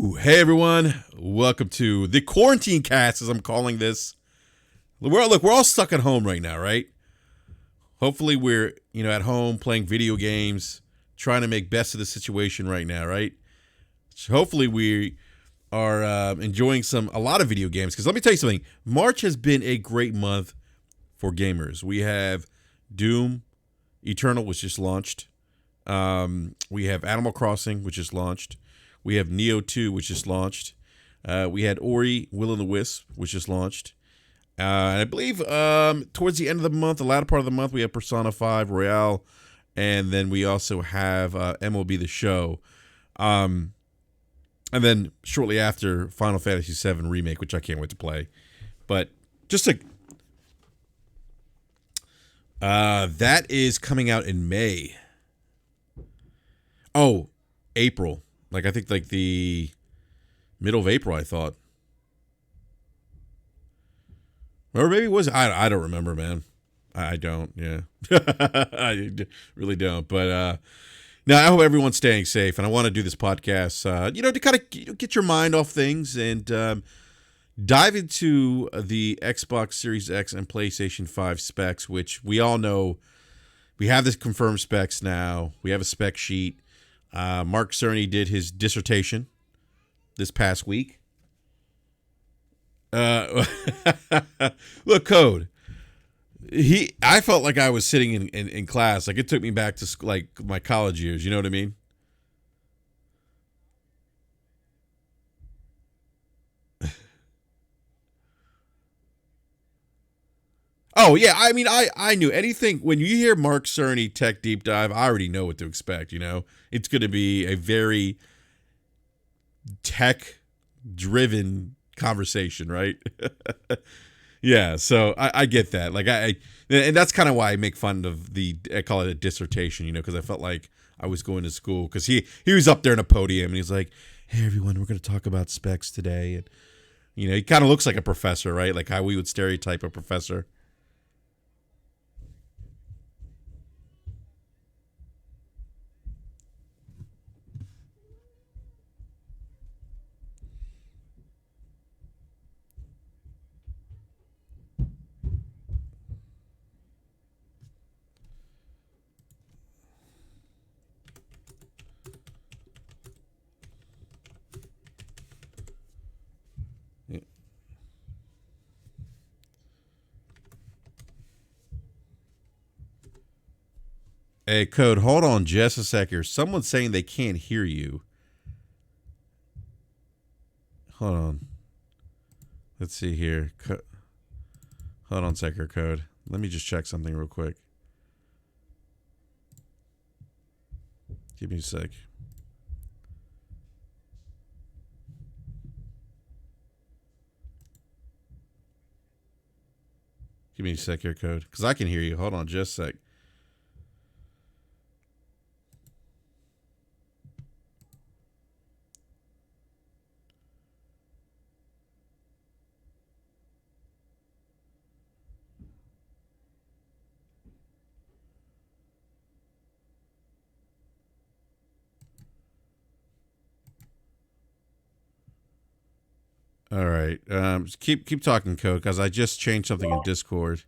Hey everyone, welcome to the quarantine cast, as I'm calling this. We're all stuck at home right now, right? Hopefully we're at home playing video games, trying to make best of the situation right now, right? So hopefully we are enjoying a lot of video games. Because let me tell you something, March has been a great month for gamers. We have Doom Eternal, which just launched. We have Animal Crossing, which just launched. We have Neo 2, which just launched. We had Ori, Will and the Wisp, which just launched. And I believe towards the end of the month, the latter part of the month, we have Persona 5 Royale. And then we also have MLB The Show. And then shortly after, Final Fantasy 7 Remake, which I can't wait to play. But just to... that is coming out in May. Oh, April. I think the middle of April, I thought. Or maybe it was, I don't remember, man. I don't, yeah. I really don't. But no, I hope everyone's staying safe. And I want to do this podcast, to kind of get your mind off things and dive into the Xbox Series X and PlayStation 5 specs, which we all know. We have this confirmed specs now. We have a spec sheet. Mark Cerny did his dissertation this past week. Look, Code. I felt like I was sitting in class. Like it took me back to my college years. You know what I mean? Oh yeah, I mean, I knew anything when you hear Mark Cerny Tech Deep Dive, I already know what to expect. It's going to be a very tech-driven conversation, right? Yeah, so I get that. And that's kind of why I make fun of I call it a dissertation, because I felt like I was going to school because he was up there in a podium and he's like, "Hey everyone, we're going to talk about specs today," and he kind of looks like a professor, right? Like how we would stereotype a professor. Hey, Code, hold on just a sec here. Someone's saying they can't hear you. Hold on. Let's see here. Hold on a sec here, Code. Let me just check something real quick. Give me a sec. Give me a sec here, Code. Because I can hear you. Hold on just a sec. All right. Keep talking, Code, because I just changed something in Discord.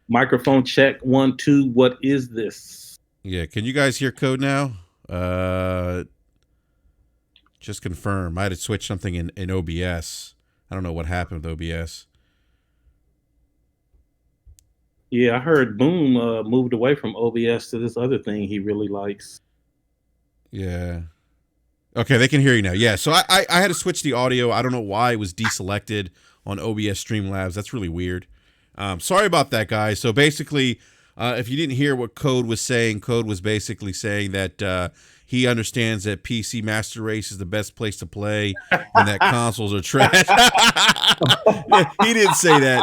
Microphone check 1 2. What is this? Yeah, can you guys hear Code now? Just confirm. I had to switch something in OBS. I don't know what happened with OBS. Yeah, I heard Boom moved away from OBS to this other thing he really likes. Yeah. Okay, they can hear you now. Yeah, so I had to switch the audio. I don't know why it was deselected on OBS Streamlabs. That's really weird. Sorry about that, guys. So basically, if you didn't hear what Code was saying, Code was basically saying that he understands that PC Master Race is the best place to play and that consoles are trash. He didn't say that.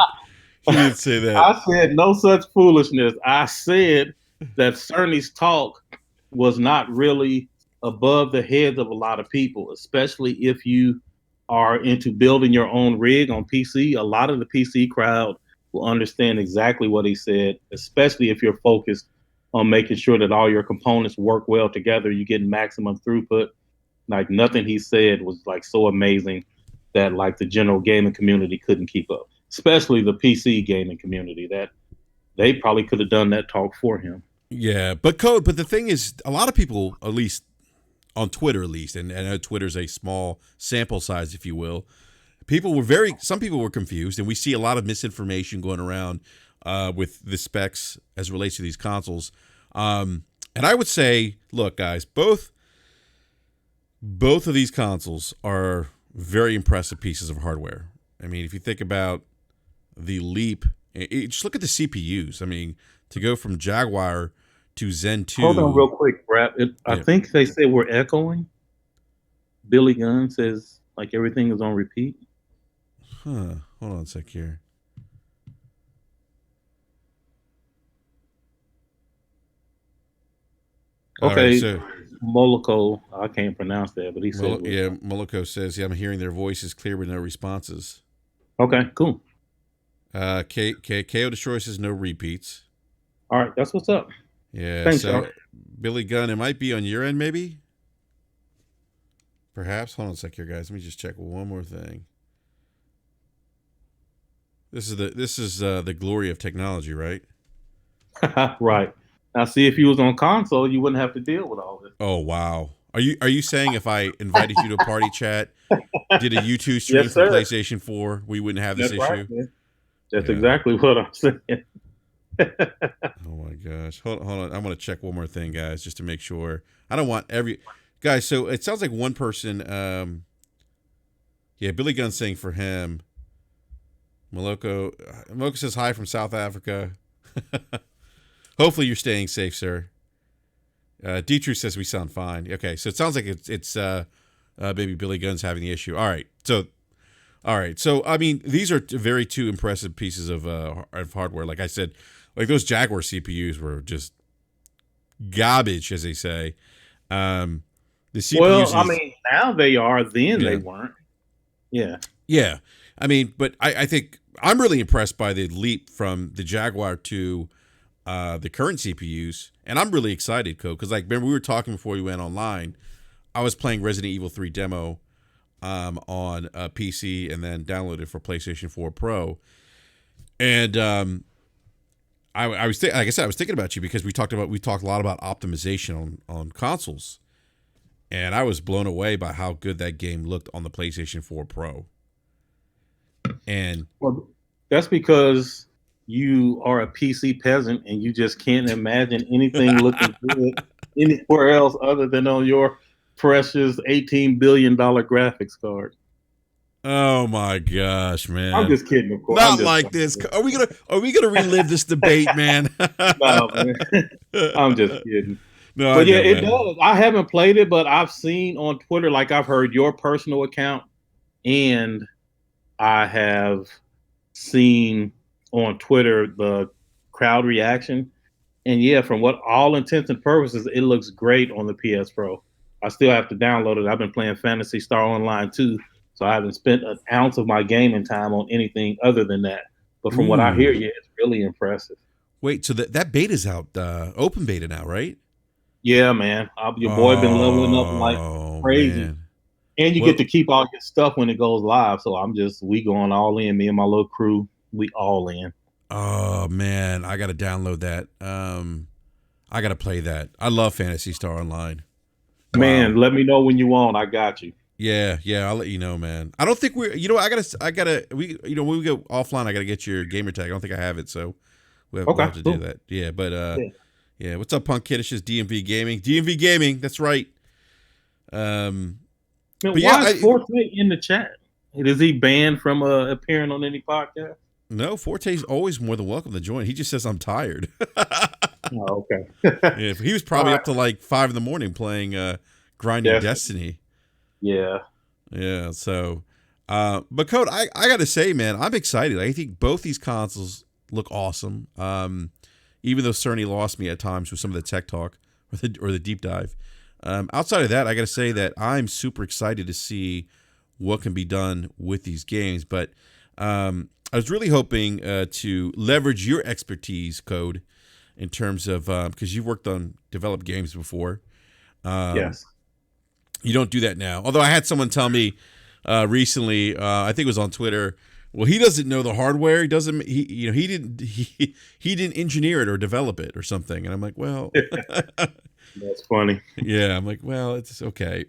He didn't say that. I said no such foolishness. I said that Cerny's talk was not really above the heads of a lot of people, especially if you are into building your own rig on PC. A lot of the PC crowd will understand exactly what he said, especially if you're focused on making sure that all your components work well together. You get maximum throughput. Like nothing he said was like so amazing that like the general gaming community couldn't keep up, especially the PC gaming community. That they probably could have done that talk for him. Yeah, but the thing is, a lot of people, at least on Twitter, at least, and I know Twitter's a small sample size, if you will. Some people were confused, and we see a lot of misinformation going around with the specs as it relates to these consoles. And I would say, look, guys, both of these consoles are very impressive pieces of hardware. I mean, if you think about the leap, just look at the CPUs. I mean, to go from Jaguar to Zen 2. Hold on real quick, Brad. I think they say we're echoing. Billy Gunn says like everything is on repeat. Huh. Hold on a sec here. Okay, right, so Moloko, I can't pronounce that, but he said, Moloko says, I'm hearing their voices clear with no responses. Okay, cool. KO Destroy says no repeats. All right, that's what's up. Yeah, Thanks, so Sean. Billy Gunn, it might be on your end, maybe? Perhaps. Hold on a sec here, guys. Let me just check one more thing. This is the glory of technology, right? Right. Now, see, if you was on console, you wouldn't have to deal with all this. Oh wow. Are you saying if I invited you to a party chat, did a YouTube stream Yes, for sir. PlayStation 4, we wouldn't have this That's right, issue? man. That's Yeah. exactly what I'm saying. Oh my gosh. Hold on. I'm gonna check one more thing, guys, just to make sure. I don't want every guys. So it sounds like one person. Yeah, Billy Gunn saying for him. Moloko says hi from South Africa. Hopefully you're staying safe, sir. Dietrich says we sound fine. Okay, so it sounds like it's maybe Billy Gunn's having the issue. All right. So I mean, these are very two impressive pieces of hardware. Like I said, like those Jaguar CPUs were just garbage, as they say. The CPUs. Well, I mean, now they are. Then they weren't. Yeah. Yeah. I mean, but I think I'm really impressed by the leap from the Jaguar to the current CPUs, and I'm really excited, Cole, because like remember we were talking before we went online. I was playing Resident Evil 3 demo on a PC and then downloaded it for PlayStation 4 Pro, and I was like I said, I was thinking about you because we talked a lot about optimization on consoles, and I was blown away by how good that game looked on the PlayStation 4 Pro. And well, that's because you are a PC peasant and you just can't imagine anything looking good anywhere else other than on your precious $18 billion graphics card. oh my gosh, man! I'm just kidding, of course. Not like this. Are we gonna relive this debate, man? No, man. I'm just kidding. No, But yeah, know, it man. does. I haven't played it, but I've seen on Twitter, like I've heard your personal account, and I have seen on Twitter the crowd reaction. And yeah, from what all intents and purposes, it looks great on the PS Pro. I still have to download it. I've been playing Phantasy Star Online too, so I haven't spent an ounce of my gaming time on anything other than that. But from what I hear, yeah, it's really impressive. Wait, so that beta's out, open beta now, right? Yeah, man. Your boy been leveling up like crazy. Man. And you get to keep all your stuff when it goes live. So we going all in. Me and my little crew, we all in. Oh man, I gotta download that. I gotta play that. I love Phantasy Star Online. Wow. Man, let me know when you want. I got you. Yeah, I'll let you know, man. I don't think we're. When we go offline, I gotta get your gamer tag. I don't think I have it, so we'll have to do that. Yeah, but yeah. What's up, Punk Kiddish's DMV Gaming? That's right. Man, why is Forte in the chat? Is he banned from appearing on any podcast? No, Forte's always more than welcome to join. He just says I'm tired. Oh, okay. Yeah, he was probably up to like 5 a.m. playing grinding Destiny. Yeah. Yeah. So, but Code, I gotta say, man, I'm excited. I think both these consoles look awesome. Even though Cerny lost me at times with some of the tech talk or the deep dive. Outside of that, I gotta say that I'm super excited to see what can be done with these games. But I was really hoping to leverage your expertise, Code, in terms of because you've worked on developed games before. Yes. You don't do that now. Although I had someone tell me recently, I think it was on Twitter. Well, he doesn't know the hardware. He doesn't. He didn't. He didn't engineer it or develop it or something. And I'm like, well, That's funny. yeah. I'm like, well, it's okay.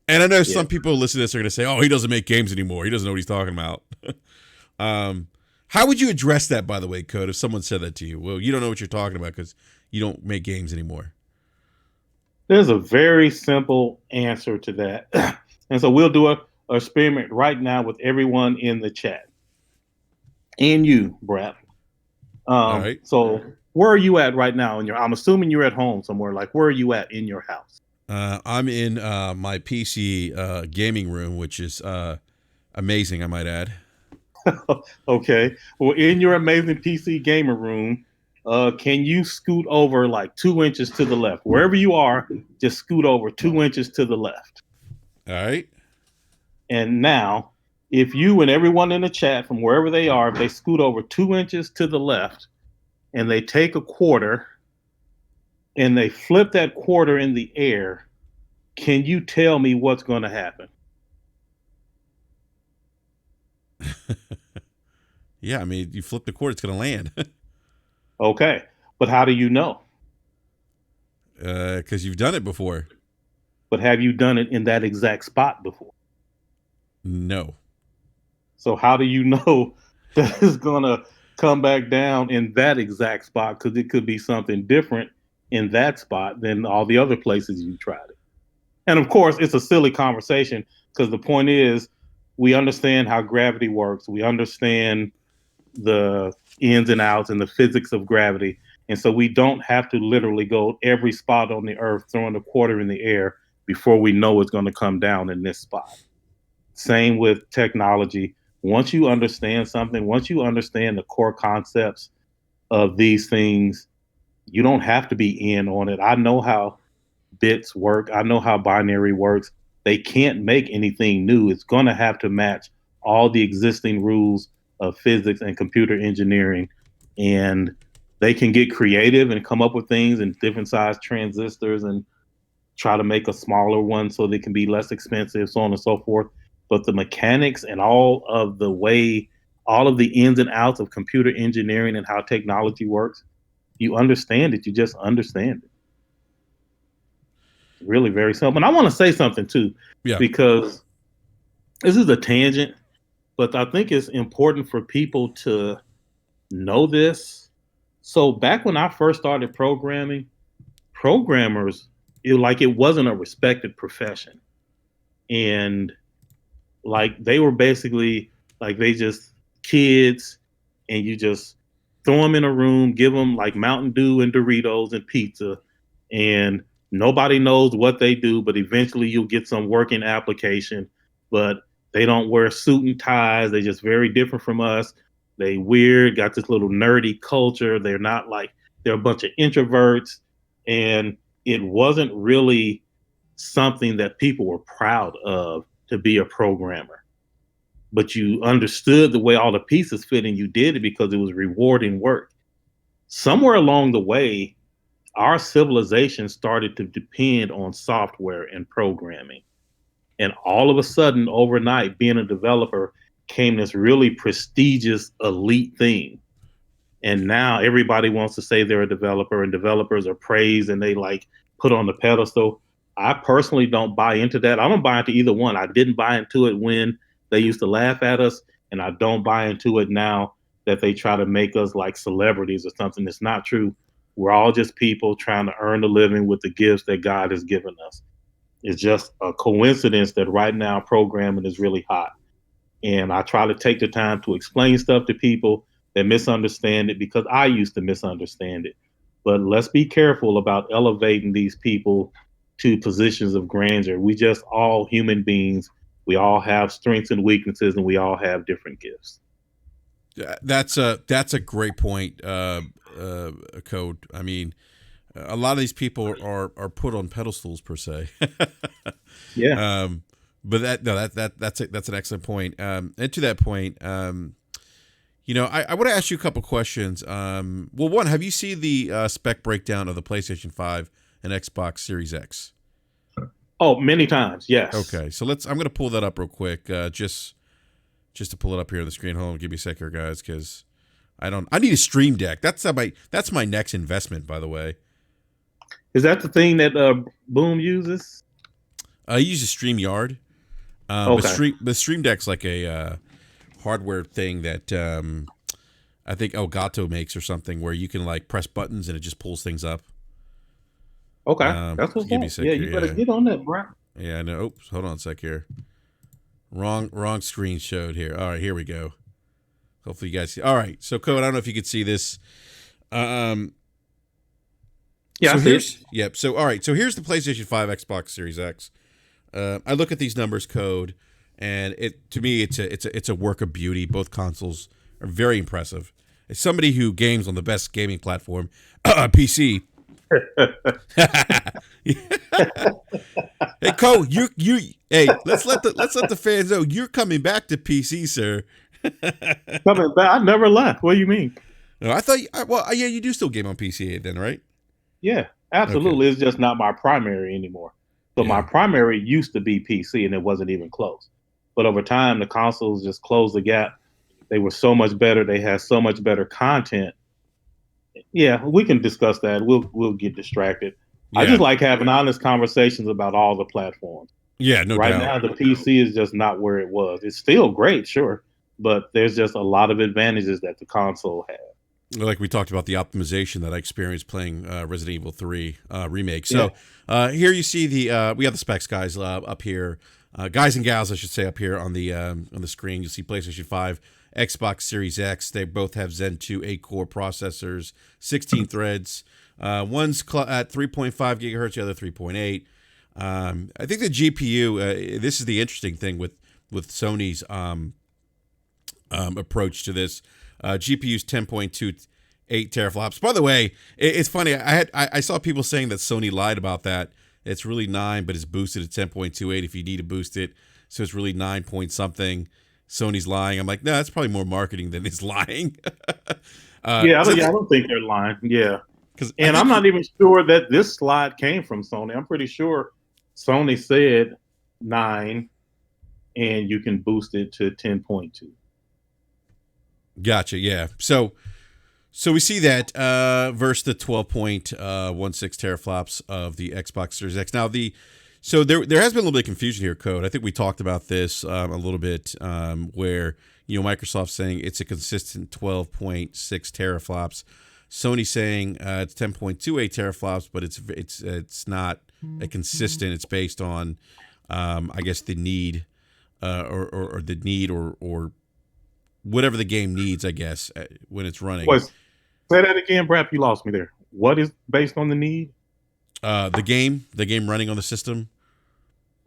And I know Yeah. some people listening to this are going to say, oh, he doesn't make games anymore. He doesn't know what he's talking about. How would you address that, by the way, Code, if someone said that to you? Well, you don't know what you're talking about because you don't make games anymore. There's a very simple answer to that. And so we'll do a experiment right now with everyone in the chat. And you, Brad. All right. So where are you at right now? I'm assuming you're at home somewhere. Like, where are you at in your house? I'm in my PC gaming room, which is amazing, I might add. Okay. Well, in your amazing PC gamer room, can you scoot over like 2 inches to the left? Wherever you are, just scoot over 2 inches to the left. All right. And now, if you and everyone in the chat from wherever they are, if they scoot over 2 inches to the left and they take a quarter and they flip that quarter in the air, can you tell me what's going to happen? Yeah, I mean, you flip the cord, it's going to land. Okay. But how do you know? Because you've done it before. But have you done it in that exact spot before? No. So how do you know that it's going to come back down in that exact spot? Because it could be something different in that spot than all the other places you tried it. And of course, it's a silly conversation because the point is we understand how gravity works. We understand the ins and outs and the physics of gravity. And so we don't have to literally go every spot on the earth throwing a quarter in the air before we know it's going to come down in this spot. Same with technology. Once you understand something, once you understand the core concepts of these things, you don't have to be in on it. I know how bits work. I know how binary works. They can't make anything new. It's going to have to match all the existing rules of physics and computer engineering. And they can get creative and come up with things in different size transistors and try to make a smaller one so they can be less expensive, so on and so forth. But the mechanics and all of the ins and outs of computer engineering and how technology works, you understand it. You just understand it. Really very simple. And I want to say something too, Yeah. because this is a tangent, but I think it's important for people to know this. So back when I first started programming, programmers, it wasn't a respected profession. And like they were basically like they just kids and you just throw them in a room, give them like Mountain Dew and Doritos and pizza, and nobody knows what they do, but eventually you'll get some working application. But they don't wear suit and ties. They're just very different from us. They weird, got this little nerdy culture. They're a bunch of introverts. And it wasn't really something that people were proud of to be a programmer. But you understood the way all the pieces fit and you did it because it was rewarding work. Somewhere along the way, our civilization started to depend on software and programming. And all of a sudden, overnight, being a developer came this really prestigious elite thing. And now everybody wants to say they're a developer, and developers are praised and they like put on the pedestal. I personally don't buy into that. I don't buy into either one. I didn't buy into it when they used to laugh at us, and I don't buy into it now that they try to make us like celebrities or something. It's not true. We're all just people trying to earn a living with the gifts that God has given us. It's just a coincidence that right now programming is really hot. And I try to take the time to explain stuff to people that misunderstand it because I used to misunderstand it. But let's be careful about elevating these people to positions of grandeur. We just all human beings. We all have strengths and weaknesses, and we all have different gifts. That's a great point, Code. I mean, a lot of these people are put on pedestals per se. Yeah. But that's an excellent point. And to that point, I want to ask you a couple questions. Well, one, have you seen the spec breakdown of the PlayStation 5 and Xbox Series X? Oh, many times, yes. Okay, so I'm going to pull that up real quick, just to pull it up here on the screen. Hold on, give me a sec here, guys, because I need a Stream Deck. That's my next investment, by the way. Is that the thing that Boom uses? I use a StreamYard. Okay. The Stream Deck's like a hardware thing that I think Elgato makes or something, where you can like press buttons and it just pulls things up. Okay. That's what's Give me a up. sec Yeah, here. you better Yeah, get on that, bro. yeah. No, oops, hold on a sec here. Wrong screen showed here. All right, here we go. Hopefully you guys see. All right, so Code, I don't know if you could see this. Yeah, So I see here's it. yep. So all right. So here's the PlayStation 5, Xbox Series X. I look at these numbers, Code, and to me it's a work of beauty. Both consoles are very impressive. As somebody who games on the best gaming platform, PC. Hey Code, hey, let's let the fans know you're coming back to PC, sir. Coming back, I never left. What do you mean? No, I thought. Well, yeah, you do still game on PC then, right? Yeah, Okay. absolutely. It's just not my primary anymore. So my Yeah. primary used to be PC, and it wasn't even close. But over time, the consoles just closed the gap. They were so much better. They had so much better content. Yeah, we can discuss that. We'll get distracted. I Yeah. just like having honest conversations about all the platforms. Yeah. No Right doubt. now, the PC is just not where it was. It's still great, sure, but there's just a lot of advantages that the console has. Like we talked about the optimization that I experienced playing Resident Evil 3 remake. Yeah. So here you see we have the specs, guys, up here, guys and gals, I should say, up here on the screen. You see PlayStation 5, Xbox Series X. They both have Zen 2 8-core processors, 16 threads. One's at 3.5 gigahertz, the other 3.8. I think the GPU. This is the interesting thing with Sony's approach to this. GPU's 10.28 teraflops. By the way, it's funny. I saw people saying that Sony lied about that. It's really 9, but it's boosted at 10.28 if you need to boost it. So it's really 9 point something. Sony's lying. I'm like, no, that's probably more marketing than it's lying. Yeah, I don't think they're lying. Yeah, Because I and I'm think not even sure that this slide came from Sony. I'm pretty sure Sony said 9, and you can boost it to 10.2. gotcha. Yeah. So we see that versus the 12.16 teraflops of the Xbox Series X. Now so there has been a little bit of confusion here, Code. I think we talked about this a little bit, where Microsoft's saying it's a consistent 12.6 teraflops. Sony saying it's 10.28 teraflops, but it's not a consistent. It's based on I guess the need or the need or whatever the game needs, I guess, when it's running. Wait, say that again, Brad. You lost me there. What is based on the need, The game running on the system.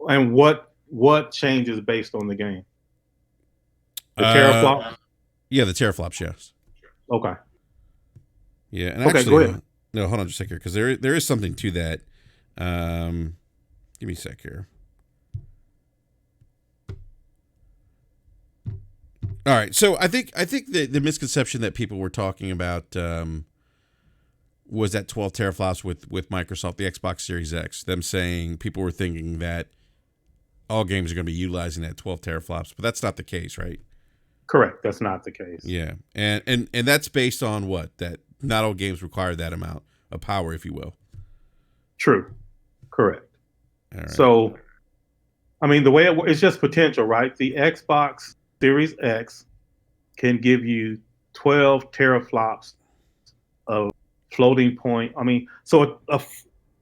and what changes based on the game? The Uh, teraflop. yeah, the teraflops, yes. Okay. Yeah, and Okay. Go actually, ahead. no, hold on just a sec here, because there is something to that. Give me a sec here. All right, so I think the misconception that people were talking about was that 12 teraflops with Microsoft, the Xbox Series X. Them saying people were thinking that all games are going to be utilizing that 12 teraflops, but that's not the case, right? Correct. That's not the case. Yeah, and that's based on what? That not all games require that amount of power, if you will. True. Correct. All right. So, I mean, the way it's just potential, right? The Xbox Series X can give you 12 teraflops of floating point. I mean, so a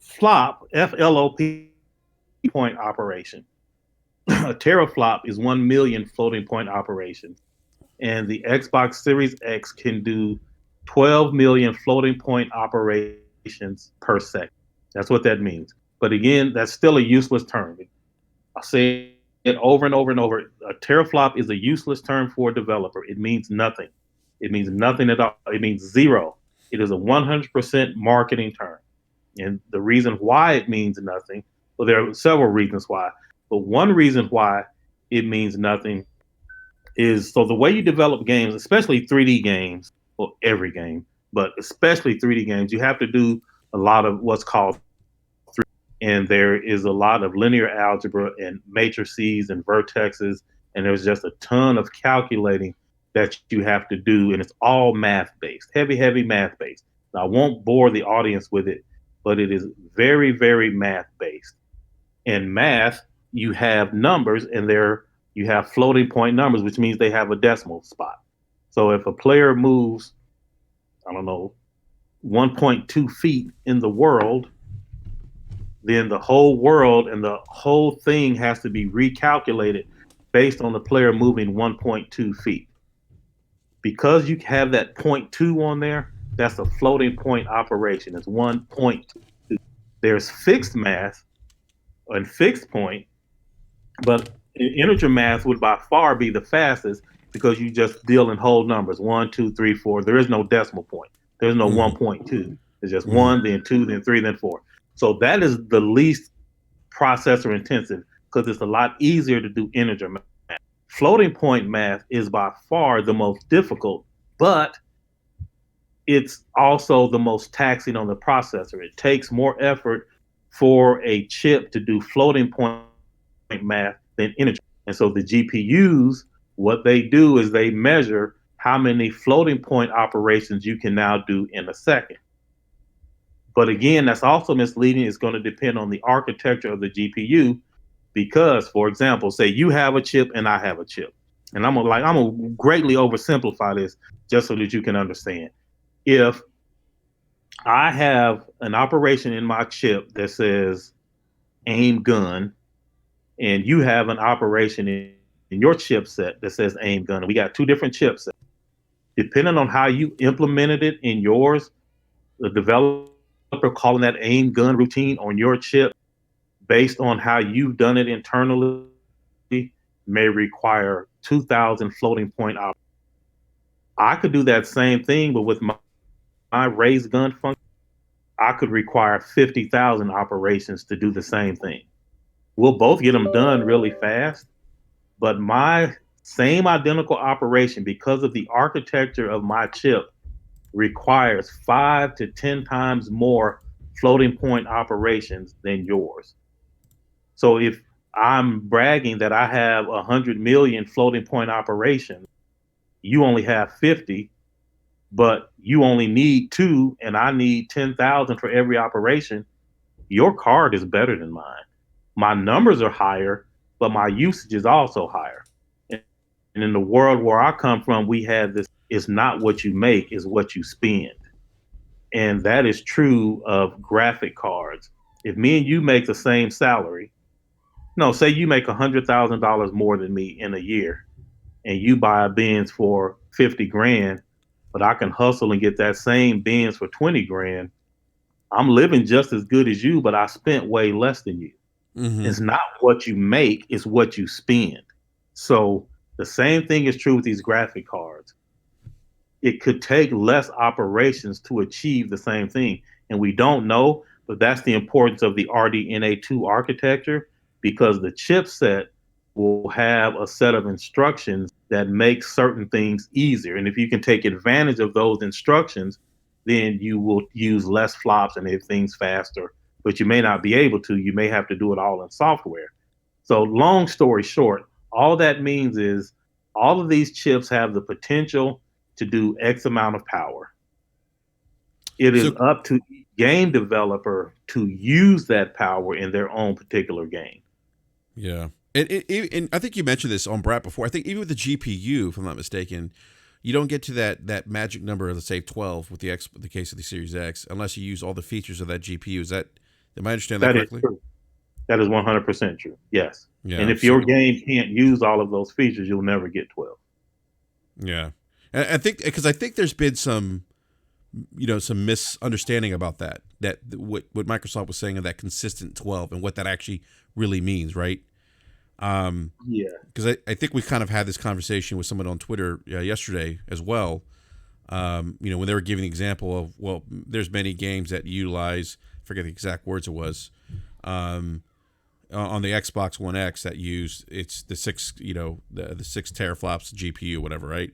flop, FLOP point operation. A teraflop is 1 million floating point operations. And the Xbox Series X can do 12 million floating point operations per second. That's what that means. But again, that's still a useless term. I'll say it over and over and over. A teraflop is a useless term for a developer. It means nothing. It means nothing at all. It means zero. It is a 100% marketing term. And the reason why it means nothing, well, there are several reasons why. But one reason why it means nothing is so the way you develop games, especially 3D games, well, every game, but especially 3D games, you have to do a lot of what's called 3D. and there is a lot of linear algebra and matrices and vertexes, and there's just a ton of calculating that you have to do, and it's all math based, heavy math based. Now, I won't bore the audience with it, but it is very math based. In math, you have numbers, and you have floating point numbers, which means they have a decimal spot. So if a player moves, I don't know, 1.2 feet in the world, then the whole world and the whole thing has to be recalculated based on the player moving 1.2 feet. Because you have that point 0.2 on there, that's a floating point operation. It's 1.2. There's fixed math and fixed point, but integer math would by far be the fastest because you just deal in whole numbers 1, 2, 3, 4. There is no decimal point. There's no 1.2. It's just 1, then 2, then 3, then 4. So that is the least processor intensive because it's a lot easier to do integer math. Floating point math is by far the most difficult, but it's also the most taxing on the processor. It takes more effort for a chip to do floating point math than integer. And so the GPUs, what they do is they measure how many floating point operations you can now do in a second. But again, that's also misleading. It's going to depend on the architecture of the GPU because, for example, say you have a chip and I have a chip. And I'm gonna greatly oversimplify this just so that you can understand. If I have an operation in my chip that says aim gun, and you have an operation in your chipset that says aim gun, and we got two different chipsets. Depending on how you implemented it in yours, the developer calling that aim gun routine on your chip based on how you've done it internally may require 2,000 floating point operations. I could do that same thing, but with my raised gun function, I could require 50,000 operations to do the same thing. We'll both get them done really fast, but my same identical operation, because of the architecture of my chip, requires 5 to 10 times more floating point operations than yours. So if I'm bragging that I have 100 million floating point operations, you only have 50, but you only need 2 and I need 10,000 for every operation, your card is better than mine. My numbers are higher, but my usage is also higher. And in the world where I come from, we have this, it's not what you make, it's what you spend. And that is true of graphic cards. If me and you make the same salary, no, say you make $100,000 more than me in a year, and you buy a Benz for 50 grand, but I can hustle and get that same Benz for 20 grand. I'm living just as good as you, but I spent way less than you. Mm-hmm. It's not what you make, it's what you spend. So the same thing is true with these graphic cards. It could take less operations to achieve the same thing. And we don't know, but that's the importance of the RDNA2 architecture, because the chipset will have a set of instructions that make certain things easier. And if you can take advantage of those instructions, then you will use less flops and everything's faster. But you may not be able to. You may have to do it all in software. So long story short, all that means is all of these chips have the potential to do X amount of power. It is up to each game developer to use that power in their own particular game. Yeah. And I think you mentioned this on Brat before. I think even with the GPU, if I'm not mistaken, you don't get to that magic number of, let's say, 12 with the case of the Series X unless you use all the features of that GPU. Am I understanding that correctly? Is true. That is 100% true. Yes. Yeah, and if your game can't use all of those features, you'll never get 12. Yeah. And I think there's been some misunderstanding about that what Microsoft was saying of that consistent 12 and what that actually really means, right? Yeah. Because I think we kind of had this conversation with someone on Twitter yesterday as well. When they were giving the example of, well, there's many games that utilize, I forget the exact words it was, on the Xbox One X that use it's the 6 teraflops GPU, whatever, right?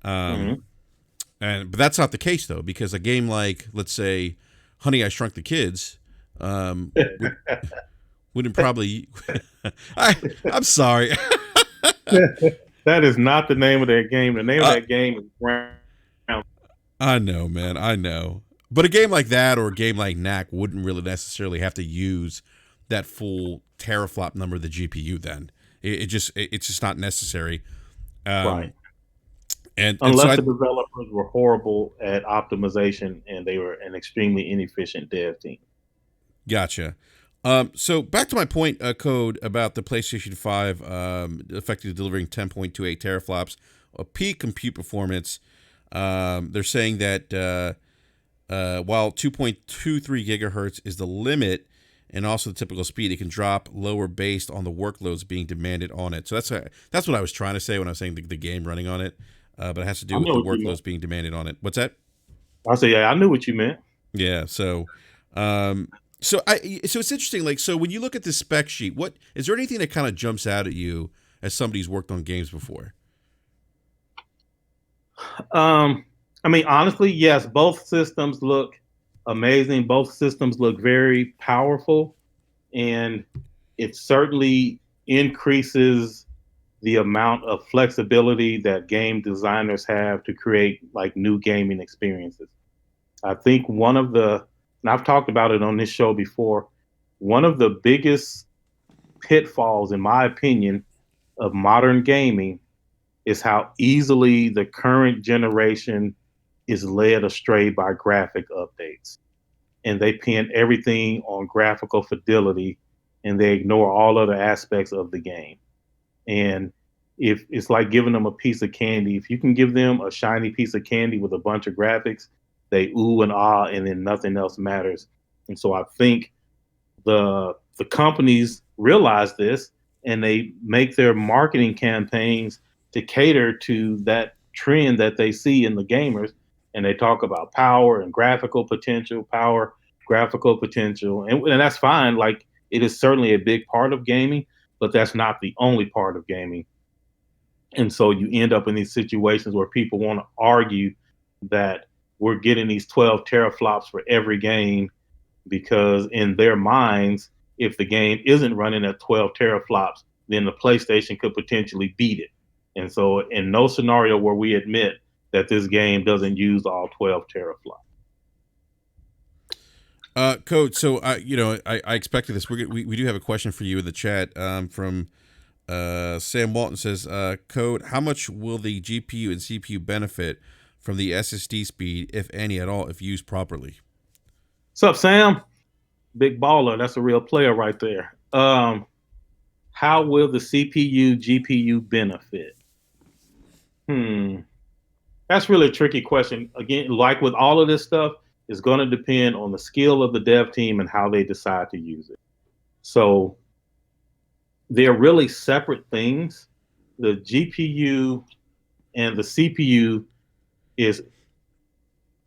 But that's not the case though, because a game like, let's say, Honey, I Shrunk the Kids, Would wouldn't probably. I'm sorry. That is not the name of that game. The name of uh, that game is Ground. I know, man. I know. But a game like that or a game like Knack wouldn't really necessarily have to use that full teraflop number of the GPU. Then it's just not necessary. Right. Um, and so Unless I the developers were horrible at optimization and they were an extremely inefficient dev team. gotcha. So back to my point, code about the PlayStation 5 effectively delivering 10.28 teraflops of peak compute performance. They're saying that while 2.23 gigahertz is the limit and also the typical speed, it can drop lower based on the workloads being demanded on it. So that's what I was trying to say when I was saying the game running on it, but it has to I do with know the what you meant. workloads being demanded on it. What's that? I say, yeah, I knew what you meant. Yeah. Um, so it's interesting. Like, so when you look at the spec sheet, what is there anything that kind of jumps out at you as somebody who's worked on games before? I mean, honestly, yes, both systems look amazing. Both systems look very powerful, and it certainly increases the amount of flexibility that game designers have to create like new gaming experiences. I think and I've talked about it on this show before, one of the biggest pitfalls, in my opinion, of modern gaming is how easily the current generation is led astray by graphic updates. And they pin everything on graphical fidelity and they ignore all other aspects of the game. And if it's like giving them a piece of candy, if you can give them a shiny piece of candy with a bunch of graphics, they ooh and ah, and then nothing else matters. And so I think the companies realize this and they make their marketing campaigns to cater to that trend that they see in the gamers. And they talk about power and graphical potential, power, graphical potential, and that's fine. Like it is certainly a big part of gaming, but that's not the only part of gaming. And so you end up in these situations where people want to argue that we're getting these 12 teraflops for every game because in their minds, if the game isn't running at 12 teraflops, then the PlayStation could potentially beat it. And so, in no scenario where we admit that this game doesn't use all 12 teraflops. Code. So I expected this. We do have a question for you in the chat from Sam Walton says, Code, how much will the GPU and CPU benefit from the SSD speed, if any at all, if used properly? What's up, Sam? Big baller. That's a real player right there. How will the CPU, GPU benefit? Hmm. That's really a tricky question. Again, like with all of this stuff, it's going to depend on the skill of the dev team and how they decide to use it. So they're really separate things. The GPU and the CPU is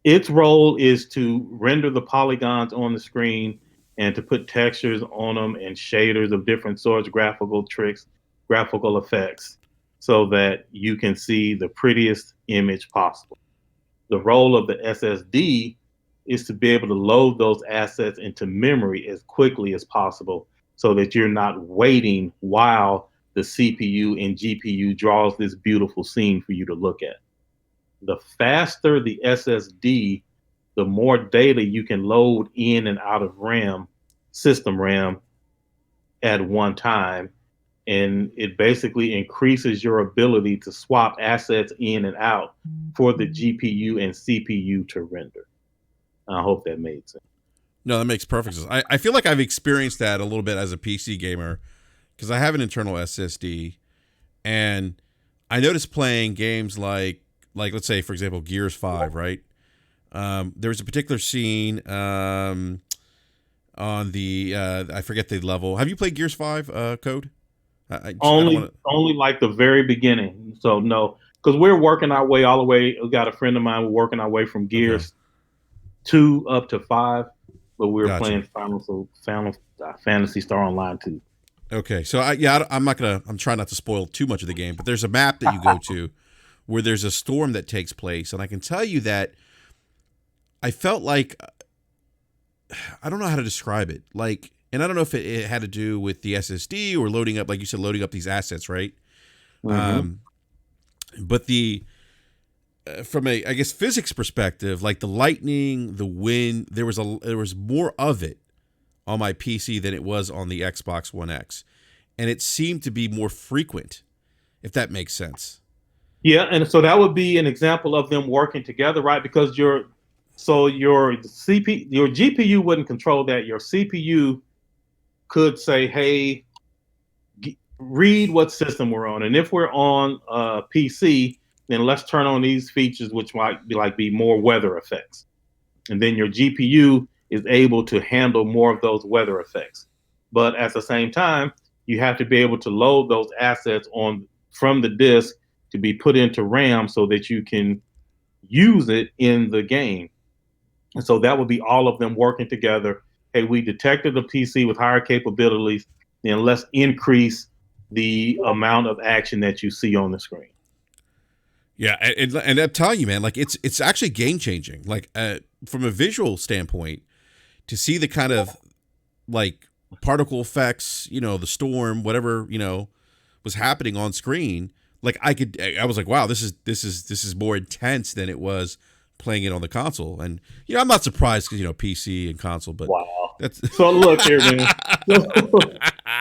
its role is to render the polygons on the screen and to put textures on them and shaders of different sorts, graphical tricks, graphical effects, so that you can see the prettiest image possible. The role of the SSD is to be able to load those assets into memory as quickly as possible so that you're not waiting while the CPU and GPU draws this beautiful scene for you to look at. The faster the SSD, the more data you can load in and out of RAM, system RAM, at one time. And it basically increases your ability to swap assets in and out for the GPU and CPU to render. I hope that made sense. No, that makes perfect sense. I feel like I've experienced that a little bit as a PC gamer because I have an internal SSD, and I noticed playing games like let's say for example Gears 5, right? There was a particular scene on the I forget the level. Have you played Gears 5 Code? I don't want Only like the very beginning. So no, because we're working our way all the way. We got a friend of mine. We're working our way from to. Okay, Gears 2 up to 5, but we were gotcha. playing Final Fantasy Star Online 2. Okay, so I'm not gonna. I'm trying not to spoil too much of the game, but there's a map that you go to where there's a storm that takes place, and I can tell you that I felt like I don't know how to describe it. Like, and I don't know if it had to do with the SSD or loading up, like you said, loading up these assets, right? Mm-hmm. Um, but the from a, I guess, physics perspective, like the lightning, the wind, there was more of it on my PC than it was on the Xbox One X, and it seemed to be more frequent, if that makes sense. Yeah, and so that would be an example of them working together, right? Because your your GPU wouldn't control that. Your CPU could say, "Hey, read what system we're on, and if we're on a PC, then let's turn on these features, which might be more weather effects." And then your GPU is able to handle more of those weather effects. But at the same time, you have to be able to load those assets on from the disk to be put into RAM so that you can use it in the game. And so that would be all of them working together. Hey, we detected a PC with higher capabilities, then let's increase the amount of action that you see on the screen. Yeah, and I'm telling you, man, like it's actually game changing. Like from a visual standpoint, to see the kind of like particle effects, the storm, whatever was happening on screen. Like I was like, wow, this is more intense than it was playing it on the console. And I'm not surprised because PC and console, but Wow. that's So look here, man. So,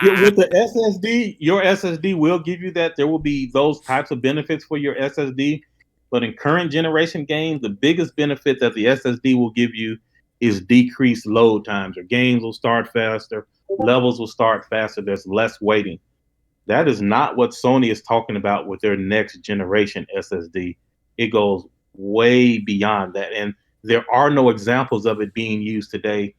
yeah, with the SSD, your SSD will give you that. There will be those types of benefits for your SSD. But in current generation games, the biggest benefit that the SSD will give you is decreased load times. Your games will start faster, levels will start faster, there's less waiting. That is not what Sony is talking about with their next generation SSD. It goes way beyond that. And there are no examples of it being used today.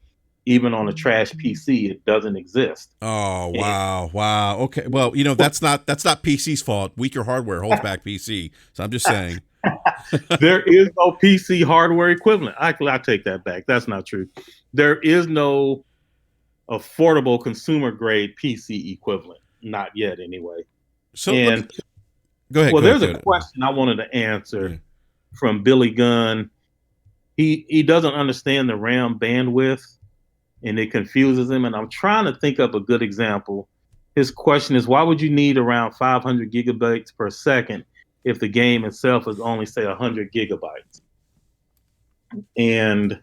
Even on a trash PC, it doesn't exist. oh And wow. Okay, well that's not PC's fault. Weaker hardware holds back PC. So I'm just saying. there is no PC hardware equivalent. I take that back. That's not true. There is no affordable consumer grade PC equivalent. Not yet, anyway. So let me And go ahead. well, Go ahead. there's Go a ahead. question I wanted to Yeah. answer from Billy Gunn. He doesn't understand the RAM bandwidth, and it confuses him. And I'm trying to think up a good example. His question is, why would you need around 500 gigabytes per second if the game itself is only, say, 100 gigabytes? And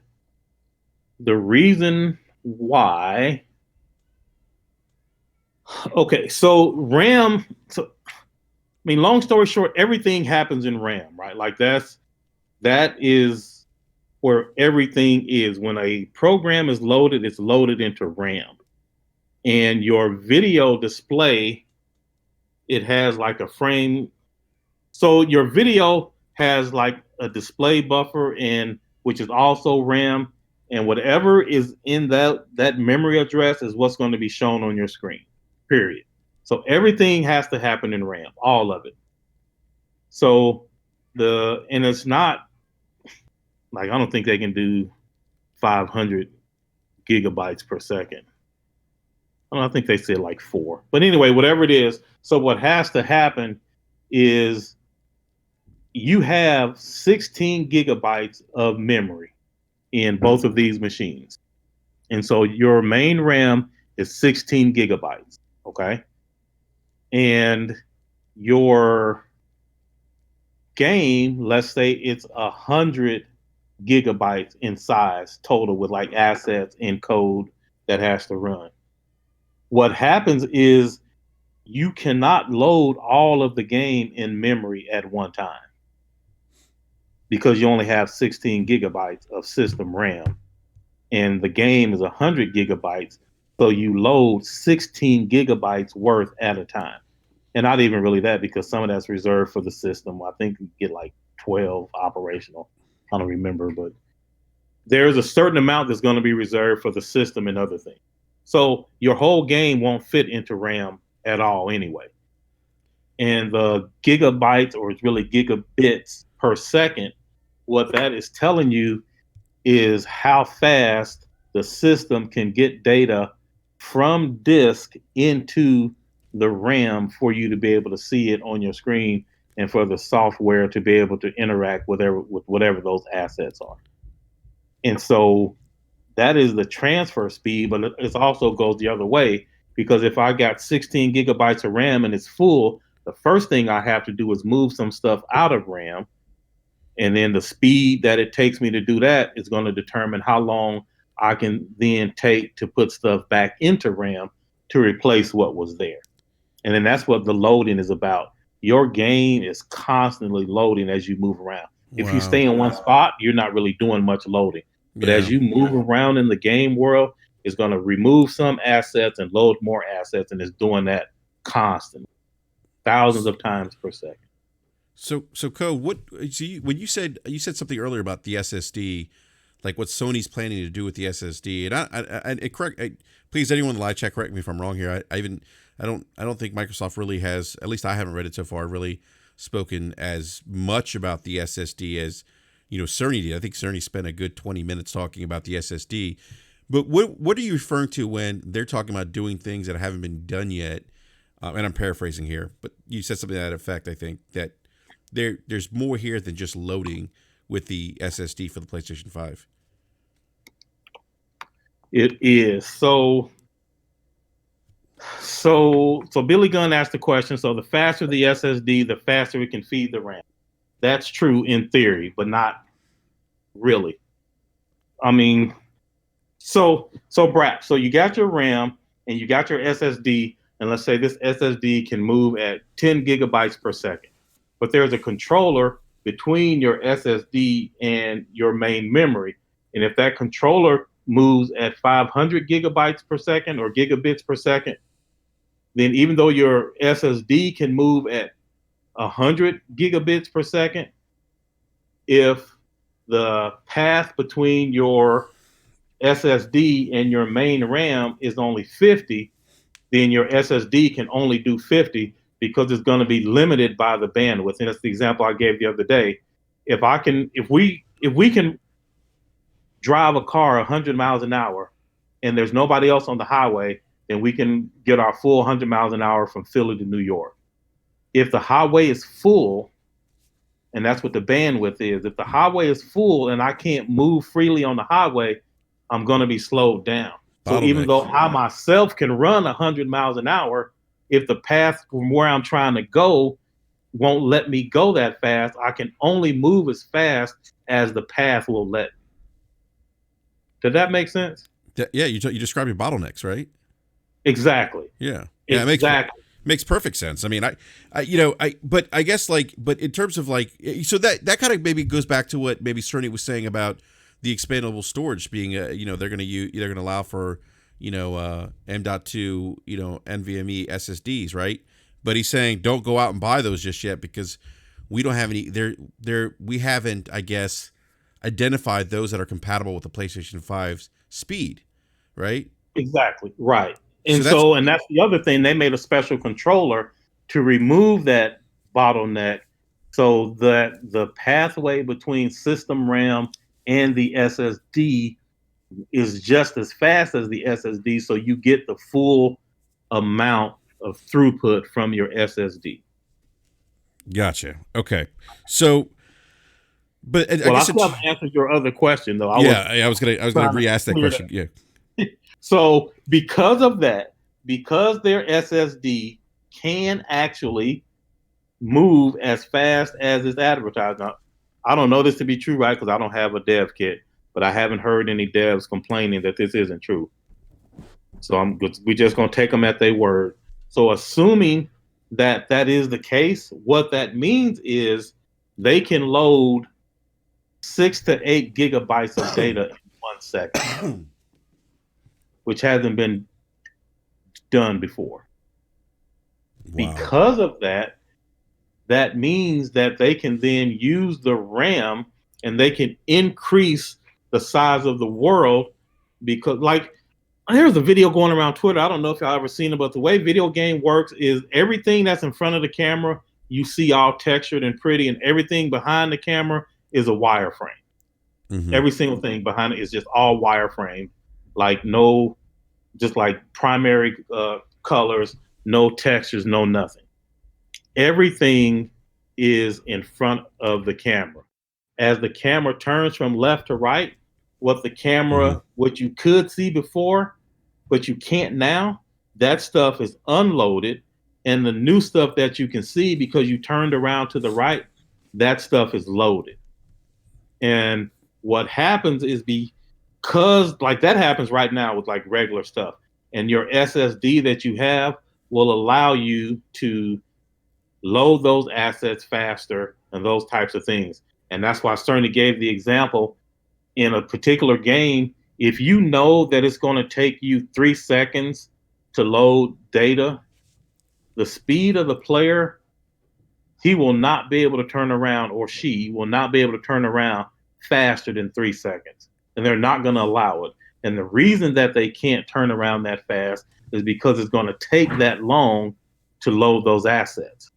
the reason why, okay, so RAM, so I mean, long story short, everything happens in RAM, right? Like that is where everything is. When a program is loaded, it's loaded into RAM. And your video display, it has like a frame. So your video has like a display buffer and which is also RAM. And whatever is in that memory address is what's going to be shown on your screen. Period. So everything has to happen in RAM, all of it. So and it's not like I don't think they can do 500 gigabytes per second. I think they said like 4. But anyway, whatever it is, so what has to happen is you have 16 gigabytes of memory in both of these machines. And so your main RAM is 16 gigabytes, okay? And your game, let's say it's 100 gigabytes in size total with like assets and code that has to run. What happens is you cannot load all of the game in memory at one time because you only have 16 gigabytes of system RAM and the game is 100 gigabytes. So you load 16 gigabytes worth at a time. And not even really that because some of that's reserved for the system. I think you get like 12 operational. I don't remember, but there's a certain amount that's going to be reserved for the system and other things. So your whole game won't fit into RAM at all anyway. And the gigabytes, or it's really gigabits per second, what that is telling you is how fast the system can get data from disk into the RAM for you to be able to see it on your screen and for the software to be able to interact with whatever those assets are. And so that is the transfer speed, but it also goes the other way, because if I got 16 gigabytes of RAM and it's full, the first thing I have to do is move some stuff out of RAM. And then the speed that it takes me to do that is going to determine how long I can then take to put stuff back into RAM to replace what was there. And then that's what the loading is about. Your game is constantly loading as you move around. If you Wow. stay in one spot, you're not really doing much loading. But as Yeah. you move around in the game world, it's going to remove some assets and load more assets, and it's doing that constantly, thousands of times per second. So Code, when you said something earlier about the SSD, like what Sony's planning to do with the SSD, and please anyone in the live chat, correct me if I'm wrong here. I don't think Microsoft really has, at least I haven't read it so far, really spoken as much about the SSD as Cerny did. I think Cerny spent a good 20 minutes talking about the SSD. But what are you referring to when they're talking about doing things that haven't been done yet? And I'm paraphrasing here, but you said something to that effect. I think that there's more here than just loading with the SSD for the PlayStation 5. It is. So Billy Gunn asked the question, so the faster the SSD, the faster it can feed the RAM. That's true in theory, but not really. I mean, Brap, so you got your RAM and you got your SSD, and let's say this SSD can move at 10 gigabytes per second. But there's a controller between your SSD and your main memory. And if that controller moves at 500 gigabytes per second or gigabits per second, then even though your SSD can move at 100 gigabits per second, if the path between your SSD and your main RAM is only 50, then your SSD can only do 50 because it's going to be limited by the bandwidth. And that's the example I gave the other day. If we can drive a car 100 miles an hour and there's nobody else on the highway, then we can get our full 100 miles an hour from Philly to New York. If the highway is full, and that's what the bandwidth is, if the highway is full and I can't move freely on the highway, I'm going to be slowed down. So even Bottleneck. though I myself can run 100 miles an hour, if the path from where I'm trying to go won't let me go that fast, I can only move as fast as the path will let me. Did that make sense? Yeah, you describe your bottlenecks, right? Exactly. Yeah. Yeah, Exactly. Makes perfect sense. I mean, but I guess but in terms of so that kind of maybe goes back to what maybe Cerny was saying about the expandable storage being, they're going to allow for, M.2, NVMe SSDs, right? But he's saying don't go out and buy those just yet because we don't have any. We haven't, I guess, identified those that are compatible with the PlayStation 5's speed, right? Exactly. Right. And So and that's the other thing. They made a special controller to remove that bottleneck so that the pathway between system RAM and the SSD is just as fast as the SSD. So you get the full amount of throughput from your SSD. gotcha. Okay. So, but I Well, I guess still haven't answered your other question, though. I was gonna re-ask that question. Yeah. So because of that, because their SSD can actually move as fast as it's advertised. Now, I don't know this to be true, right? Because I don't have a dev kit, but I haven't heard any devs complaining that this isn't true. So we're just gonna take them at their word. So assuming that that is the case, what that means is they can load 6 to 8 gigabytes of data in 1 second, which hasn't been done before. Wow. Because of that, that means that they can then use the RAM and they can increase the size of the world because, like, there's a video going around Twitter. I don't know if y'all ever seen it, but the way video game works is everything that's in front of the camera, you see all textured and pretty, and everything behind the camera is a wireframe. Mm-hmm. Every single thing behind it is just all wireframe, just like primary colors, no textures, no nothing. Everything is in front of the camera. As the camera turns from left to right, what the camera, what you could see before, but you can't now, that stuff is unloaded. And the new stuff that you can see because you turned around to the right, that stuff is loaded. And what happens is because like that happens right now with like regular stuff, and your SSD that you have will allow you to load those assets faster and those types of things. And that's why Cerny gave the example in a particular game. If you know that it's going to take you 3 seconds to load data, the speed of the player, he will not be able to turn around, or she will not be able to turn around faster than 3 seconds. And they're not going to allow it. And the reason that they can't turn around that fast is because it's going to take that long to load those assets.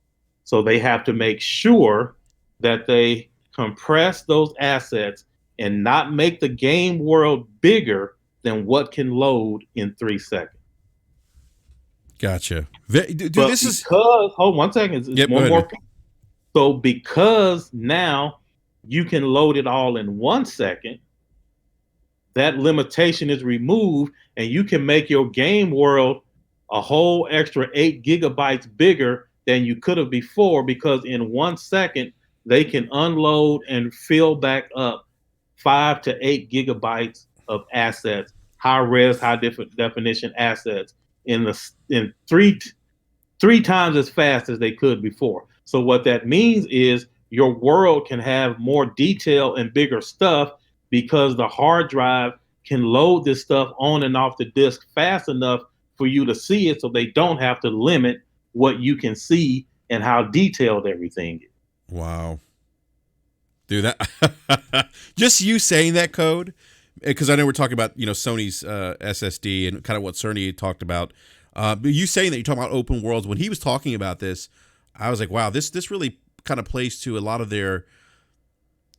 So they have to make sure that they compress those assets and not make the game world bigger than what can load in 3 seconds. Gotcha. Dude, But this is. because, hold 1 second, it's Yep, one more. So because now you can load it all in 1 second, that limitation is removed, and you can make your game world a whole extra 8 GB bigger than you could have before, because in 1 second they can unload and fill back up 5 to 8 GB of assets, high res, high definition assets in three times as fast as they could before. So what that means is your world can have more detail and bigger stuff because the hard drive can load this stuff on and off the disk fast enough for you to see it, so they don't have to limit what you can see and how detailed everything is. Wow. Dude, that just you saying that code, because I know we're talking about, Sony's SSD and kind of what Cerny talked about. But you saying that you're talking about open worlds, when he was talking about this, I was like, wow, this really kind of plays to a lot of their.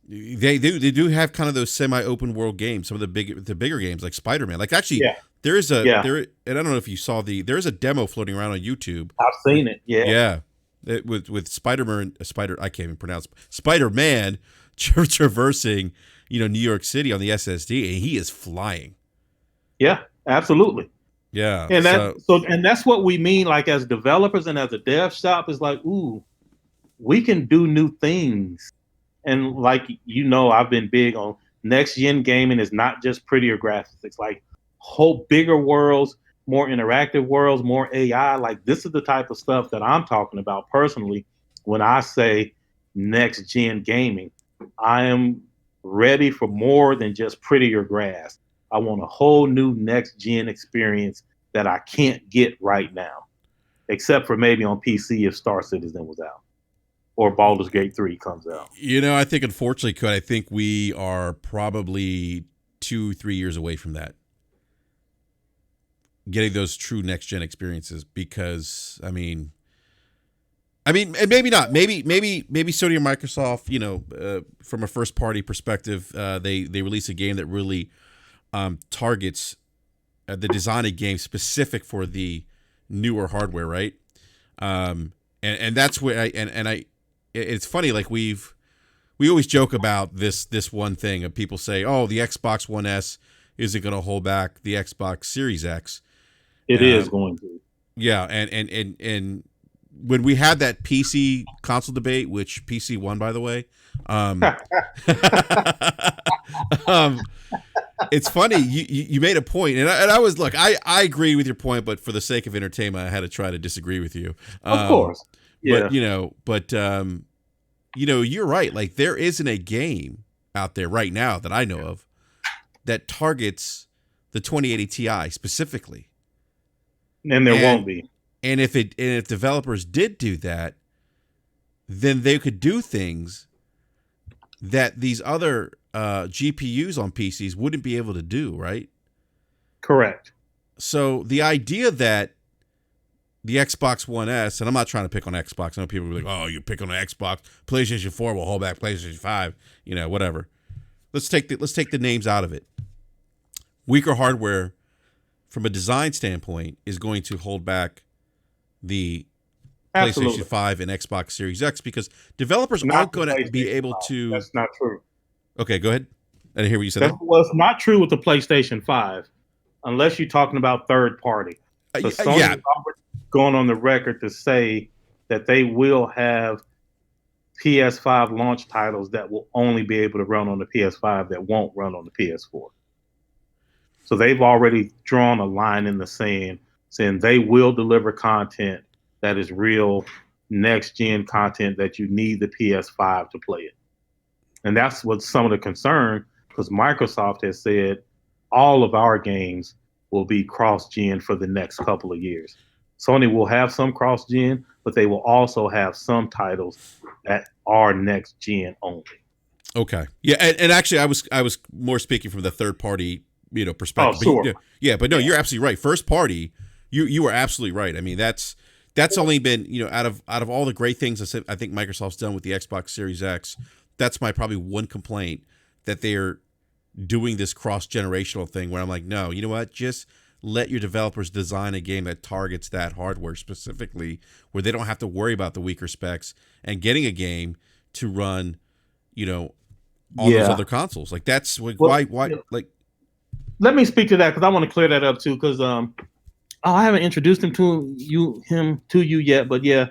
They do have kind of those semi-open world games, some of the bigger games like Spider-Man. Like actually, there is and I don't know if you saw there's a demo floating around on YouTube. I've seen it. Yeah. With Spider-Man, I can't even pronounce Spider-Man traversing, New York City on the SSD, and he is flying. Yeah, absolutely. Yeah. And that's what we mean, like as developers and as a dev shop, is like, ooh, we can do new things. And like, I've been big on next gen gaming is not just prettier graphics. It's like whole bigger worlds, more interactive worlds, more AI. Like this is the type of stuff that I'm talking about personally when I say next gen gaming. I am ready for more than just prettier grass. I want a whole new next gen experience that I can't get right now, except for maybe on PC if Star Citizen was out or Baldur's Gate 3 comes out. I think unfortunately, I think we are probably 2-3 years away from that, getting those true next gen experiences. Because I mean, and maybe not. Maybe Sony or Microsoft, from a first party perspective, they release a game that really targets the design of game specific for the newer hardware, right? And that's where it's funny. Like we always joke about this one thing, and people say, "Oh, the Xbox One S isn't going to hold back the Xbox Series X." It is going to. Yeah, and when we had that PC console debate, which PC won, by the way, it's funny you made a point, and I was look, I agree with your point, but for the sake of entertainment, I had to try to disagree with you. Of course, yeah. But you're right. Like there isn't a game out there right now that I know of that targets the 2080 Ti specifically, and there won't be. And if developers did do that, then they could do things that these other GPUs on PCs wouldn't be able to do, right? Correct. So the idea that the Xbox One S, and I'm not trying to pick on Xbox. I know people will be like, oh, you pick on an Xbox. PlayStation 4 will hold back PlayStation 5, whatever. Let's take the names out of it. Weaker hardware from a design standpoint is going to hold back the Absolutely. PlayStation 5 and Xbox Series X because developers aren't going to be able to. That's not true. Okay, go ahead. I didn't hear what you said there. Well, it's not true with the PlayStation 5, unless you're talking about third party. Because Sony Yeah. has already gone on the record to say that they will have PS5 launch titles that will only be able to run on the PS5 that won't run on the PS4. So they've already drawn a line in the sand saying they will deliver content that is real next gen content that you need the PS5 to play it. And that's what some of the concern, because Microsoft has said all of our games will be cross gen for the next couple of years. Sony will have some cross gen, but they will also have some titles that are next gen only. Okay. Yeah, and actually, I was more speaking from the third party, perspective. Oh, sure. But no, you're absolutely right. First party, you were absolutely right. I mean, that's only been out of all the great things I think Microsoft's done with the Xbox Series X. That's my probably one complaint, that they're doing this cross generational thing where I'm like, no, you know what, just let your developers design a game that targets that hardware specifically, where they don't have to worry about the weaker specs and getting a game to run, on those other consoles. Like that's why like. Let me speak to that because I want to clear that up too. Because I haven't introduced him to you yet, but yeah,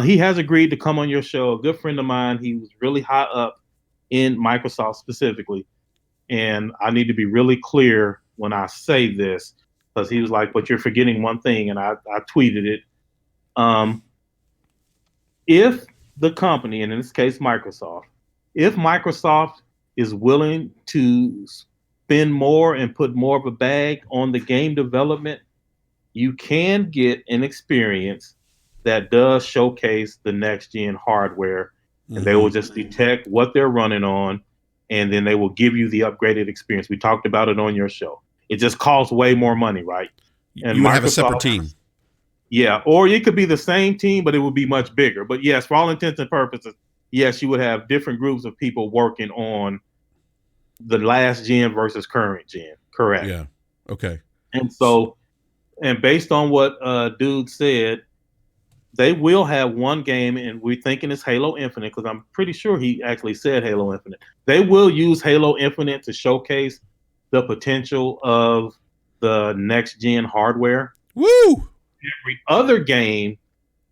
he has agreed to come on your show. A good friend of mine. He was really high up in Microsoft specifically, and I need to be really clear when I say this because he was like, "But you're forgetting one thing," and I tweeted it. If the company, and in this case Microsoft, if Microsoft is willing to spend more and put more of a bag on the game development, you can get an experience that does showcase the next gen hardware, and they will just detect what they're running on, and then they will give you the upgraded experience. We talked about it on your show. It just costs way more money, right? And you would have a separate team. Yeah, or it could be the same team, but it would be much bigger. But yes, for all intents and purposes, yes, you would have different groups of people working on the last gen versus current gen. Correct. Yeah. Okay. And so, and based on what Dude said, they will have one game, and we're thinking it's Halo Infinite because I'm pretty sure he actually said Halo Infinite. They will use Halo Infinite to showcase the potential of the next gen hardware. Woo! Every other game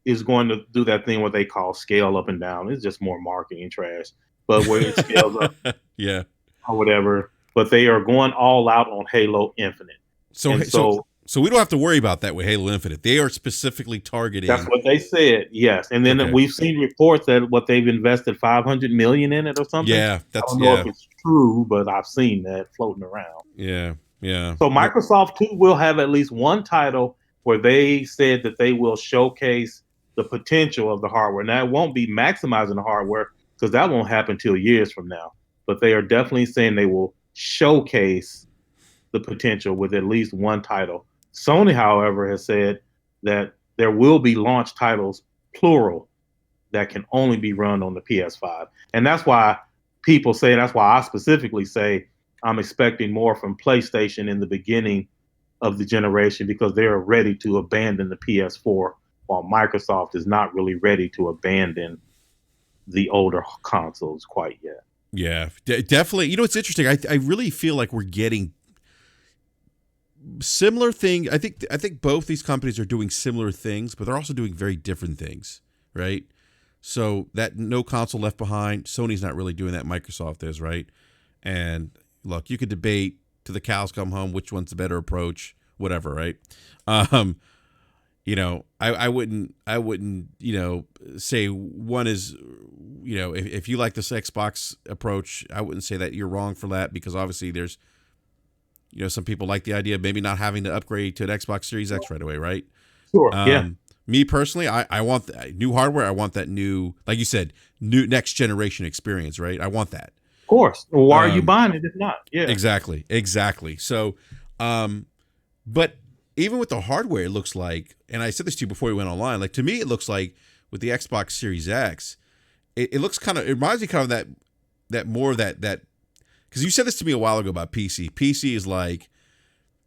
is going to do that thing what they call scale up and down. It's just more marketing trash, but where it scales up, yeah, or whatever. But they are going all out on Halo Infinite. So we don't have to worry about that with Halo Infinite. They are specifically targeting. That's what they said. Yes, and then we've seen reports that what they've invested $500 million in it or something. Yeah, I don't know if it's true, but I've seen that floating around. Yeah. So Microsoft too will have at least one title where they said that they will showcase the potential of the hardware. Now, it won't be maximizing the hardware because that won't happen till years from now. But they are definitely saying they will showcase the potential with at least one title. Sony, however, has said that there will be launch titles, plural, that can only be run on the PS5. And that's why people say, that's why I specifically say I'm expecting more from PlayStation in the beginning of the generation because they are ready to abandon the PS4 while Microsoft is not really ready to abandon the older consoles quite yet. Yeah, definitely. It's interesting. I really feel like we're getting similar thing. I think both these companies are doing similar things, but they're also doing very different things, right? So that no console left behind, Sony's not really doing that. Microsoft is, right? And look, you could debate to the cows come home which one's the better approach, whatever, right? I wouldn't say one is, if you like this Xbox approach, I wouldn't say that you're wrong for that because obviously there's, some people like the idea of maybe not having to upgrade to an Xbox Series X right away, right? Sure. Yeah. Me personally, I want new hardware. I want that new, like you said, new next generation experience, right? I want that. Of course. Well, why are you buying it if not? Yeah. Exactly. So, but even with the hardware, it looks like, and I said this to you before we went online, like to me, it looks like with the Xbox Series X, it looks it reminds me kind of that more of that, because you said this to me a while ago about PC. PC is like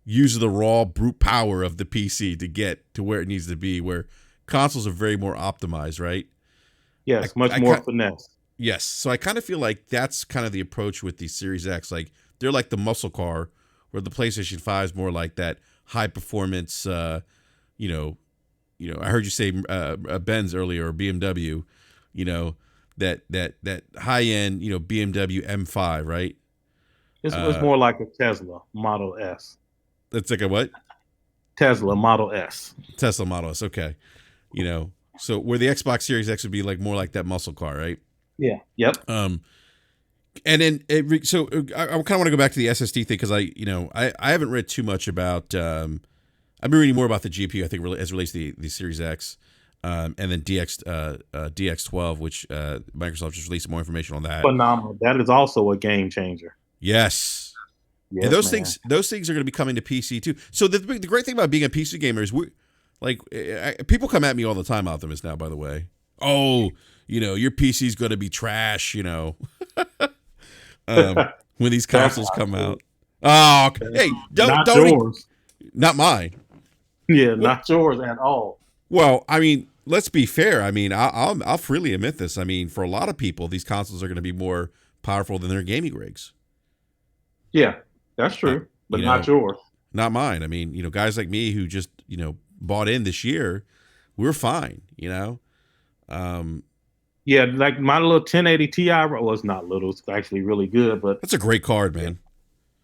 use the raw brute power of the PC to get to where it needs to be, where consoles are very more optimized, right? Yes, much more finesse. Yes. So I kind of feel like that's kind of the approach with the Series X. Like they're like the muscle car, where the PlayStation 5 is more like that high performance. You know, I heard you say Benz earlier or BMW. You know, that high end. BMW M5, right? It's more like a Tesla Model S. It's like a what? Tesla Model S. Tesla Model S. Okay. So where the Xbox Series X would be like more like that muscle car, right? Yeah. Yep. And then I kind of want to go back to the SSD thing because I haven't read too much about. I've been reading more about the GPU. I think as it relates to the Series X, and then DX12, which Microsoft just released more information on that. Phenomenal. That is also a game changer. Yes. Yes, And those man. things are going to be coming to PC too. So the great thing about being a PC gamer is people come at me all the time, Optimus. Now, by the way, your PC's going to be trash. When these consoles come out. Oh, hey, don't yours. Not mine. Yeah, not yours at all. Well, I mean, let's be fair. I mean, I'll freely admit this. I mean, for a lot of people, these consoles are going to be more powerful than their gaming rigs. Yeah, that's true, but not yours. Not mine. I mean, guys like me who just bought in this year, we're fine. Yeah, like my little 1080 Ti was not little. It's actually really good, but that's a great card, man.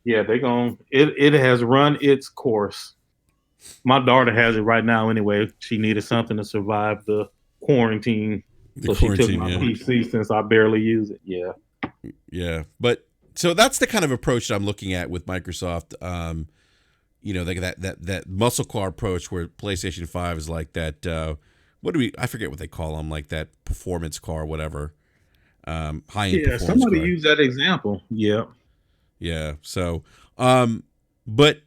Yeah, it has run its course. My daughter has it right now anyway. She needed something to survive the quarantine. She took my PC since I barely use it. Yeah. Yeah. But so that's the kind of approach that I'm looking at with Microsoft. That muscle car approach where PlayStation 5 is like that. I forget what they call them, like that performance car, whatever. High end performance car. Somebody used that example. Yeah. Yeah. So, but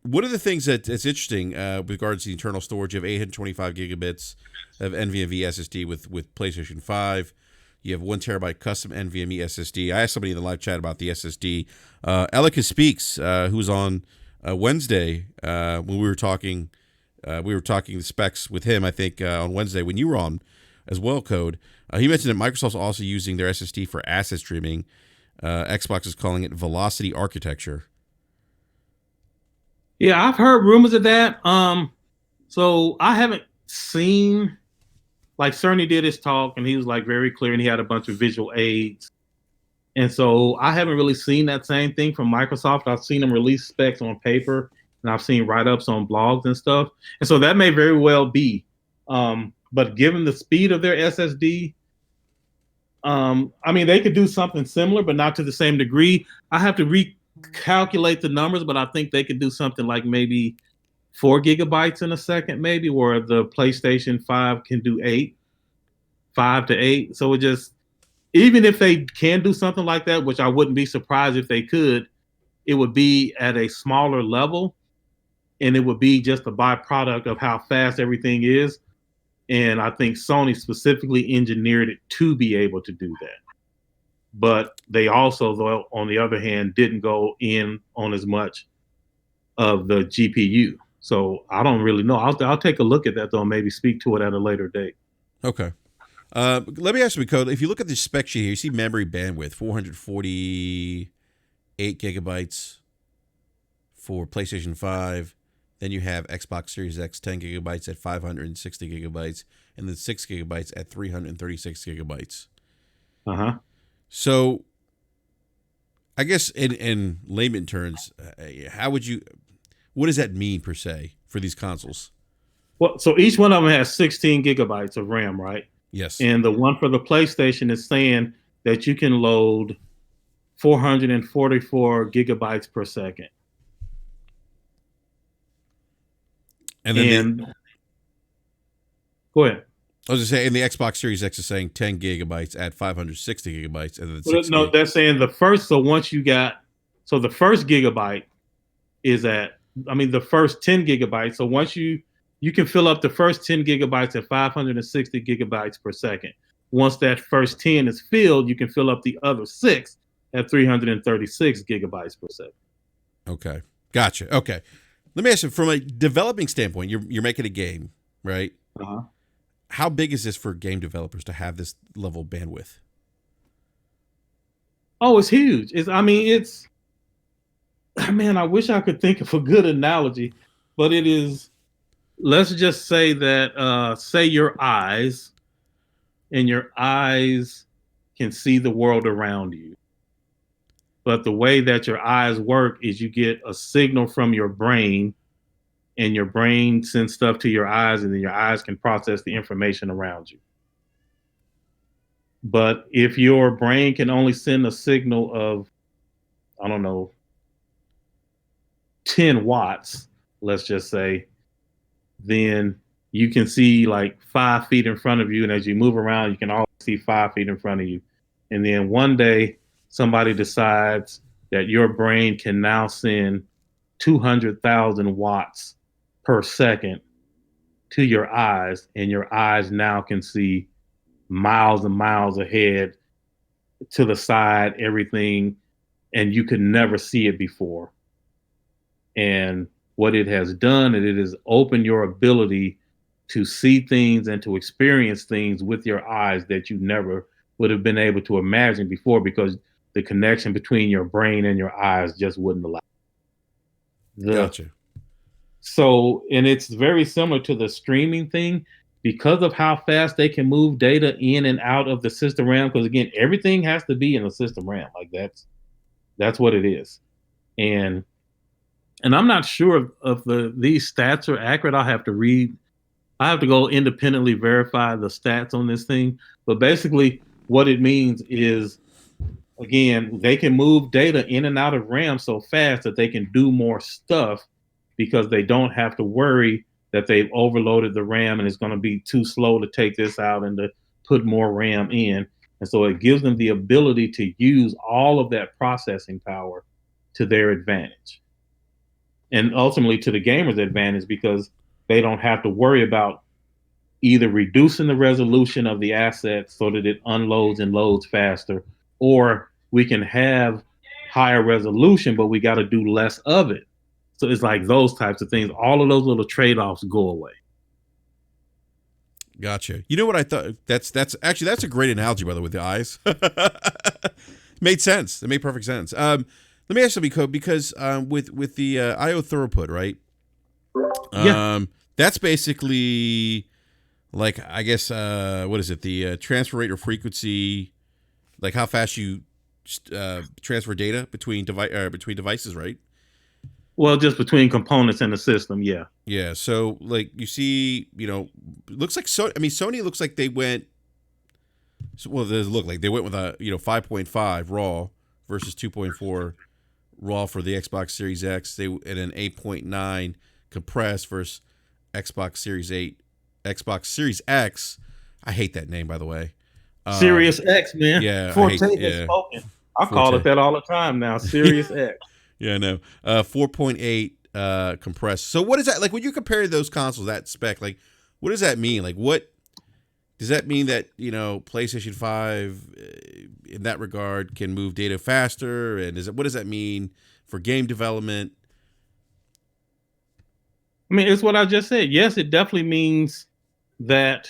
one of the things that's interesting with regards to the internal storage, you have 825 gigabits of NVMe SSD with PlayStation 5. You have 1 terabyte custom NVMe SSD. I asked somebody in the live chat about the SSD. Elika Speaks, who was on Wednesday when we were talking the specs with him, I think, on Wednesday when you were on as well, Code. He mentioned that Microsoft's also using their SSD for asset streaming. Xbox is calling it velocity architecture. Yeah, I've heard rumors of that. So I haven't seen, like Cerny did his talk and he was like very clear and he had a bunch of visual aids. And so I haven't really seen that same thing from Microsoft. I've seen them release specs on paper and I've seen write-ups on blogs and stuff. And so that may very well be. But given the speed of their SSD, I mean, they could do something similar, but not to the same degree. I have to recalculate the numbers, but I think they could do something like maybe 4 gigabytes in a second, maybe, where the PlayStation 5 can do 5 to 8. So even if they can do something like that, which I wouldn't be surprised if they could, it would be at a smaller level, and it would be just a byproduct of how fast everything is. And I think Sony specifically engineered it to be able to do that. But they also, though, on the other hand, didn't go in on as much of the GPU. So I don't really know. I'll take a look at that, though, and maybe speak to it at a later date. Okay. Let me ask you, Code. If you look at the spec sheet here, you see memory bandwidth, 448 gigabytes for PlayStation 5. Then you have Xbox Series X, 10 gigabytes at 560 gigabytes, and then 6 gigabytes at 336 gigabytes. Uh-huh. So, I guess in layman terms, what does that mean per se for these consoles? Well, so each one of them has 16 gigabytes of RAM, right? Yes. And the one for the PlayStation is saying that you can load 444 gigabytes per second. And then go ahead. I was just saying, the Xbox Series X is saying 10 gigabytes at 560 gigabytes, and then they're saying the first. So once you got, so the first gigabyte is the first 10 gigabytes. So once you can fill up the first 10 gigabytes at 560 gigabytes per second. Once that first 10 is filled, you can fill up the other 6 at 336 gigabytes per second. Okay, gotcha. Okay. Let me ask you, from a developing standpoint, you're making a game, right? Uh-huh. How big is this for game developers to have this level of bandwidth? Oh, it's huge. It's man, I wish I could think of a good analogy, but it is, let's just say that say your eyes, and your eyes can see the world around you. But the way that your eyes work is you get a signal from your brain, and your brain sends stuff to your eyes, and then your eyes can process the information around you. But if your brain can only send a signal of, I don't know, 10 watts, let's just say, then you can see like 5 feet in front of you. And as you move around, you can always see 5 feet in front of you. And then one day, somebody decides that your brain can now send 200,000 watts per second to your eyes, and your eyes now can see miles and miles ahead, to the side, everything, and you could never see it before. And what it has done is it has opened your ability to see things and to experience things with your eyes that you never would have been able to imagine before, because the connection between your brain and your eyes just wouldn't allow the Gotcha. so and it's very similar to the streaming thing, because of how fast they can move data in and out of the system RAM, because again, everything has to be in the system RAM. Like that's what it is. And I'm not sure if these stats are accurate. I have to go independently verify the stats on this thing. But basically, what it means is, again, they can move data in and out of RAM so fast that they can do more stuff, because they don't have to worry that they've overloaded the RAM and it's going to be too slow to take this out and to put more RAM in. And so it gives them the ability to use all of that processing power to their advantage, and ultimately to the gamer's advantage, because they don't have to worry about either reducing the resolution of the asset so that it unloads and loads faster, or we can have higher resolution, but we got to do less of it. So it's like those types of things. All of those little trade-offs go away. Gotcha. You know what I thought? That's actually that's a great analogy, by the way, with the eyes. Made sense. It made perfect sense. Let me ask you something, because with the IO throughput, right? Yeah. That's basically like, I guess, what is it? The transfer rate or frequency, like how fast you transfer data between devices, right? Well, just between components in the system. Yeah. Yeah. So like you see, looks like Sony looks like they went. Well, it does look like they went with a 5.5 raw versus 2.4 raw for the Xbox Series X. They and an 8.9 compressed versus Xbox Series 8, Xbox Series X. I hate that name, by the way. Serious X, man. Yeah, I Forte hate has yeah spoken. I call it Forte. that all the time now. Serious X. Yeah, I know. 4.8 compressed. So what is that like when you compare those consoles, that spec? Like, what does that mean? Like, what does that mean that PlayStation 5 in that regard can move data faster? And what does that mean for game development? I mean, it's what I just said. Yes, it definitely means that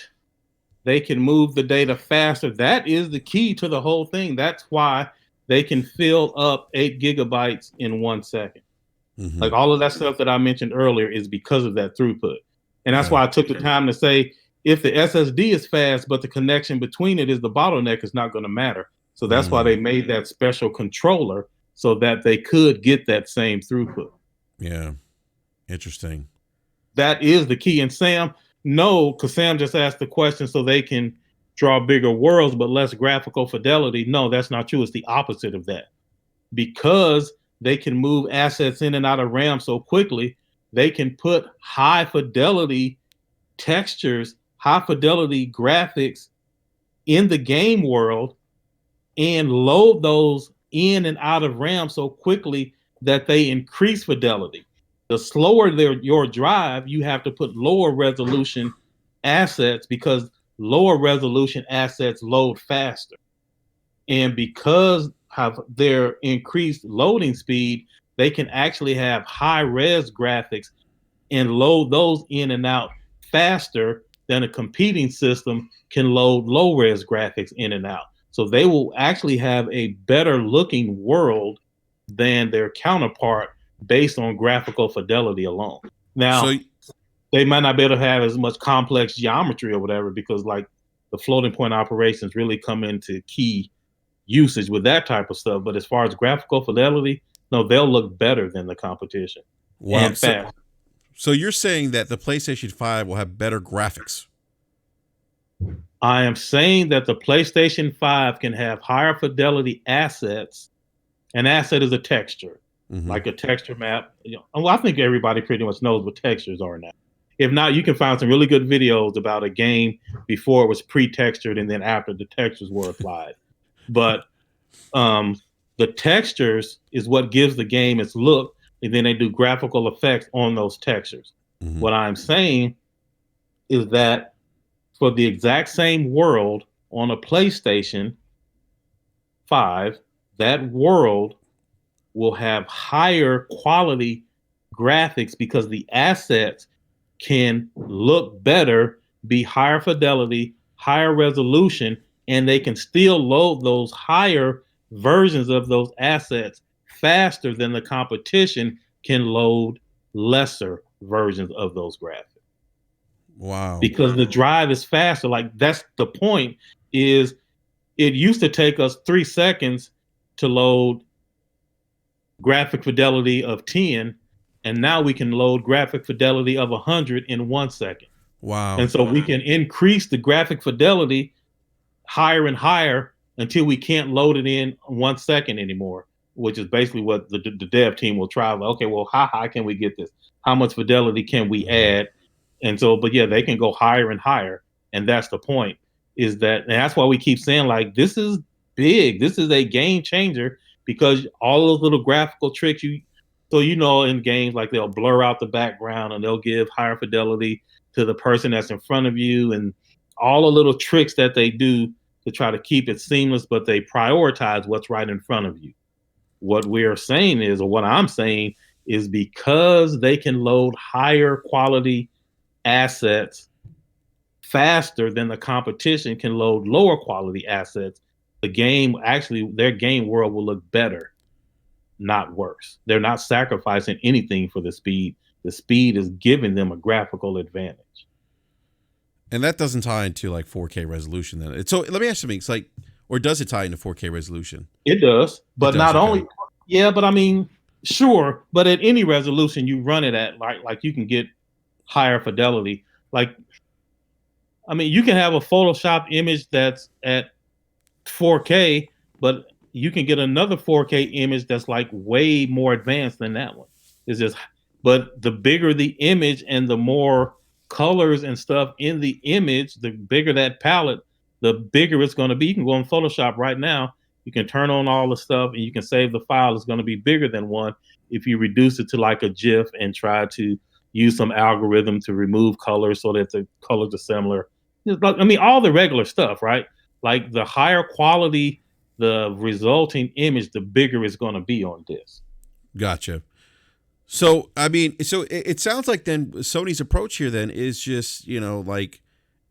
they can move the data faster. That is the key to the whole thing. That's why they can fill up 8 gigabytes in 1 second. Mm-hmm. Like all of that stuff that I mentioned earlier is because of that throughput. And that's Yeah. why I took the time to say, if the SSD is fast, but the connection between it is the bottleneck, it's not going to matter. So that's why Mm. they made that special controller, so that they could get that same throughput. Yeah. Interesting. That is the key. And Sam, no, because Sam just asked the question so they can draw bigger worlds but less graphical fidelity. No, that's not true. It's the opposite of that. Because they can move assets in and out of RAM so quickly, they can put high fidelity textures, high fidelity graphics in the game world, and load those in and out of RAM so quickly that they increase fidelity. The slower your drive, you have to put lower resolution assets, because lower resolution assets load faster. And because of their increased loading speed, they can actually have high res graphics and load those in and out faster than a competing system can load low res graphics in and out. So they will actually have a better looking world than their counterpart based on graphical fidelity alone. So Now, they might not be able to have as much complex geometry or whatever because like the floating point operations really come into key usage with that type of stuff. But as far as graphical fidelity, no, they'll look better than the competition wow. and fast. So you're saying that the PlayStation 5 will have better graphics? I am saying that the PlayStation 5 can have higher fidelity assets. An asset is a texture, Mm-hmm. like a texture map. Well, I think everybody pretty much knows what textures are now. If not, you can find some really good videos about a game before it was pre-textured and then after the textures were applied. But the textures is what gives the game its look, and then they do graphical effects on those textures. Mm-hmm. What I'm saying is that for the exact same world on a PlayStation 5, that world will have higher quality graphics because the assets can look better, be higher fidelity, higher resolution, and they can still load those higher versions of those assets faster than the competition can load lesser versions of those graphics Wow. because the drive is faster. Like that's the point is it used to take us 3 seconds to load graphic fidelity of 10, and now we can load graphic fidelity of 100 in 1 second. Wow. And so we can increase the graphic fidelity higher and higher until we can't load it in 1 second anymore, which is basically what the dev team will try. Like, okay, well, how high can we get this? How much fidelity can we add? And so, but yeah, they can go higher and higher. And that's the point is that, and that's why we keep saying like, this is big. This is a game changer because all those little graphical tricks so in games like they'll blur out the background and they'll give higher fidelity to the person that's in front of you and all the little tricks that they do to try to keep it seamless, but they prioritize what's right in front of you. What we're saying is, or what I'm saying is because they can load higher quality assets faster than the competition can load lower quality assets, their game world will look better, not worse. They're not sacrificing anything for the speed. The speed is giving them a graphical advantage. And that doesn't tie into like 4K resolution then. So let me ask you something. It's like, or does it tie into 4K resolution? It does, but It does, not okay. only. Yeah, but I mean, sure, but at any resolution you run it at, like you can get higher fidelity. Like, I mean, you can have a Photoshop image that's at 4K, but you can get another 4K image that's like way more advanced than that one. It's just, but the bigger the image and the more colors and stuff in the image, the bigger that palette, the bigger it's going to be. You can go on Photoshop right now. You can turn on all the stuff and you can save the file. It's going to be bigger than one if you reduce it to like a GIF and try to use some algorithm to remove colors so that the colors are similar. I mean, all the regular stuff, right? Like the higher quality the resulting image, the bigger it's going to be on disc. Gotcha. So, I mean, it sounds like then Sony's approach here then is just, like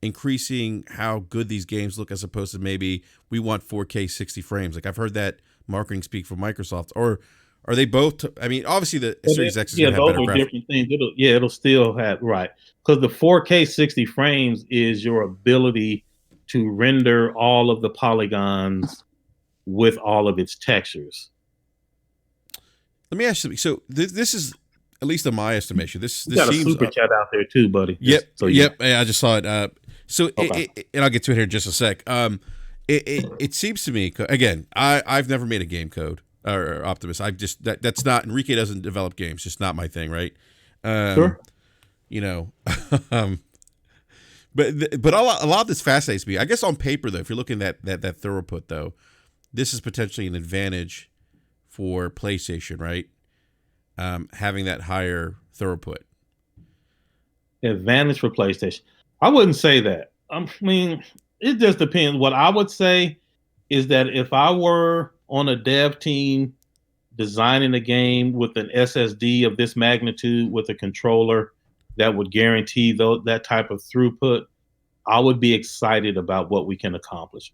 increasing how good these games look as opposed to maybe we want 4K 60 frames. Like I've heard that marketing speak from Microsoft. Or are they both? I mean, obviously the Series X is going to have better graphics. Different things. It'll still have, right. Because the 4K 60 frames is your ability to render all of the polygons with all of its textures. Let me ask you something. So this is, at least in my estimation, this got seems a super chat out there too, buddy. Yep. Yeah, I just saw it. Okay. And I'll get to it here in just a sec. It seems to me, again, I've never made a game code or Optimus. I've just that's not, Enrique doesn't develop games. Just not my thing, right? Sure. But a lot of this fascinates me. I guess on paper though, if you're looking at that throughput though, this is potentially an advantage for PlayStation, right? Having that higher throughput. Advantage for PlayStation. I wouldn't say that. I mean, it just depends. What I would say is that if I were on a dev team designing a game with an SSD of this magnitude with a controller that would guarantee that type of throughput, I would be excited about what we can accomplish.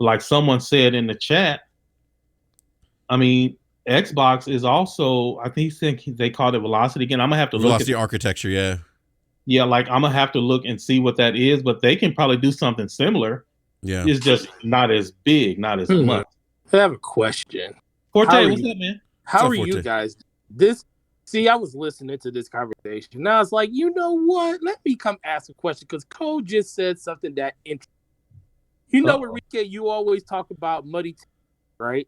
like someone said in the chat, I mean, Xbox is also, I think they called it Velocity again. I'm gonna have to look at Velocity architecture, yeah. Yeah, like I'm gonna have to look and see what that is, but they can probably do something similar. Yeah. It's just not as big, not as much. I have a question. Forte, what's up, man? How are Forte? you guys? I was listening to this conversation. Now it's like, you know what? Let me come ask a question because Cole just said something that interesting. You know, Enrique, you always talk about muddy, right?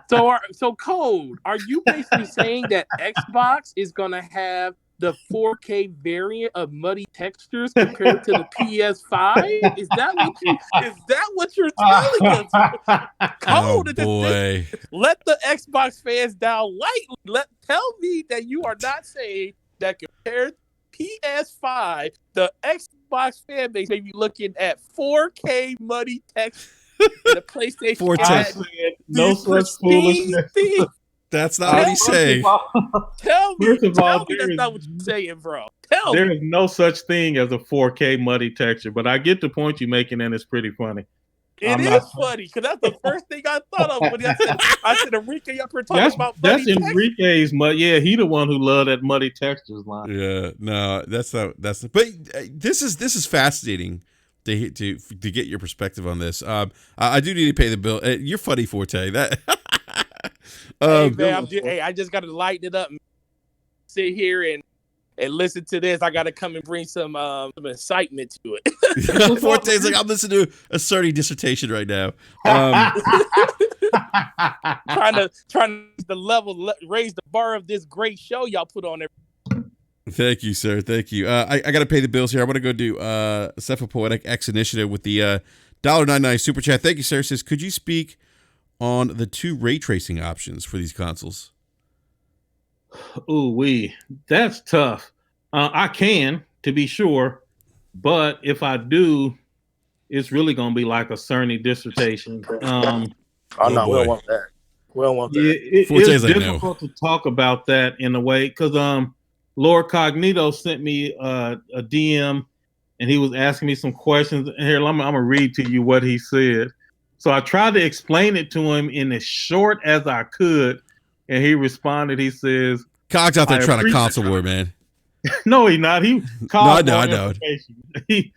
So Cole, are you basically saying that Xbox is gonna have the 4K variant of muddy textures compared to the PS5? Is that what you're telling us? Cole, boy. let the Xbox fans down lightly. Tell me that you are not saying that compared to PS5, the Xbox fan base may be looking at 4K muddy textures in the PlayStation. 4K. No such foolishness. That's not what he's saying. Tell me that's not what you're saying, bro. There is no such thing as a 4K muddy texture, but I get the point you're making, and it's pretty funny. It is funny because that's the first thing I thought of when I said Enrique up here talking about muddy textures. That's Enrique's mud. Yeah, he the one who loved that muddy textures line. Yeah, no, that's not. But this is fascinating to get your perspective on this. I do need to pay the bill. You're funny, Forte. That. Hey man, I just got to lighten it up, and sit here and listen to this. I got to come and bring some excitement to it. Forte's like, I'm listening to a Cerny dissertation right now. Trying to raise the bar of this great show y'all put on there. Thank you, sir. Thank you. I got to pay the bills here. I want to go do Cepha Poetic X Initiative with the $1.99 super chat. Thank you, sir. Says, could you speak on the 2 ray tracing options for these consoles? Ooh, that's tough. I can, to be sure, but if I do, it's really gonna be like a Cerny dissertation. We don't want that. We don't want that. It's difficult to talk about that in a way because Lord Cognito sent me a DM and he was asking me some questions. Here, I'm gonna read to you what he said. So I tried to explain it to him in as short as I could, and he responded. He says, "Cog's out there trying to console war, man." No, he's not. He called. No, I know. He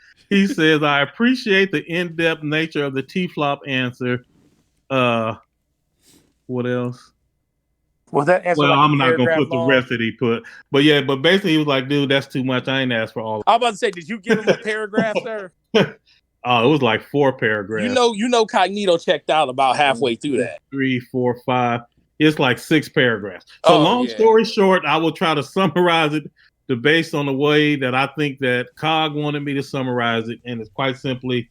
says, "I appreciate the in-depth nature of the T-flop answer." What else? Was that answer? Well, I'm not gonna put the rest that he put, but yeah, but basically he was like, "Dude, that's too much. I ain't asked for all." I'm about to say, did you give him a paragraph, sir? Oh, it was like 4 paragraphs. You know, Cognito checked out about halfway through that. 3, 4, 5. It's like 6 paragraphs. So long story short, I will try to summarize it based on the way that I think that Cog wanted me to summarize it, and it's quite simply,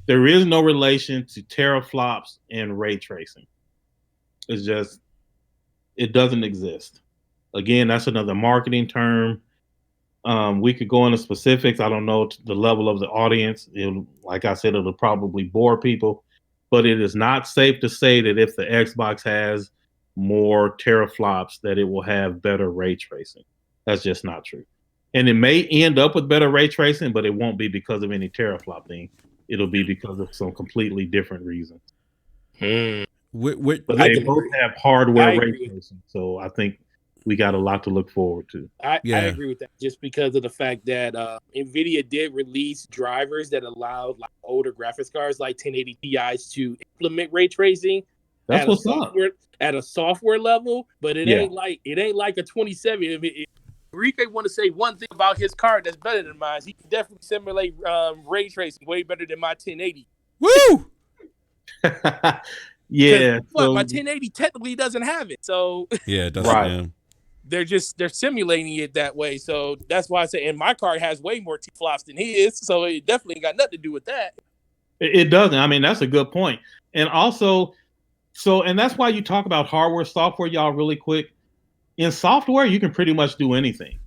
there is no relation to teraflops and ray tracing. It's just, it doesn't exist. Again, that's another marketing term. We could go into specifics. I don't know the level of the audience. Like I said, it'll probably bore people, but it is not safe to say that if the Xbox has more teraflops, that it will have better ray tracing. That's just not true. And it may end up with better ray tracing, but it won't be because of any teraflop thing. It'll be because of some completely different reasons. But they both have hardware ray tracing, so I think we got a lot to look forward to. I agree with that, just because of the fact that NVIDIA did release drivers that allowed like older graphics cards like 1080 Ti's to implement ray tracing. That's what's up at a software level, but it ain't like a 2070. If Enrique want to say one thing about his card that's better than mine, he can definitely simulate ray tracing way better than my 1080. Woo! Yeah, my 1080 technically doesn't have it, so yeah, it doesn't. Right. They're simulating it that way, so that's why I say. And my card has way more T-flops than his, so it definitely got nothing to do with that. It doesn't. I mean, that's a good point. And also, and that's why you talk about hardware, software, y'all, really quick. In software, you can pretty much do anything.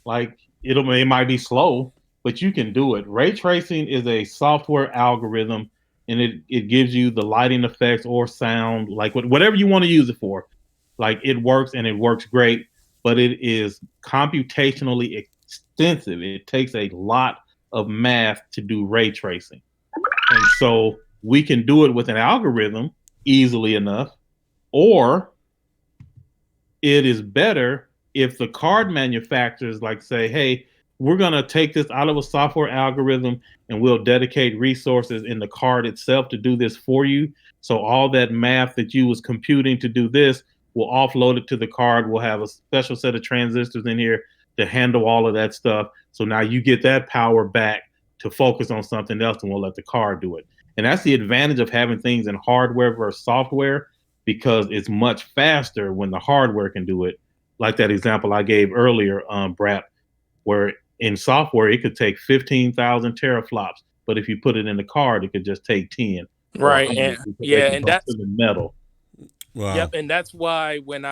Like it might be slow, but you can do it. Ray tracing is a software algorithm, and it gives you the lighting effects or sound, like whatever you want to use it for. Like it works, and it works great. But it is computationally extensive. It takes a lot of math to do ray tracing. And so we can do it with an algorithm easily enough, or it is better if the card manufacturers like say, hey, we're going to take this out of a software algorithm and we'll dedicate resources in the card itself to do this for you. So all that math that you was computing to do this, we'll offload it to the card. We'll have a special set of transistors in here to handle all of that stuff. So now you get that power back to focus on something else, and we'll let the card do it. And that's the advantage of having things in hardware versus software, because it's much faster when the hardware can do it. Like that example I gave earlier, Brad, where in software it could take 15,000 teraflops, but if you put it in the card, it could just take 10. Right, and yeah, and that's the metal. Wow. Yep, and that's why when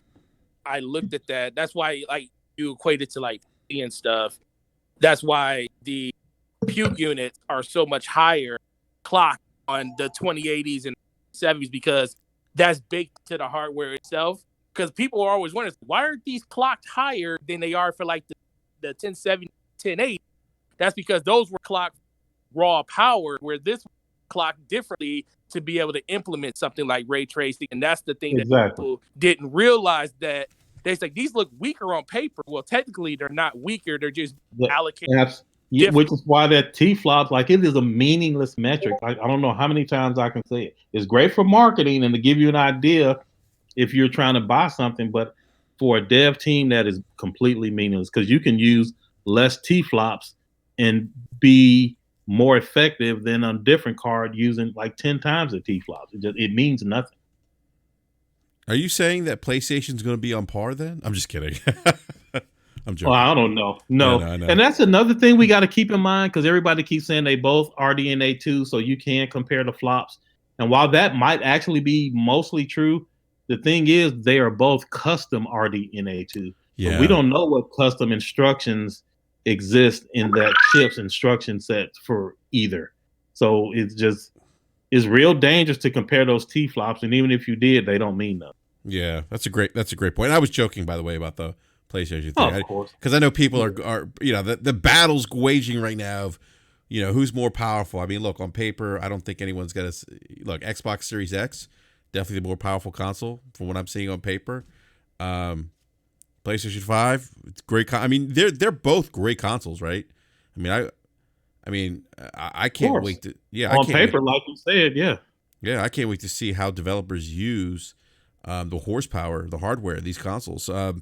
I looked at that, that's why like you equate it to like and stuff. That's why the compute units are so much higher clock on the 2080s and 70s, because that's baked to the hardware itself. Because people are always wondering, why aren't these clocked higher than they are for like the 1070, 1080? That's because those were clocked raw power, where this clocked differently to be able to implement something like ray tracing. And that's the thing that people didn't realize, that they say these look weaker on paper. Well, technically they're not weaker. They're just allocated. Which is why that T-flop, like, it is a meaningless metric. I don't know how many times I can say it. It's great for marketing and to give you an idea if you're trying to buy something, but for a dev team, that is completely meaningless, because you can use less T-flops and be more effective than on a different card using like 10 times the T-flops. It means nothing. Are you saying that PlayStation's going to be on par then? I'm just kidding. I'm joking. Well, I don't know. No. And that's another thing we got to keep in mind, because everybody keeps saying they both RDNA 2, so you can compare the flops. And while that might actually be mostly true, the thing is they are both custom RDNA 2. Yeah. We don't know what custom instructions exist in that chip's instruction set for either. So it's real dangerous to compare those T-flops, and even if you did, they don't mean nothing. Yeah, that's a great point. I was joking, by the way, about the PlayStation thing. Oh, of course. Because I know people are the battle's waging right now of, who's more powerful. I mean, look, on paper, I don't think anyone's got to look. Xbox Series X, definitely the more powerful console from what I'm seeing on paper. PlayStation 5, it's great. I mean, they're both great consoles, right? I mean, I can't wait to. Yeah, on paper, like you said, yeah. Yeah, I can't wait to see how developers use the horsepower, the hardware of these consoles. I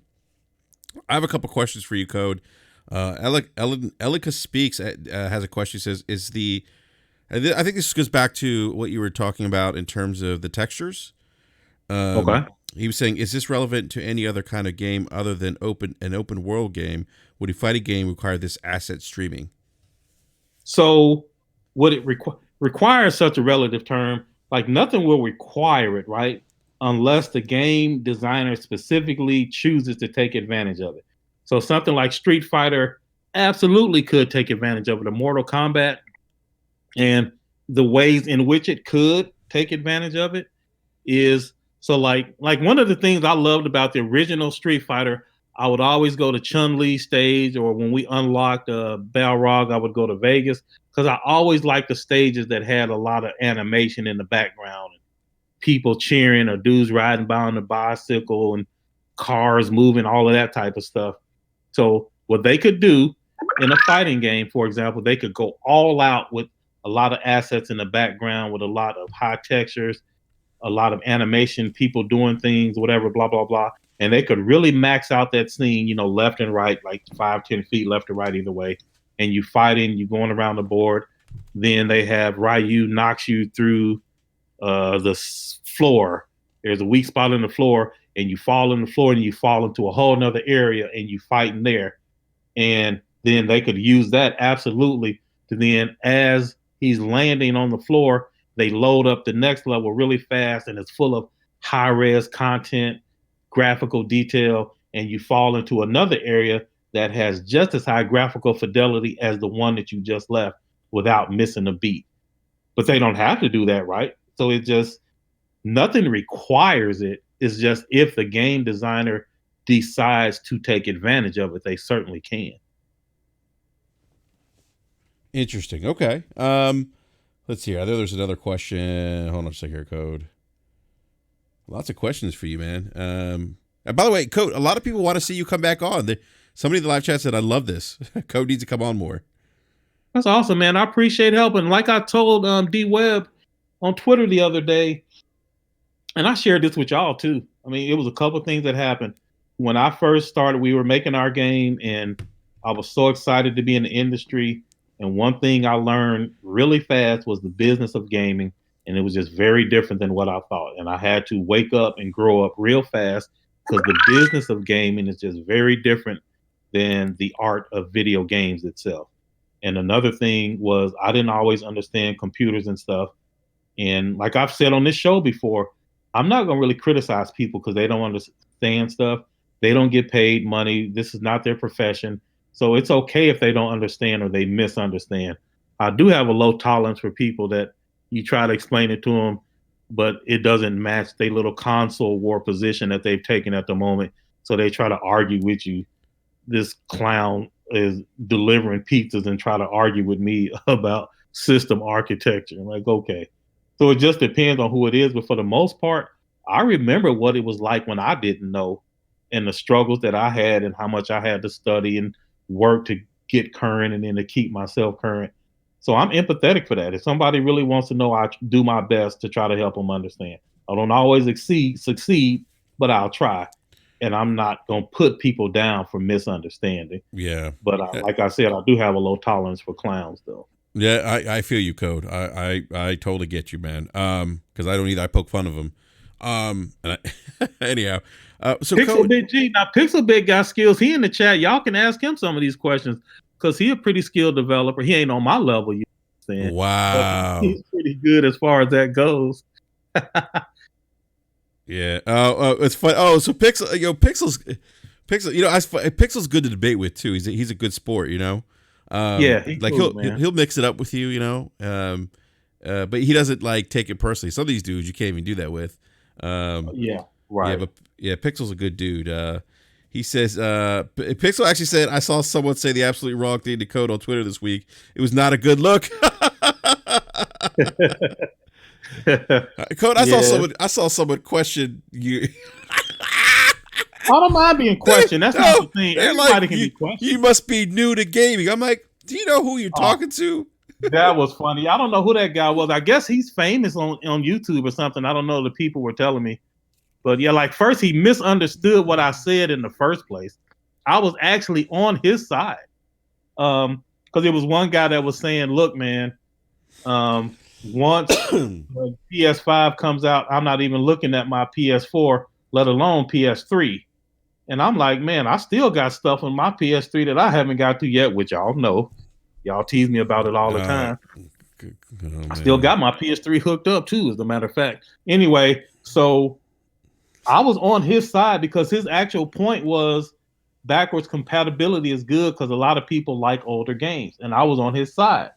have a couple questions for you, Code. Elika Speaks has a question. Says, I think this goes back to what you were talking about in terms of the textures. Okay. He was saying, is this relevant to any other kind of game other than an open world game? Would a fighting game require this asset streaming? So would it require such a relative term? Like, nothing will require it, right? Unless the game designer specifically chooses to take advantage of it. So something like Street Fighter absolutely could take advantage of it, or Mortal Kombat, and the ways in which it could take advantage of it is, so like one of the things I loved about the original Street Fighter, I would always go to Chun-Li stage, or when we unlocked Balrog, I would go to Vegas, because I always liked the stages that had a lot of animation in the background, and people cheering, or dudes riding by on a bicycle, and cars moving, all of that type of stuff. So what they could do in a fighting game, for example, they could go all out with a lot of assets in the background, with a lot of high textures, a lot of animation, people doing things, whatever, blah, blah, blah. And they could really max out that scene, left and right, like 5-10 feet left or right, either way. And you fighting, you going around the board. Then they have Ryu knocks you through the floor. There's a weak spot in the floor, and you fall in the floor, and you fall into a whole nother area, and you fight in there. And then they could use that absolutely to then, as he's landing on the floor, they load up the next level really fast, and it's full of high-res content, graphical detail, and you fall into another area that has just as high graphical fidelity as the one that you just left without missing a beat. But they don't have to do that, right? So it just, nothing requires it. It's just, if the game designer decides to take advantage of it, they certainly can. Interesting. Okay. Let's see. I know there's another question. Hold on a second here, Code. Lots of questions for you, man. And by the way, Code, a lot of people want to see you come back on. Somebody in the live chat said, I love this. Code needs to come on more. That's awesome, man. I appreciate helping. Like I told D Webb on Twitter the other day, and I shared this with y'all too. I mean, it was a couple things that happened. When I first started, we were making our game, and I was so excited to be in the industry. And one thing I learned really fast was the business of gaming, and it was just very different than what I thought. And I had to wake up and grow up real fast because the business of gaming is just very different than the art of video games itself. And another thing was I didn't always understand computers and stuff. And like I've said on this show before, I'm not going to really criticize people because they don't understand stuff. They don't get paid money. This is not their profession. So it's okay if they don't understand or they misunderstand. I do have a low tolerance for people that you try to explain it to them, but it doesn't match their little console war position that they've taken at the moment. So they try to argue with you. This clown is delivering pizzas and try to argue with me about system architecture. I'm like, okay. So it just depends on who it is. But for the most part, I remember what it was like when I didn't know and the struggles that I had and how much I had to study and work to get current and then to keep myself current. So I'm empathetic for that. If somebody really wants to know, I do my best to try to help them understand. I don't always succeed, but I'll try. And I'm not going to put people down for misunderstanding. Yeah. But like I said, I do have a low tolerance for clowns, though. Yeah, I feel you, Code. I totally get you, man. Because I don't either. I poke fun of them. Anyhow, so Pixel Code, Big G. Now, Pixel Big got skills. He in the chat. Y'all can ask him some of these questions because he a pretty skilled developer. He ain't on my level, you know what I'm saying? wow. But he's pretty good as far as that goes. Yeah. It's fun. Oh, so Pixel's. You know, Pixel's good to debate with too. He's a good sport. You know. Yeah, like cool, he'll mix it up with you. You know. But he doesn't like take it personally. Some of these dudes you can't even do that with. Yeah. Right. Yeah, but yeah, Pixel's a good dude. He says, Pixel actually said, I saw someone say the absolutely wrong thing to Code on Twitter this week. It was not a good look. Code, I saw someone question you. I don't mind being questioned. That's not the thing. Everybody like, can be questioned. You must be new to gaming. I'm like, do you know who you're talking to? That was funny. I don't know who that guy was. I guess he's famous on YouTube or something. I don't know. The people were telling me. But yeah, like first he misunderstood what I said in the first place. I was actually on his side. Because it was one guy that was saying, look, man, once the PS5 comes out, I'm not even looking at my PS4, let alone PS3. And I'm like, man, I still got stuff on my PS3 that I haven't got to yet, which y'all know. Y'all tease me about it all the time. I still got my PS3 hooked up too, as a matter of fact. Anyway, so I was on his side because his actual point was backwards compatibility is good because a lot of people like older games. And I was on his side.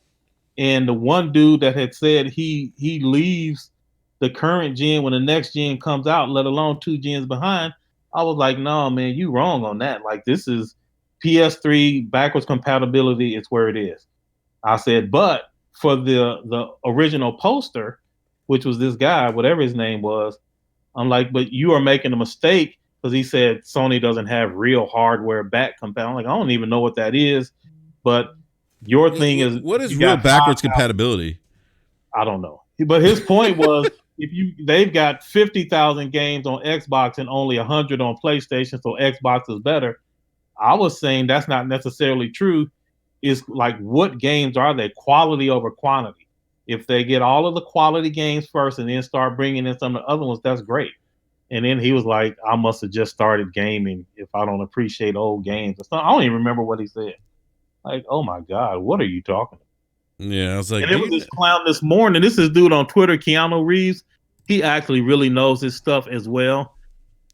And the one dude that had said he leaves the current gen when the next gen comes out, let alone 2 gens behind, I was like, no, man, you wrong on that. Like, this is PS3 backwards compatibility is where it is. I said, but for the original poster, which was this guy, whatever his name was, I'm like, but you are making a mistake because he said Sony doesn't have real hardware back compatibility. I'm like, I don't even know what that is, but your thing is what is real backwards compatibility? I don't know. But his point was they've got 50,000 games on Xbox and only 100 on PlayStation, so Xbox is better. I was saying that's not necessarily true. Is like, what games are they? Quality over quantity. If they get all of the quality games first and then start bringing in some of the other ones, that's great. And then he was like, I must have just started gaming if I don't appreciate old games. I don't even remember what he said. Like, oh my God, what are you talking about? Yeah, I was like, and it was this clown this morning. This is dude on Twitter, Keanu Reeves. He actually really knows his stuff as well.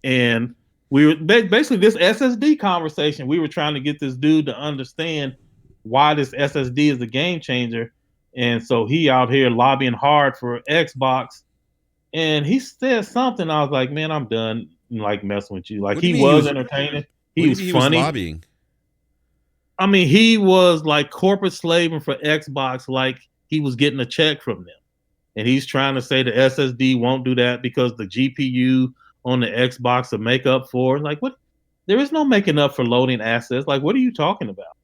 And we were basically this SSD conversation. We were trying to get this dude to understand why this SSD is a game changer. And so he out here lobbying hard for Xbox. And he said something. I was like, man, I'm done like messing with you. Like, he was entertaining. He was funny. Was lobbying? I mean, he was like corporate slaving for Xbox, like he was getting a check from them. And he's trying to say the SSD won't do that because the GPU on the Xbox will make up for. Like, what? There is no making up for loading assets. Like, what are you talking about?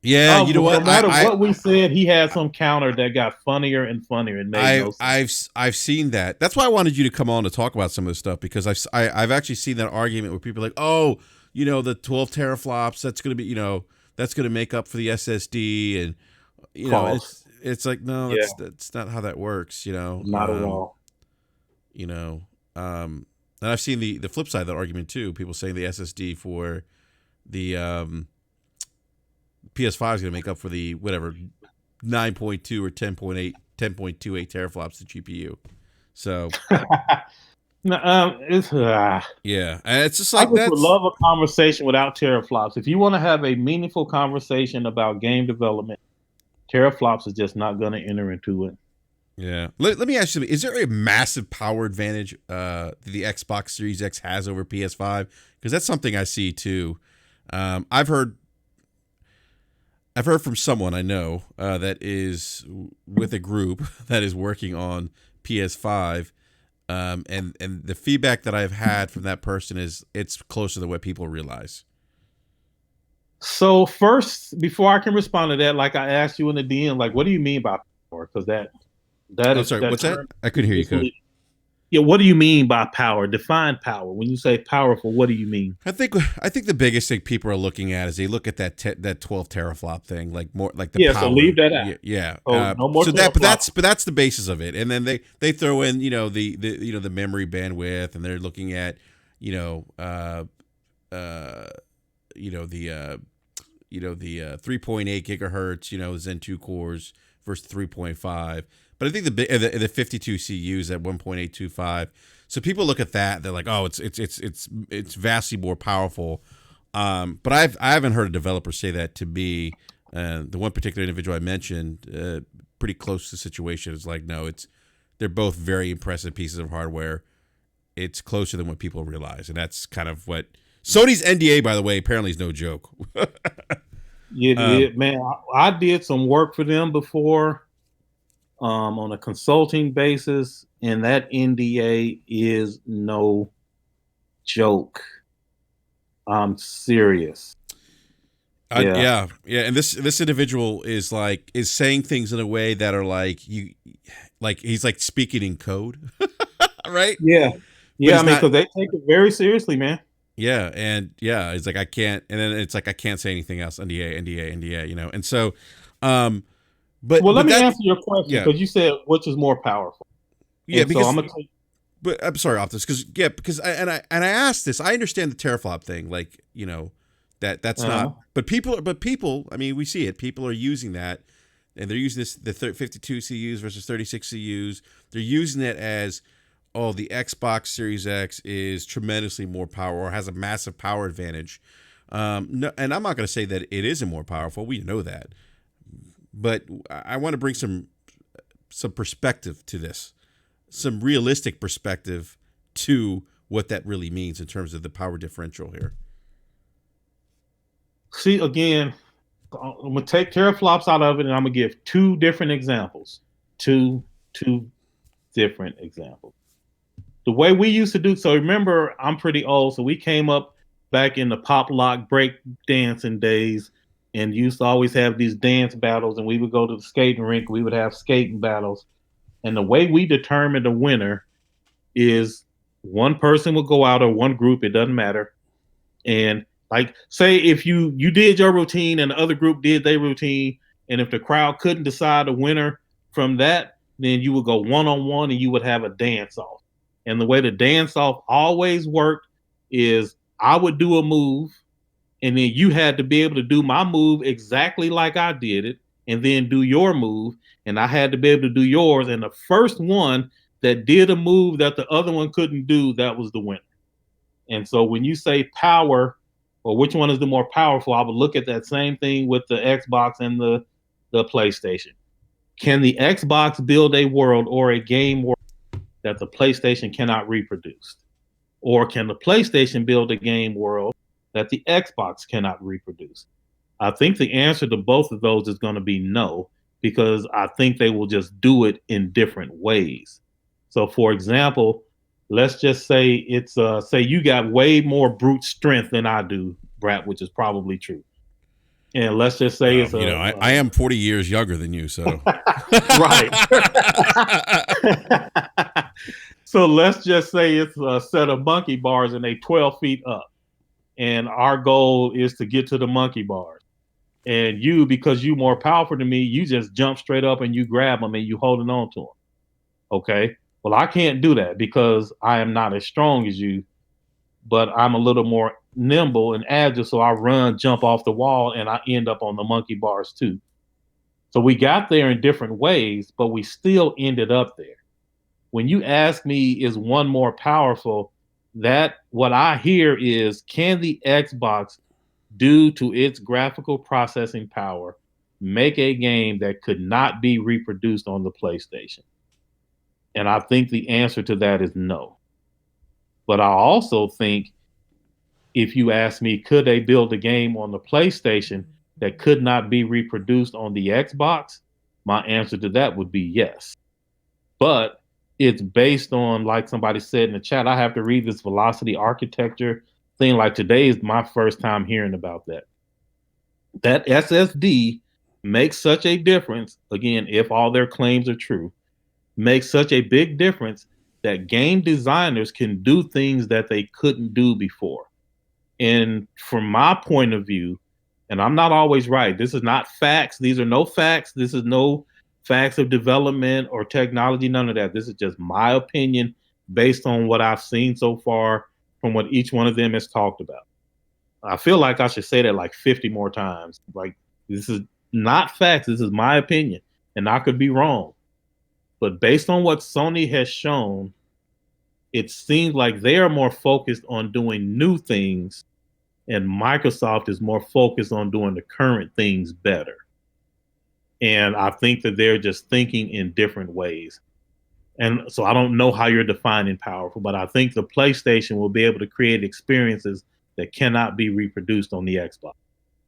Yeah, you know what? No matter what we said, he had some counter that got funnier and funnier and made no sense. I've seen that. That's why I wanted you to come on to talk about some of this stuff, because I've actually seen that argument where people are like, oh, you know, the 12 teraflops, that's going to be, you know, that's going to make up for the SSD, and you know, it's like, no, that's not how that works, you know. Not at all. You know, and I've seen the flip side of that argument too. People saying the SSD for the PS5 is going to make up for the whatever 9.2 or 10.28 teraflops of GPU. So it's yeah, and it's just like I would love a conversation without teraflops. If you want to have a meaningful conversation about game development, teraflops is just not going to enter into it. Yeah. Let me ask you, is there a massive power advantage that the Xbox Series X has over PS5? Because that's something I see too. I've heard from someone I know that is with a group that is working on PS5, and the feedback that I've had from that person is it's closer than what people realize. So first, before I can respond to that, like I asked you in the DM, like, what do you mean by power? Because that is. Sorry, what's that? I couldn't hear you. Code. Yeah, what do you mean by power? Define power. When you say powerful, what do you mean? I think the biggest thing people are looking at is they look at that 12 teraflop thing, like more like the power. So leave that out. Yeah. No more. So that's the basis of it, and then they throw in the memory bandwidth, and they're looking at the 3.8 gigahertz, Zen 2 cores versus 3.5. But I think the 52 CUs at 1.825. So people look at that, they're like, oh, it's vastly more powerful. But I haven't heard a developer say that to me. The one particular individual I mentioned, pretty close to the situation, is like, no, they're both very impressive pieces of hardware. It's closer than what people realize, and that's kind of what Sony's NDA, by the way, apparently is no joke. Yeah, man, I did some work for them before. On a consulting basis, and that NDA is no joke. I'm serious. Yeah. And this individual is saying things in a way that are he's like speaking in code, right? Yeah. I mean, because they take it very seriously, man. Yeah, and yeah, it's like I can't, and then it's like I can't say anything else. NDA, and so. But let me answer your question, because you said which is more powerful. Yeah, and because so I'm gonna but I'm sorry, Optus, because I asked this. I understand the teraflop thing, that's not. But people. I mean, we see it. People are using that, and they're using the 52 CUs versus 36 CUs. They're using it as, oh, the Xbox Series X is tremendously more power or has a massive power advantage. No, and I'm not going to say that it isn't more powerful. We know that. But I want to bring some perspective to this, some realistic perspective to what that really means in terms of the power differential here. See, again, I'm going to take teraflops out of it, and I'm going to give two different examples. Two different examples. The way we used to do, so remember, I'm pretty old, so we came up back in the pop lock break dancing days, and used to always have these dance battles, and we would go to the skating rink. We would have skating battles. And the way we determined a winner is one person would go out, or one group, it doesn't matter. And like, say if you did your routine and the other group did their routine, and if the crowd couldn't decide a winner from that, then you would go one-on-one and you would have a dance-off. And the way the dance-off always worked is I would do a move, and then you had to be able to do my move exactly like I did it, and then do your move. And I had to be able to do yours. And the first one that did a move that the other one couldn't do, that was the winner. And so when you say power, or which one is the more powerful, I would look at that same thing with the Xbox and the PlayStation. Can the Xbox build a world or a game world that the PlayStation cannot reproduce? Or can the PlayStation build a game world that the Xbox cannot reproduce? I think the answer to both of those is going to be no. because I think they will just do it in different ways. So, for example, let's just say it's say you got way more brute strength than I do, Brad, which is probably true. And let's just say it's I am 40 years younger than you, so right. So let's just say it's a set of monkey bars and they 12 feet up. And our goal is to get to the monkey bars. And you, because you more powerful than me, you just jump straight up and you grab them and you holding on to them. Okay. Well, I can't do that because I am not as strong as you, but I'm a little more nimble and agile. So I run, jump off the wall, and I end up on the monkey bars too. So we got there in different ways, but we still ended up there. When you ask me, is one more powerful? That what I hear is, can the Xbox, due to its graphical processing power, make a game that could not be reproduced on the PlayStation? And I think the answer to that is no. But I also think if you ask me, could they build a game on the PlayStation that could not be reproduced on the Xbox? My answer to that would be yes. But it's based on, like somebody said in the chat, I have to read this velocity architecture thing. Like today is my first time hearing about that. That SSD makes such a difference, again, if all their claims are true, makes such a big difference that game designers can do things that they couldn't do before. And from my point of view, and I'm not always right, this is not facts. These are no facts. This is no facts of development or technology, none of that. This is just my opinion based on what I've seen so far from what each one of them has talked about. I feel like I should say that like 50 more times. Like, this is not facts. This is my opinion. And I could be wrong. But based on what Sony has shown, it seems like they are more focused on doing new things, and Microsoft is more focused on doing the current things better. And I think that they're just thinking in different ways. And so I don't know how you're defining powerful, but I think the PlayStation will be able to create experiences that cannot be reproduced on the Xbox.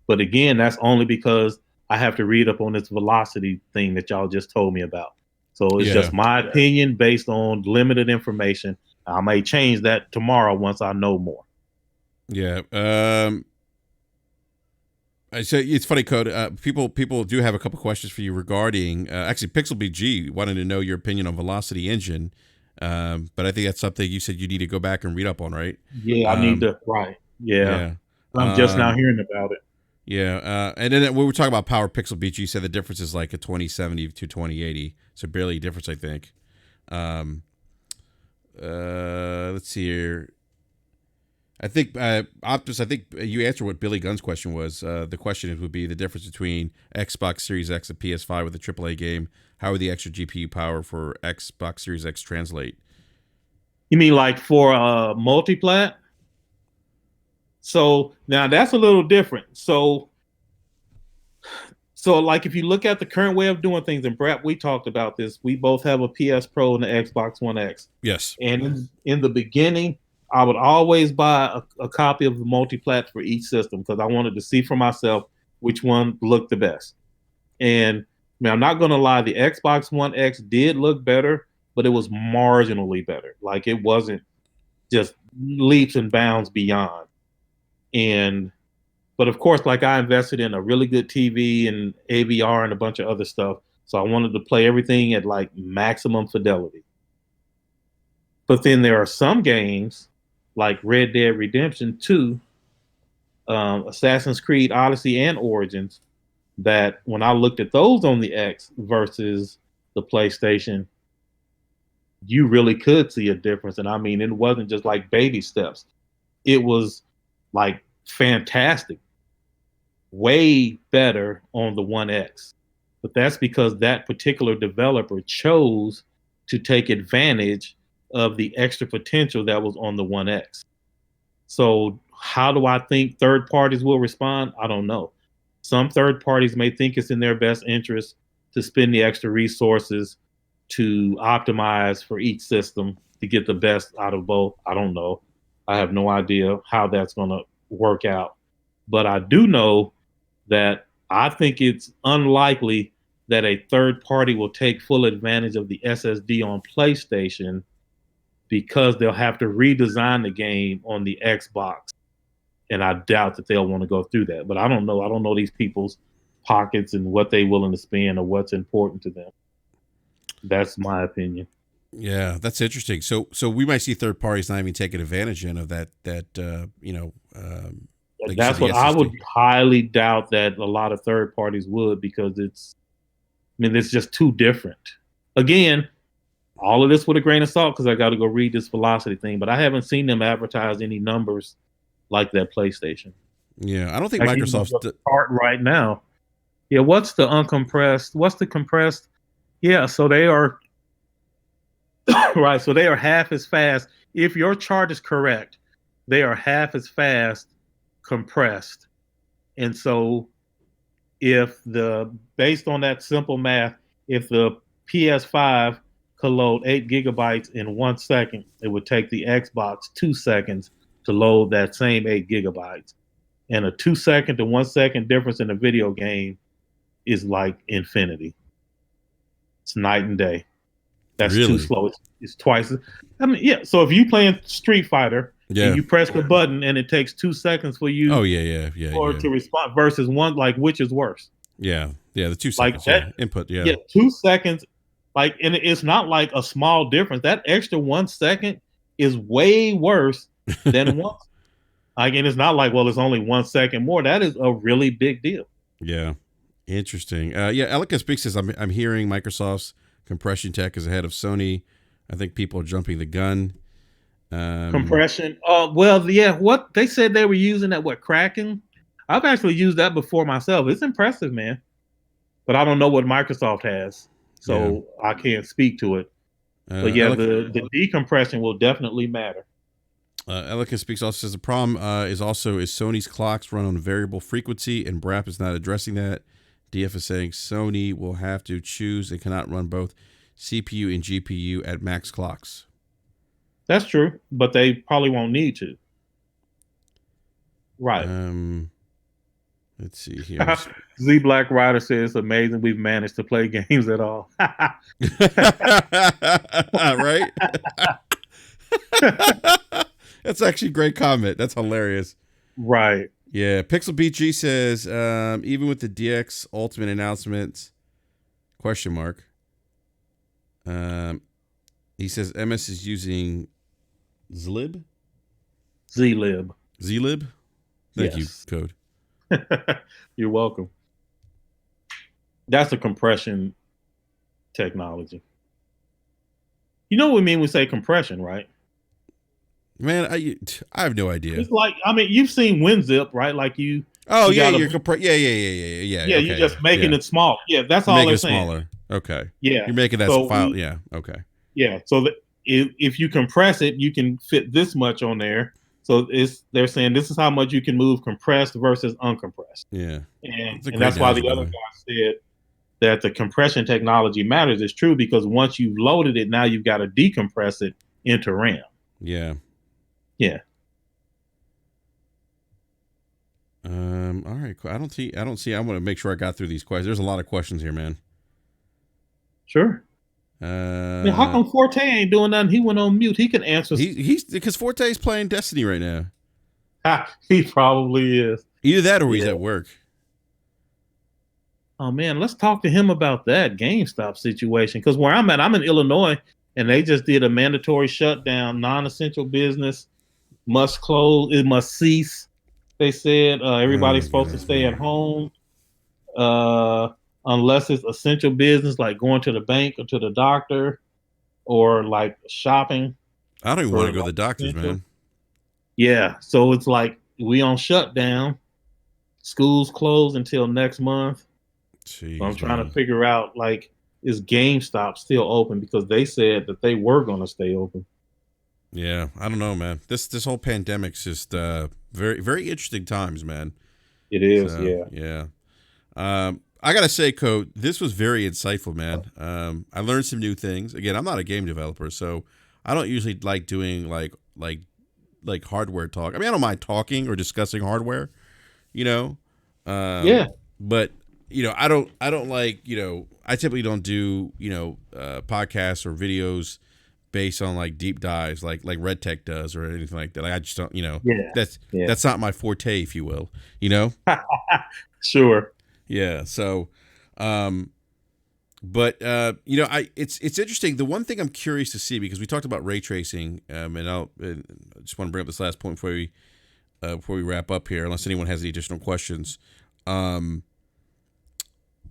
But again, that's only because I have to read up on this velocity thing that y'all just told me about. So it's just my opinion based on limited information. I may change that tomorrow once I know more. Yeah. I say it's funny, Code. People do have a couple questions for you regarding. Actually, Pixel BG wanted to know your opinion on Velocity Engine, but I think that's something you said you need to go back and read up on, right? Yeah, I need to. Right. Yeah. I'm just now hearing about it. Yeah, and then when we were talking about Power Pixel BG, you said the difference is like a 2070 to 2080, so barely a difference, I think. Let's see here. I think Optus. I think you answered what Billy Gunn's question was. The question would be the difference between Xbox Series X and PS5 with a AAA game. How would the extra GPU power for Xbox Series X translate? You mean like for multiplat? So now that's a little different. So like if you look at the current way of doing things, and Brett, we talked about this. We both have a PS Pro and the Xbox One X. Yes. And in the beginning, I would always buy a copy of the multiplat for each system because I wanted to see for myself which one looked the best. And I'm not going to lie, the Xbox One X did look better, but it was marginally better. Like it wasn't just leaps and bounds beyond. But of course, like I invested in a really good TV and AVR and a bunch of other stuff. So I wanted to play everything at like maximum fidelity. But then there are some games like Red Dead Redemption 2, Assassin's Creed Odyssey, and Origins that when I looked at those on the X versus the PlayStation, you really could see a difference. And I mean, it wasn't just like baby steps. It was like fantastic, way better on the One X. But that's because that particular developer chose to take advantage of the extra potential that was on the One X. So how do I think third parties will respond? I don't know. Some third parties may think it's in their best interest to spend the extra resources to optimize for each system to get the best out of both. I don't know. I have no idea how that's going to work out. But I do know that I think it's unlikely that a third party will take full advantage of the SSD on PlayStation because they'll have to redesign the game on the Xbox. And I doubt that they'll want to go through that. But I don't know. I don't know these people's pockets and what they're willing to spend or what's important to them. That's my opinion. Yeah, that's interesting. So we might see third parties not even taking advantage of that. Like that's what I would highly doubt that a lot of third parties would, because it's just too different. Again, all of this with a grain of salt, because I got to go read this Velocity thing, but I haven't seen them advertise any numbers like that PlayStation. Yeah, I don't think Microsoft's part right now. Yeah, what's the uncompressed? What's the compressed? Yeah, so they are right. So they are half as fast. If your chart is correct, they are half as fast compressed. And so based on that simple math, if the PS5 could load 8 gigabytes in 1 second, it would take the Xbox 2 seconds to load that same 8 gigabytes. And a 2 second to 1 second difference in a video game is like infinity. It's night and day. That's really? Too slow. It's twice. So if you playing Street Fighter and you press the button and it takes 2 seconds for you to respond versus one, like, which is worse? Yeah, the 2 seconds like that, input. Yeah, 2 seconds. Like, and it's not like a small difference. That extra 1 second is way worse than one. Like, and it's not like, well, it's only 1 second more. That is a really big deal. Yeah, interesting. Elika Speaks says I'm hearing Microsoft's compression tech is ahead of Sony. I think people are jumping the gun. Compression. What they said they were using that, Kraken? I've actually used that before myself. It's impressive, man. But I don't know what Microsoft has, so I can't speak to it. But the decompression will definitely matter. Elika Speaks also says the problem is Sony's clocks run on variable frequency, and BRAP is not addressing that. DF is saying Sony will have to choose. They cannot run both CPU and GPU at max clocks. That's true, but they probably won't need to. Right. Let's see here. Z Black Rider says, amazing we've managed to play games at all. Right? That's actually a great comment. That's hilarious. Right. Yeah. Pixel BG says, even with the DX Ultimate announcements, ? He says MS is using Zlib? Zlib. Thank you, Code. You're welcome. That's a compression technology. You know what we mean when we say compression, right? Man, I have no idea. It's like, you've seen WinZip, right? Like you. Oh, yeah, you're yeah. Yeah, you're just making it small. Yeah, that's all they're saying. Smaller. Okay. Yeah. You're making that file. Yeah. Okay. Yeah. So if you compress it, you can fit this much on there. So they're saying this is how much you can move compressed versus uncompressed. Yeah. And that's why the other guy said that the compression technology matters. It's true, because once you've loaded it, now you've got to decompress it into RAM. Yeah. Yeah. All right. I don't see. I want to make sure I got through these questions. There's a lot of questions here, man. Sure. How come Forte ain't doing nothing? He went on mute. He can answer. He's because Forte's playing Destiny right now. He probably is. Either that or he's at work. Oh man, let's talk to him about that GameStop situation. Because where I'm at, I'm in Illinois, and they just did a mandatory shutdown. Non-essential business must close. It must cease. They said everybody's supposed to stay at home. Unless it's essential business like going to the bank or to the doctor or like shopping. I don't even want to go to the doctors, man. Yeah. So it's like we on shutdown. School's closed until next month. Jeez, so I'm trying to figure out, like, is GameStop still open? Because they said that they were going to stay open. Yeah. I don't know, man. This whole pandemic's just very, very interesting times, man. It is. Yeah. I gotta say, Code, this was very insightful, man. I learned some new things. Again, I'm not a game developer, so I don't usually like doing like hardware talk. I don't mind talking or discussing hardware, you know. Yeah. But I don't like, I typically don't do, podcasts or videos based on like deep dives like Red Tech does or anything like that. Like, I just don't, Yeah. that's not my forte, if you will, Sure. Yeah. So, but it's interesting. The one thing I'm curious to see, because we talked about ray tracing, and I just want to bring up this last point before we wrap up here, unless anyone has any additional questions. I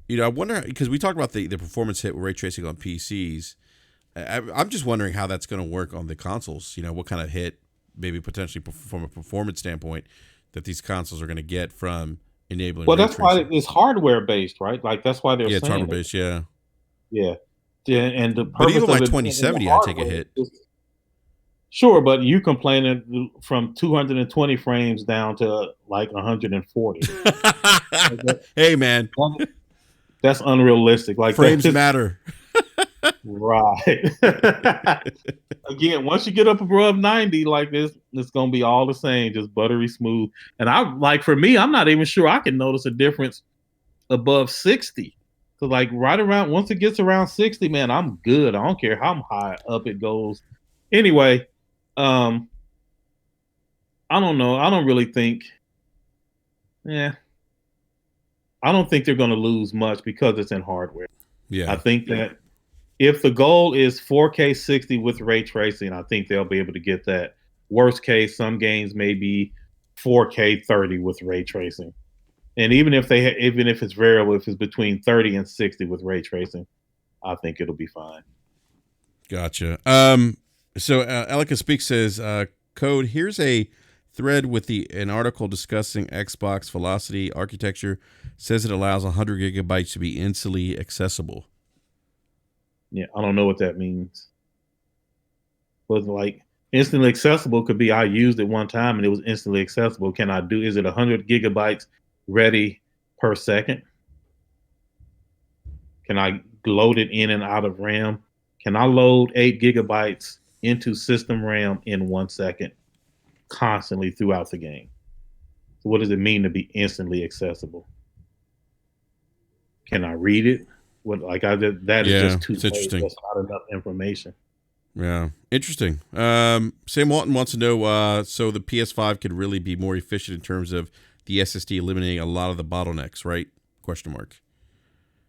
wonder, because we talked about the performance hit with ray tracing on PCs. I'm just wondering how that's going to work on the consoles. What kind of hit, maybe potentially from a performance standpoint, that these consoles are going to get from enabling. Well, ray that's why tracing. it's hardware based, right? Like that's why they're Yeah, it's saying hardware based. Yeah. Yeah. And the But purpose even my of it being in the 2070, I take a hardware hit. sure, but you complaining from 220 frames down to like 140. Hey, man. That's unrealistic. Like Frames that is, matter. right. Again, once you get up above 90, like this, it's gonna be all the same, just buttery smooth. And for me, I'm not even sure I can notice a difference above 60. So like right around once it gets around 60, man, I'm good. I don't care how high up it goes. Anyway, I don't know. I don't really think yeah. I don't think they're gonna lose much because it's in hardware. Yeah. I think that if the goal is 4K 60 with ray tracing, I think they'll be able to get that. Worst case, some games may be 4K 30 with ray tracing. And even if it's variable, if it's between 30 and 60 with ray tracing, I think it'll be fine. Gotcha. So Elika Speak says, Code, here's a thread with an article discussing Xbox Velocity architecture. Says it allows 100 gigabytes to be instantly accessible. Yeah, I don't know what that means. But like instantly accessible could be I used it one time and it was instantly accessible. Is it 100 gigabytes ready per second? Can I load it in and out of RAM? Can I load 8 gigabytes into system RAM in 1 second constantly throughout the game? So what does it mean to be instantly accessible? Can I read it? That is just too vague. That's not enough information. Yeah, interesting. Sam Walton wants to know, so the PS5 could really be more efficient in terms of the SSD eliminating a lot of the bottlenecks, right? Question mark.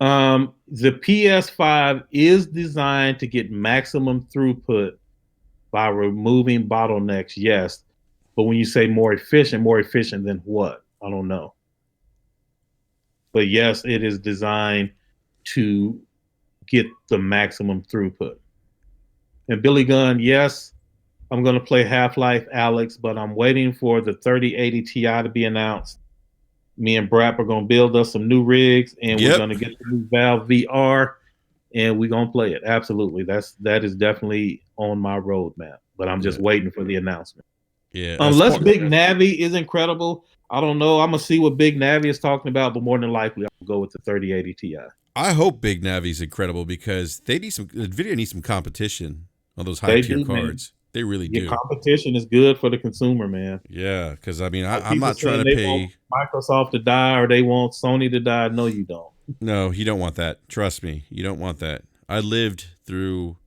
The PS5 is designed to get maximum throughput by removing bottlenecks, yes. But when you say more efficient than what? I don't know. But yes, it is designed to get the maximum throughput. And Billy Gunn, yes, I'm going to play Half-Life Alyx, but I'm waiting for the 3080 Ti to be announced. Me and Brap are going to build us some new rigs, and we're going to get the new Valve VR, and we're going to play it. Absolutely. That is definitely on my roadmap, but I'm just waiting for the announcement. Yeah. Unless Big Navi is incredible. I don't know. I'm going to see what Big Navi is talking about, but more than likely, I'll go with the 3080 Ti. I hope Big Navi is incredible because NVIDIA needs some competition on those high tier cards. Man. They really do. Competition is good for the consumer, man. Yeah, because I mean, I'm not trying to pay Microsoft to die or they want Sony to die. No, you don't. No, you don't want that. Trust me, you don't want that. I lived through.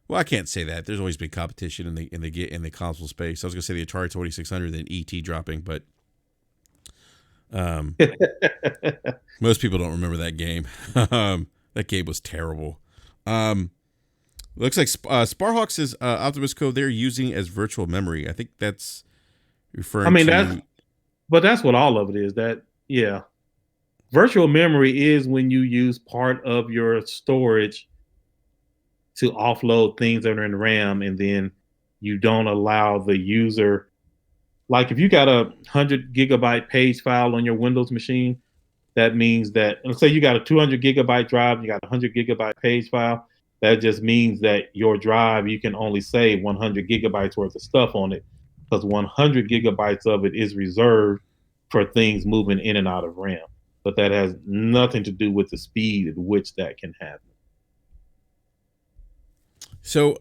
Well, I can't say that. There's always been competition in the console space. I was gonna say the Atari 2600 and ET dropping, but most people don't remember that game. That game was terrible. Looks like Sparhawk says Optimus Code they're using as virtual memory. I think that's referring to. That's what all of it is. Virtual memory is when you use part of your storage to offload things that are in RAM, and then you don't allow the user. Like if you got a 100 gigabyte page file on your Windows machine, that means that let's say you got a 200 gigabyte drive, you got a 100 gigabyte page file. That just means that your drive, you can only save 100 gigabytes worth of stuff on it because 100 gigabytes of it is reserved for things moving in and out of RAM. But that has nothing to do with the speed at which that can happen. So,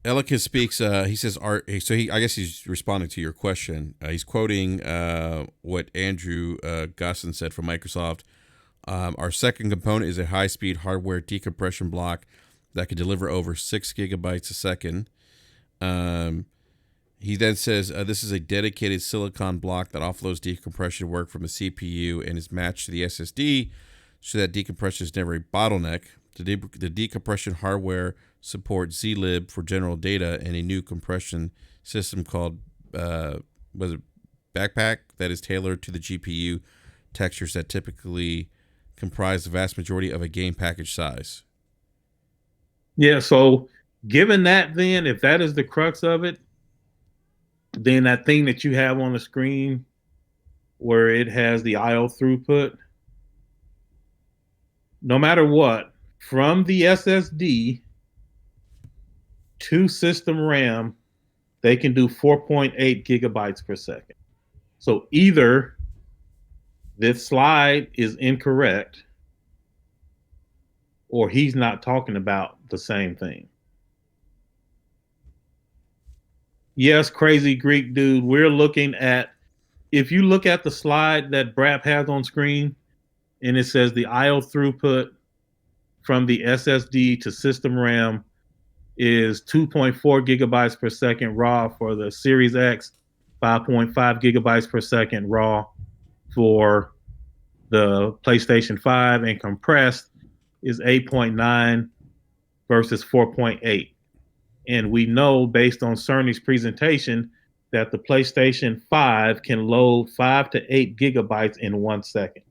Ellicus speaks. He says, I guess he's responding to your question. He's quoting what Andrew Gusson said from Microsoft. Our second component is a high-speed hardware decompression block that can deliver over 6 gigabytes a second. He then says this is a dedicated silicon block that offloads decompression work from the CPU and is matched to the SSD, so that decompression is never a bottleneck. The decompression hardware supports zlib for general data and a new compression system called was it Backpack that is tailored to the GPU textures that typically comprise the vast majority of a game package size. Yeah, so given that, then if that is the crux of it, then that thing that you have on the screen where it has the IO throughput, no matter what, from the SSD to system RAM, they can do 4.8 gigabytes per second. So either this slide is incorrect or he's not talking about the same thing. Yes, crazy Greek dude, we're looking at, if you look at the slide that Brap has on screen, and it says the IO throughput from the SSD to system RAM is 2.4 gigabytes per second raw for the Series X, 5.5 gigabytes per second raw for the PlayStation 5, and compressed is 8.9 versus 4.8. And we know based on Cerny's presentation that the PlayStation 5 can load 5 to 8 gigabytes in 1 second.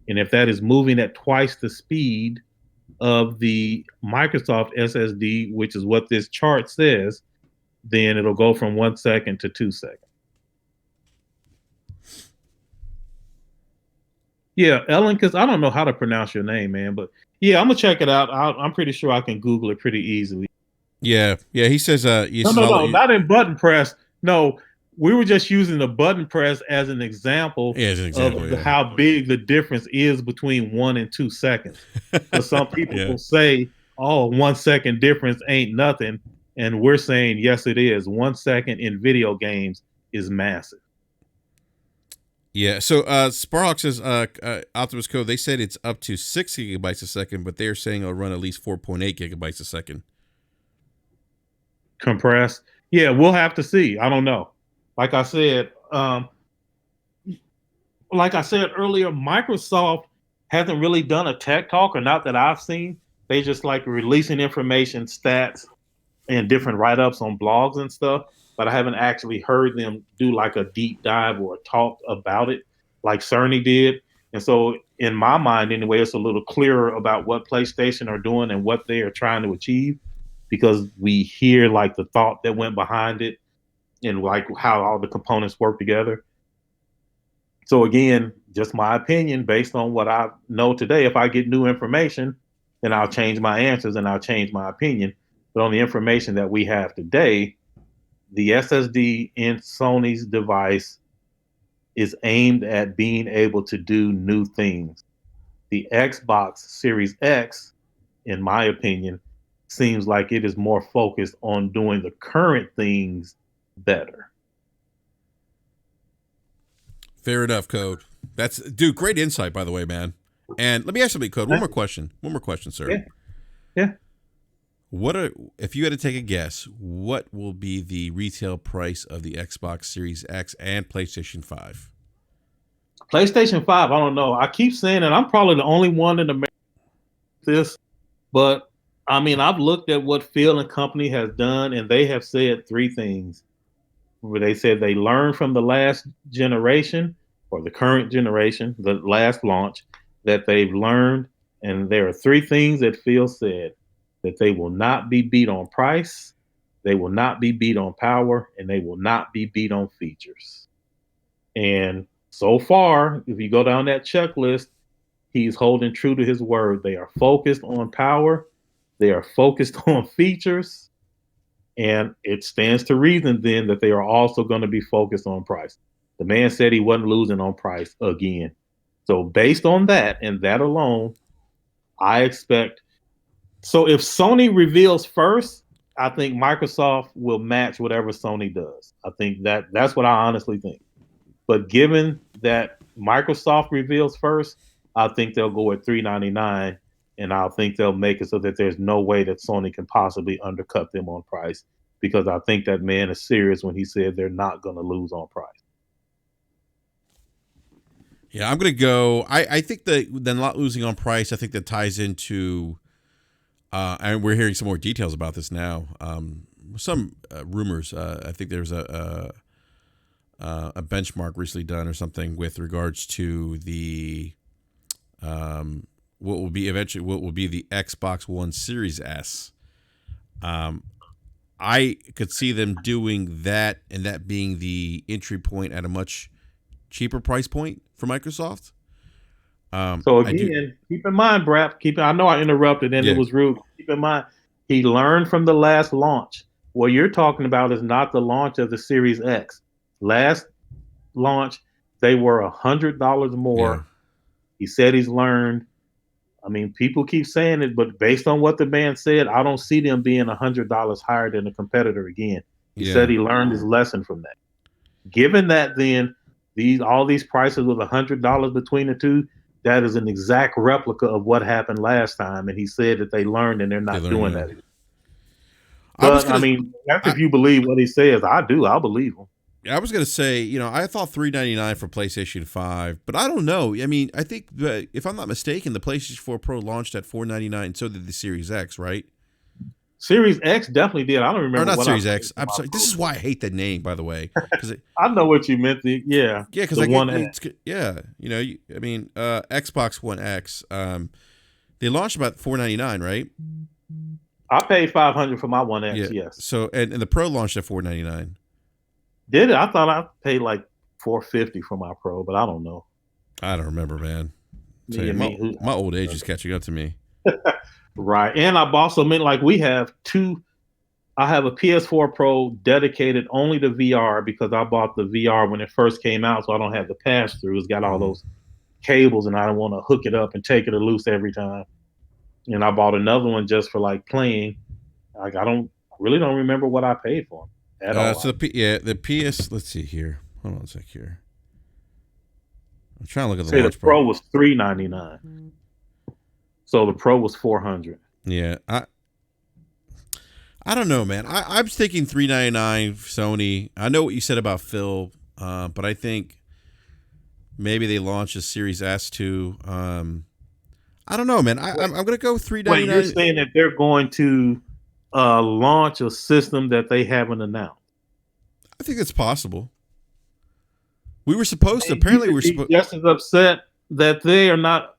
And if that is moving at twice the speed of the Microsoft SSD, which is what this chart says, then it'll go from 1 second to 2 seconds. Yeah, Ellen, because I don't know how to pronounce your name, man, but yeah, I'm gonna check it out. I'm pretty sure I can Google it pretty easily. Yeah. He says. No, not in button press. No, we were just using the button press as an example, of how big the difference is between 1 and 2 seconds. Because some people will say, "Oh, 1 second difference ain't nothing," and we're saying, yes, it is. 1 second in video games is massive. Yeah, so Sparhawk says Optimus Code, they said it's up to 6 gigabytes a second, but they're saying it'll run at least 4.8 gigabytes a second. Compressed? Yeah, we'll have to see. I don't know. Like I said earlier, Microsoft hasn't really done a tech talk, or not that I've seen. They just like releasing information, stats, and different write-ups on blogs and stuff. But I haven't actually heard them do like a deep dive or a talk about it like Cerny did. And so in my mind anyway, it's a little clearer about what PlayStation are doing and what they are trying to achieve, because we hear like the thought that went behind it and like how all the components work together. So again, just my opinion based on what I know today. If I get new information, then I'll change my answers and I'll change my opinion. But on the information that we have today, the SSD in Sony's device is aimed at being able to do new things. The Xbox Series X, in my opinion, seems like it is more focused on doing the current things better. Fair enough, Code. Dude, great insight, by the way, man. And let me ask something, Code. One more question, sir. Yeah. If you had to take a guess, what will be the retail price of the Xbox Series X and PlayStation 5? PlayStation 5, I don't know. I keep saying it. I'm probably the only one in America this, but I mean, I've looked at what Phil and company has done, and they have said 3 things. Where they said they learned from the last generation, or the current generation, the last launch, that they've learned, and there are 3 things that Phil said: that they will not be beat on price, they will not be beat on power, and they will not be beat on features. And so far, if you go down that checklist, he's holding true to his word. They are focused on power, they are focused on features, and it stands to reason then that they are also going to be focused on price. The man said he wasn't losing on price again. So based on that and that alone, I expect. So if Sony reveals first, I think Microsoft will match whatever Sony does. I think that's what I honestly think. But given that Microsoft reveals first, I think they'll go at $399, and I think they'll make it so that there's no way that Sony can possibly undercut them on price, because I think that man is serious when he said they're not going to lose on price. Yeah, I'm going to go. I think that they're not losing on price. I think that ties into, and we're hearing some more details about this now. Some rumors. I think there's a benchmark recently done or something with regards to the what will be the Xbox One Series S. I could see them doing that, and that being the entry point at a much cheaper price point for Microsoft. So again, keep in mind, Brap. I know I interrupted and it was rude. Keep in mind, he learned from the last launch. What you're talking about is not the launch of the Series X. Last launch, they were $100 more. Yeah. He said he's learned. I mean, people keep saying it, but based on what the man said, I don't see them being $100 higher than a competitor again. He said he learned his lesson from that. Given that, then all these prices with $100 between the two, that is an exact replica of what happened last time. And he said that they learned and they're not doing that again. But I mean, that's if you believe what he says. I do. I'll believe him. I was going to say, I thought $399 for PlayStation 5, but I don't know. I mean, I think if I'm not mistaken, the PlayStation 4 Pro launched at $499, so did the Series X, right? Series X definitely did. I don't remember. Or not Series X. I'm sorry. This is why I hate that name, by the way. I know what you meant. Yeah, because Xbox One X. They launched about $499, right? I paid $500 for my One X. Yeah. Yes. So and the Pro launched at $499. Did it? I thought I paid like $450 for my Pro, but I don't know. I don't remember, man. My old age is catching up to me. Right. And I've also meant like we have I have a PS4 Pro dedicated only to VR because I bought the VR when it first came out, so I don't have the pass through. It's got all those cables and I don't want to hook it up and take it loose every time. And I bought another one just for like playing. Like I really don't remember what I paid for them at all. So the PS. Let's see here. Hold on a sec here. I'm trying to look at the launch. The Pro was $399. So the Pro was $400. Yeah, I don't know, man. I'm thinking $399 Sony. I know what you said about Phil, but I think maybe they launch a Series S too. I don't know, man. I'm gonna go $399. Wait, you're saying that they're going to launch a system that they haven't announced? I think it's possible. We were supposed to. Apparently, we're just as upset that they are not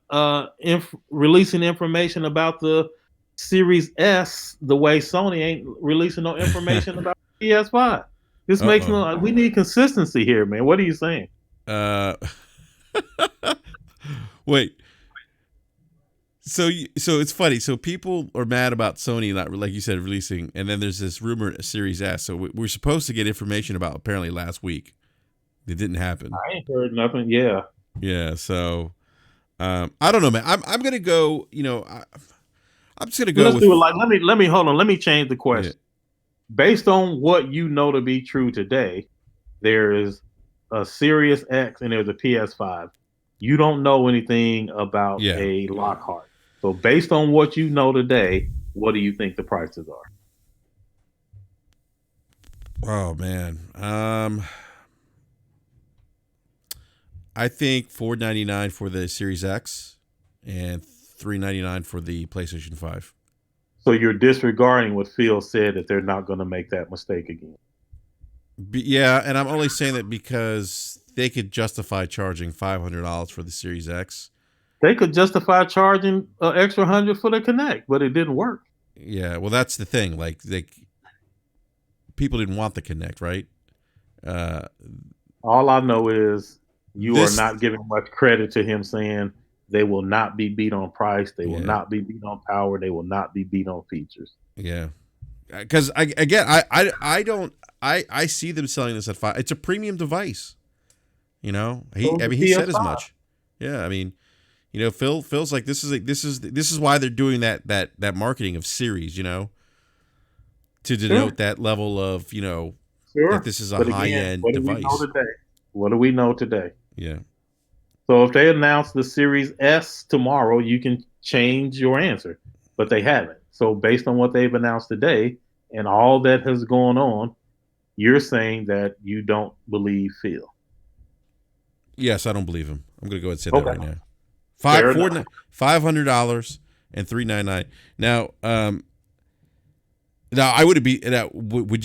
releasing information about the Series S the way Sony ain't releasing no information about the PS5. This makes we need consistency here, man. What are you saying? Wait. So it's funny. So people are mad about Sony not, like you said, releasing, and then there's this rumor Series S. So we're supposed to get information about apparently last week. It didn't happen. I ain't heard nothing. Yeah. Yeah. So I don't know, man. I'm gonna go. I'm just gonna go. Let's do it. Like let me hold on. Let me change the question. Yeah. Based on what you know to be true today, there is a Series X and there's a PS5. You don't know anything about a Lockhart. So based on what you know today, what do you think the prices are? Oh man. I think $499 for the Series X and $399 for the PlayStation 5. So you're disregarding what Phil said that they're not going to make that mistake again. Yeah, and I'm only saying that because they could justify charging $500 for the Series X. They could justify charging an extra $100 for the Kinect, but it didn't work. Yeah, well, that's the thing. Like, people didn't want the Kinect, right? All I know is you are not giving much credit to him saying they will not be beat on price. They will not be beat on power. They will not be beat on features. Yeah, because I see them selling this at $5. It's a premium device. He said as much. Yeah, I mean, Phil's like this is why they're doing that marketing of series. to denote that level of, Sure. that this is a But high again, end what do we know device. today? What do we know today? Yeah. So if they announce the Series S tomorrow, you can change your answer, but they haven't. So based on what they've announced today and all that has gone on, you're saying that you don't believe Phil. Yes, I don't believe him. I'm going to go ahead and say that Okay. right now. Fair enough. $500 and $399. Now, I would be. Now, would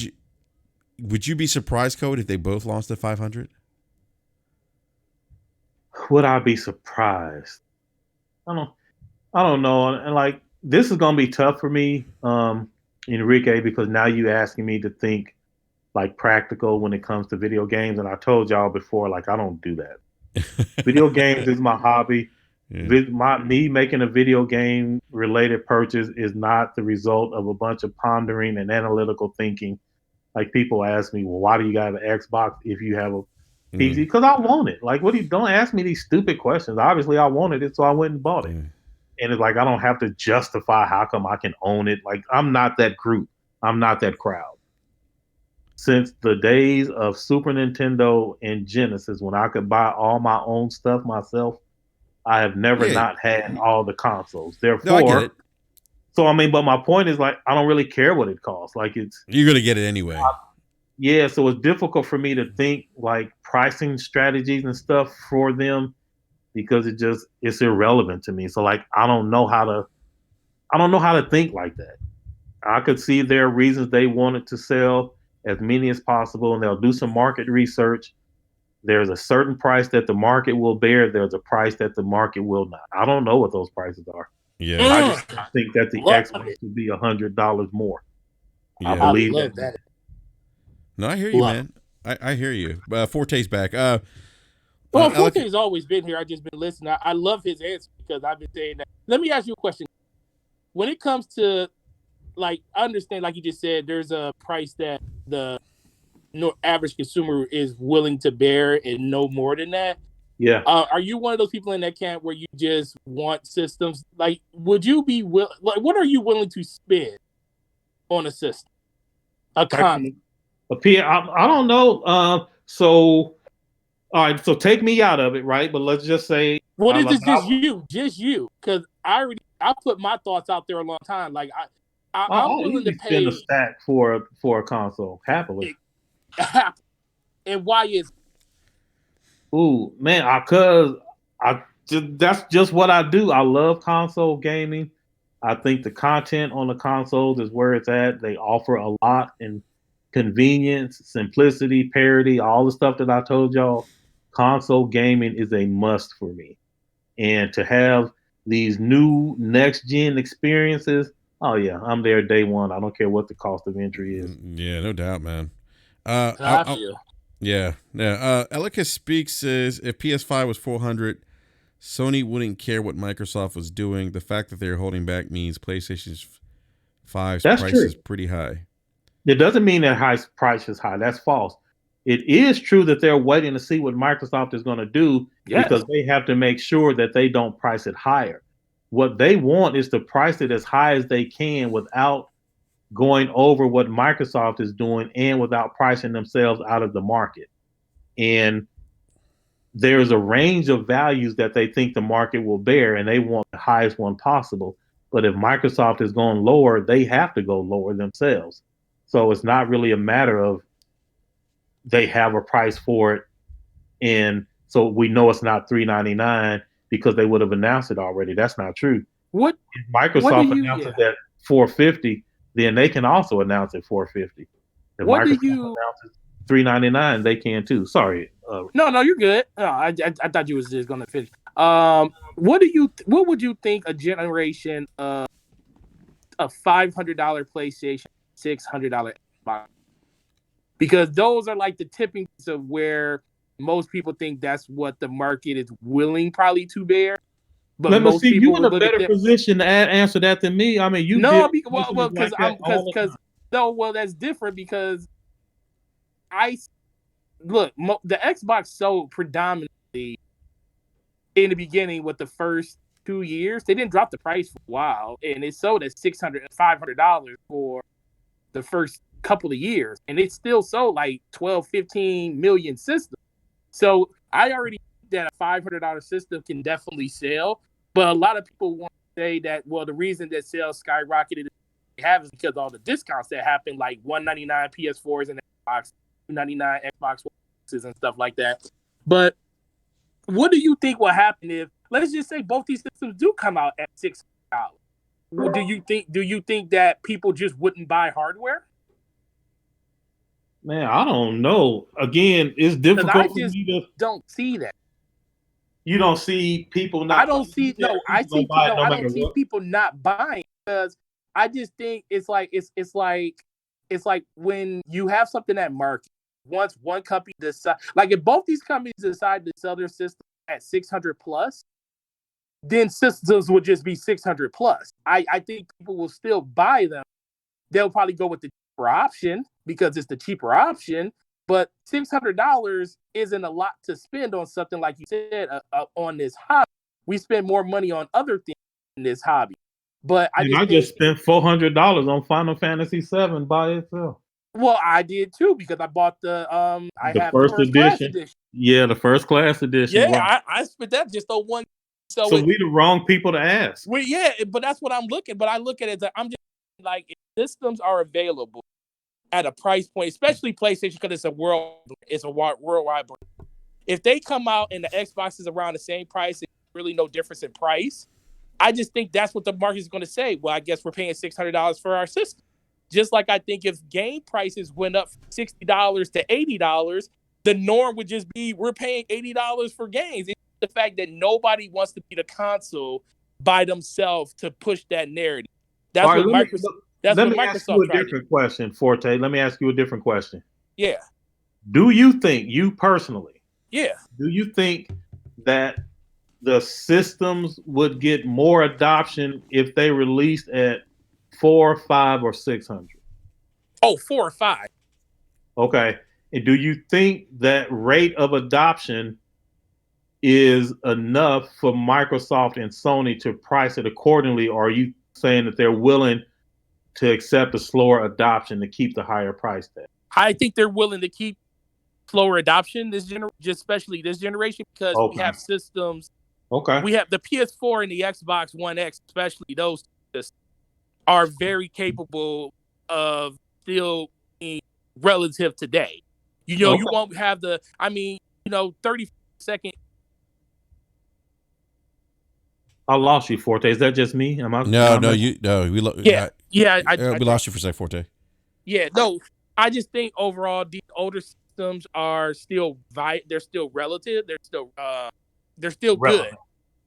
you be surprised, Code, if they both launched at 500? Would I be surprised? I don't know. And like this is gonna be tough for me, Enrique, because now you asking me to think like practical when it comes to video games. And I told y'all before, like I don't do that. Video games is my hobby. Yeah. Me making a video game related purchase is not the result of a bunch of pondering and analytical thinking. Like people ask me, well, why do you got an Xbox if you have a PC? Because I want it. Like, don't ask me these stupid questions. Obviously, I wanted it, so I went and bought it. And it's like I don't have to justify how come I can own it. Like I'm not that group. I'm not that crowd. Since the days of Super Nintendo and Genesis, when I could buy all my own stuff myself, I have never Yeah. not had all the consoles. No, I get Therefore, it. so I mean, but my point is like I don't really care what it costs. Like You're going to get it anyway. yeah, so it's difficult for me to think like pricing strategies and stuff for them because it's irrelevant to me. So like I don't know how to think like that. I could see there are reasons they wanted to sell as many as possible, and they'll do some market research. There's a certain price that the market will bear. There's a price that the market will not. I don't know what those prices are. Yeah. I just think that the Xbox would be $100 more. Yeah. I believe I love that. No, I hear you, man. I hear you. Forte's back. Well, Forte has always been here. I just been listening. I love his answer because I've been saying that. Let me ask you a question. When it comes to like, I understand, like you just said, there's a price that the average consumer is willing to bear and no more than that. Yeah. Are you one of those people in that camp where you just want systems? Like, would you be what are you willing to spend on a system? A console? I don't know. So, all right. So take me out of it, right? But let's just say. What is it? Just you? Because I put my thoughts out there a long time. Like I'm willing to pay spend a stack for a console happily. And why is? Ooh, man, that's just what I do. I love console gaming. I think the content on the consoles is where it's at. They offer a lot in convenience, simplicity, parity, all the stuff that I told y'all. Console gaming is a must for me. And to have these new next gen experiences, oh yeah, I'm there day one. I don't care what the cost of entry is. Yeah, no doubt, man. I feel. Yeah. Elicus Speaks says if PS5 was $400, Sony wouldn't care what Microsoft was doing. The fact that they're holding back means PlayStation 5's price is pretty high. It doesn't mean that price is high. That's false. It is true that they're waiting to see what Microsoft is going to do because they have to make sure that they don't price it higher. What they want is to price it as high as they can without going over what Microsoft is doing and without pricing themselves out of the market. And there's a range of values that they think the market will bear, and they want the highest one possible. But if Microsoft is going lower, they have to go lower themselves. So it's not really a matter of they have a price for it, and so we know it's not $399 because they would have announced it already. That's not true. If Microsoft announces at $450, then they can also announce at $450. If Microsoft announces $399, they can too. Sorry. No, you're good. No, I thought you was just gonna finish. What would you think a generation of a $500 PlayStation, $600 Xbox? Because those are like the tipping points of where most people think that's what the market is willing probably to bear. But most people you're in a better position to answer that than me. I mean, that's different because the Xbox sold predominantly in the beginning with the first 2 years. They didn't drop the price for a while, and it sold at $500 for the first couple of years, and it still sold like 12, 15 million systems. So I already think that a $500 system can definitely sell, but a lot of people want to say that, well, the reason that sales skyrocketed is because all the discounts that happened, like $199 PS4s and Xbox, $299 Xbox Ones and stuff like that. But what do you think will happen if, let's just say, both these systems do come out at $600? Do you think that people just wouldn't buy hardware? Man, I don't know. Again, it's difficult for me to. Don't see that. You don't see people not. I don't see I don't see what. people not buying, because I just think it's like when you have something at market. Once one company decides, like if both these companies decide to sell their system at 600 plus, then systems would just be 600 plus. I think people will still buy them. They'll probably go with the cheaper option because it's the cheaper option. But $600 isn't a lot to spend on something like you said on this hobby. We spend more money on other things in this hobby. But I just spent $400 on Final Fantasy VII by itself. Well, I did too, because I bought the first edition. Yeah, the first class edition. Yeah, wow. I spent that just on one. So we the wrong people to ask. Well, yeah, but that's what I'm looking. But I look at it as I'm just like, if systems are available at a price point, especially PlayStation, because it's a worldwide brand. If they come out and the Xbox is around the same price, it's really no difference in price. I just think that's what the market is going to say. Well, I guess we're paying $600 for our system. Just like I think if game prices went up from $60 to $80, the norm would just be we're paying $80 for games. It's the fact that nobody wants to be the console by themselves to push that narrative. That's what Microsoft. Let me ask you a different question, Forte. Let me ask you a different question. Yeah. Do you think, you personally, do you think that the systems would get more adoption if they released at 4, 5, or 600? Oh, 4 or 5. Okay. And do you think that rate of adoption is enough for Microsoft and Sony to price it accordingly? Or are you saying that they're willing to accept a slower adoption to keep the higher price tag? I think they're willing to keep slower adoption especially this generation, because we have systems. Okay. We have the PS4 and the Xbox One X, especially those systems, are very capable of still being relative today. You won't have 30-second. I lost you, Forte. Is that just me? We lost you for a sec, Forte. Yeah, no, I just think overall these older systems are still they're still relative. They're still relevant. Good.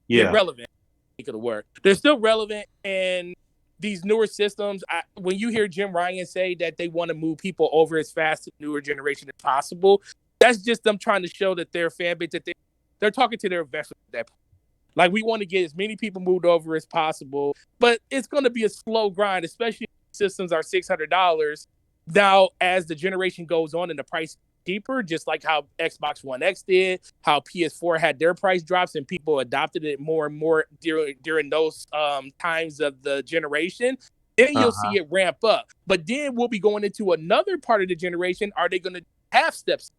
Yeah, relevant. Think of the word. They're still relevant, and these newer systems. When you hear Jim Ryan say that they want to move people over as fast to the newer generation as possible, that's just them trying to show that their fan base, that they're talking to their investors at that point. Like, we want to get as many people moved over as possible, but it's going to be a slow grind, especially if systems are $600. Now, as the generation goes on and the price is cheaper, just like how Xbox One X did, how PS4 had their price drops and people adopted it more and more during those times of the generation, then you'll see it ramp up. But then we'll be going into another part of the generation. Are they going to have steps?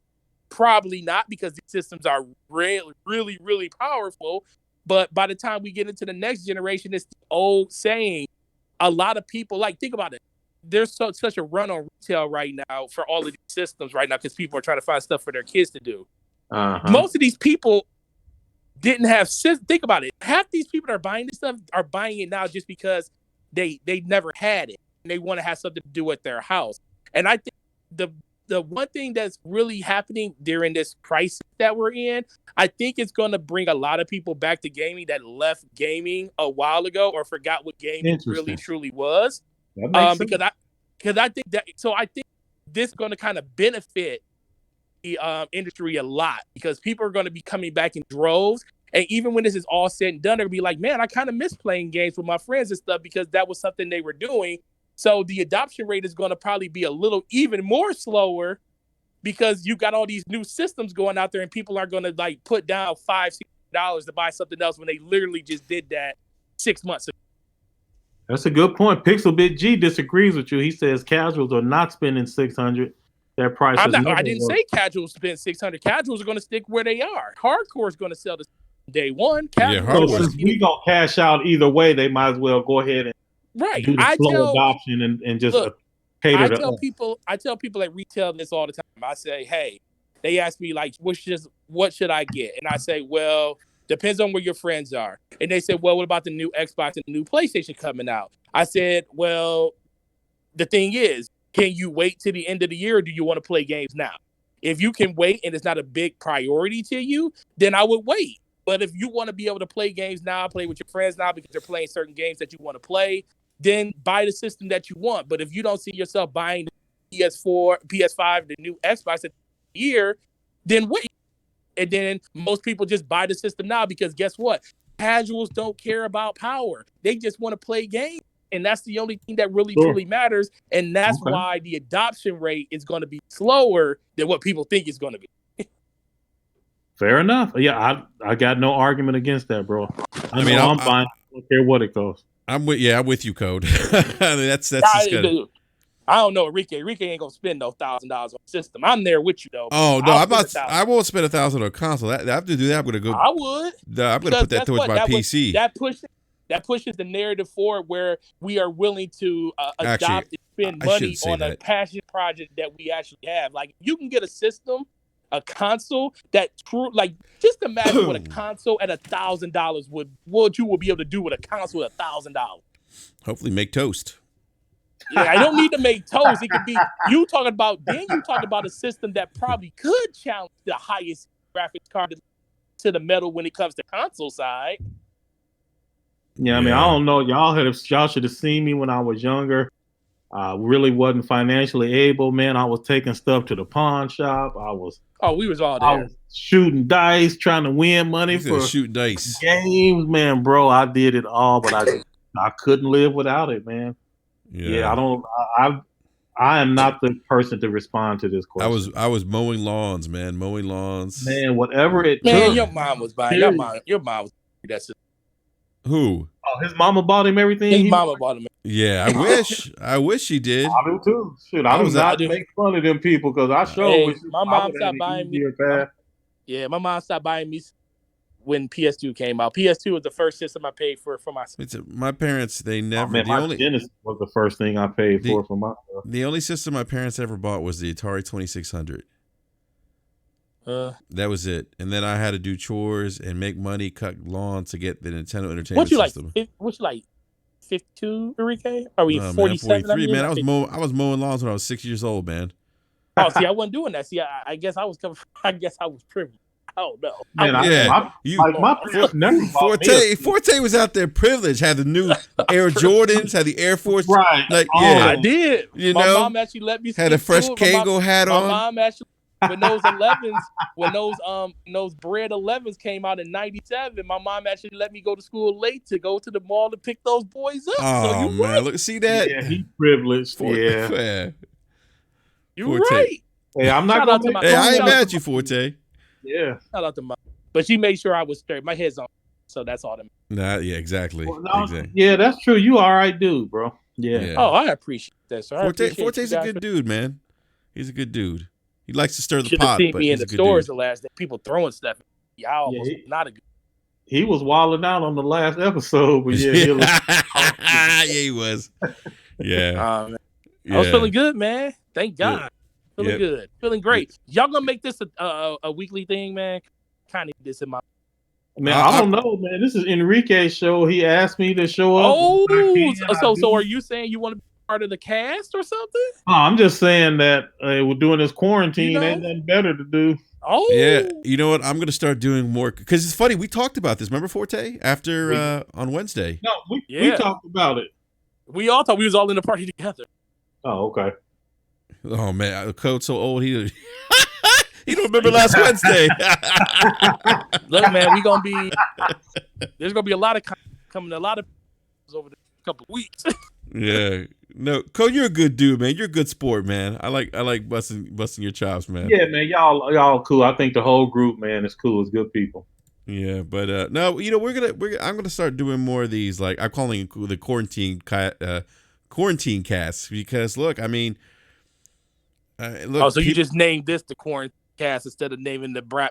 Probably not, because these systems are really, really, really powerful. But by the time we get into the next generation, it's the old saying. A lot of people, like, think about it. There's such a run on retail right now for all of these systems right now, because people are trying to find stuff for their kids to do. Most of these people didn't have. Think about it. Half these people that are buying this stuff are buying it now just because they never had it and they want to have something to do with their house. And I think the one thing that's really happening during this crisis that we're in, I think it's going to bring a lot of people back to gaming that left gaming a while ago or forgot what gaming really truly was. Because I think that, so I think this is going to kind of benefit the industry a lot, because people are going to be coming back in droves. And even when this is all said and done, they'll be like, man, I kind of miss playing games with my friends and stuff, because that was something they were doing. So the adoption rate is going to probably be a little even more slower, because you got all these new systems going out there and people are going to like put down $5-6 to buy something else when they literally just did that 6 months ago. That's a good point. Pixelbit G disagrees with you. He says casuals are not spending $600. Their price is never I didn't worth. say casuals spend 600. Casuals are going to stick where they are. Hardcore is going to sell this day one. Yeah, Casuals So hardcore- are going since to we gonna cash out either way, they might as well go ahead and right. do the slow adoption and just look, cater I to tell us. people at retail this all the time. I say, hey, they ask me like, what should I get? And I say, well, depends on where your friends are. And they said, well, what about the new Xbox and the new PlayStation coming out? I said, well, the thing is, can you wait till the end of the year, or do you want to play games now? If you can wait and it's not a big priority to you, then I would wait. But if you want to be able to play games now, play with your friends now because they're playing certain games that you want to play, then buy the system that you want. But if you don't see yourself buying the PS4, PS5, the new Xbox at the year, then wait. And then most people just buy the system now because guess what? Casuals don't care about power. They just want to play games. And that's the only thing that really, truly matters. And that's why the adoption rate is going to be slower than what people think it's going to be. Fair enough. Yeah, I got no argument against that, bro. I mean, I'm buying. I don't care what it costs. I'm with you, Code. I mean, that's just good. I don't know, Enrique. Enrique ain't gonna spend no $1,000 on the system. I'm there with you though. Oh no, I'm not. I won't spend $1,000 on a console. I have to do that. I'm gonna go. I would. I'm gonna put that towards my PC. That pushes the narrative forward where we are willing to adopt and spend money on a passion project that we actually have. Like you can get a system, a console that just imagine what a console at $1,000 what you will be able to do with a console at $1,000. Hopefully, make toast. Yeah, I don't need to make toast. It could be you talking about a system that probably could challenge the highest graphics card to the metal when it comes to console side. Yeah, I mean, I don't know. Y'all should have seen me when I was younger. I really wasn't financially able, man. I was taking stuff to the pawn shop. We was all there. I was shooting dice, trying to win money for shoot dice games, man, bro. I did it all, but I couldn't live without it, man. Yeah, I am not the person to respond to this question. I was mowing lawns, man. Mowing lawns. Man, whatever it took. Man, your mom was buying. Your mom was. That's it. Who? Oh, his mama bought him everything. His mama bought him. Yeah, I wish he did. I do too. Shoot, I do not make fun of them people because I sure. My mom stopped buying me. Yeah, my mom stopped buying me when PS2 came out. PS2 was the first system I paid for myself. My parents, they never. My Genesis was the first thing I paid for myself. The only system my parents ever bought was the Atari 2600. That was it, and then I had to do chores and make money, cut lawns to get the Nintendo Entertainment System. What you like? 52, Enrique? Are we 47? 43, man. I was mowing lawns when I was 6 years old, man. Oh, see, I wasn't doing that. See, I guess I was privileged. Oh no! Man, my parents never bought Forte was out there privileged. Had the new Air Jordans, had the Air Force. Right. I did. You my know, mom actually let me. Had a fresh Kango hat on. My mom actually. When those 11s, when those bread 11s came out in '97, my mom actually let me go to school late to go to the mall to pick those boys up. Oh man, right. Look, see that? Yeah, he's privileged. You're right. Hey, I'm not gonna. I ain't mad at you, Forte. Yeah. Shout out to mom, but she made sure I was straight. My head's on, so that's all that matters. Yeah, exactly. Exactly. Yeah, that's true. You all right, dude, bro. Yeah. Oh, I appreciate that, sir. Forte's a good dude, man. He's a good dude. He likes to stir the pot. Should have seen me in the stores the last day. People throwing stuff. Y'all not a good. He was wilding out on the last episode, but he was. Yeah. I was feeling good, man. Thank God. Feeling good. Feeling great. Y'all gonna make this a weekly thing, man? Kind of this in my. Man, I don't know, man. This is Enrique's show. He asked me to show up. Oh, so are you saying you want to be part of the cast or something? Oh, I'm just saying that we're doing this quarantine. Ain't nothing better to do. Oh, yeah. You know what? I'm gonna start doing more because it's funny. We talked about this. Remember Forte after on Wednesday? No, we talked about it. We all thought we was all in the party together. Oh, okay. Oh man, the code's so old. He don't remember last Wednesday. Look, man, there's gonna be a lot of coming. A lot of over the couple of weeks. Yeah. No, Code, you're a good dude, man. You're a good sport, man. I like busting your chops, man. Yeah, man. Y'all cool. I think the whole group, man, is cool. It's good people. Yeah, but no, I'm gonna start doing more of these. Like I'm calling it the quarantine casts because look, I mean, Oh, look, so you just named this the quarantine cast instead of naming the Brap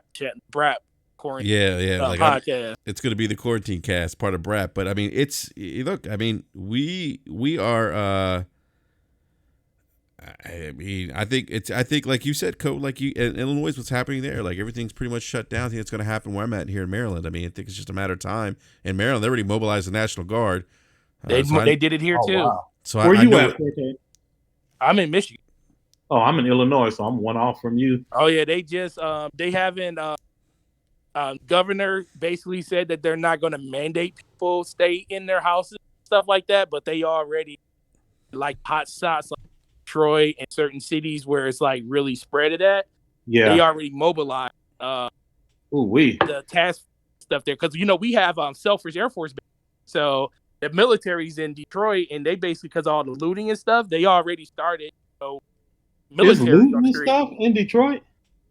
quarantine yeah, like podcast. it's gonna be the quarantine cast, part of Brat. But I mean, look, I mean, we are. I mean, I think like you said, Code, like you in Illinois, what's happening there? Like everything's pretty much shut down. I think it's going to happen where I'm at here in Maryland. I mean, I think it's just a matter of time. In Maryland, they already mobilized the National Guard. They did it here too. Wow. So Where I you know at, 4K? I'm in Michigan. Oh, I'm in Illinois, so I'm one off from you. Oh yeah, they just they haven't. Governor basically said that they're not going to mandate people stay in their houses, stuff like that. But they already like hot spots like Detroit and certain cities where it's like really spread it at. Yeah. They already mobilized the task stuff there because we have Selfridge Air Force Base. So the military's in Detroit and they basically because of all the looting and stuff, they already started. Military looting and stuff in Detroit.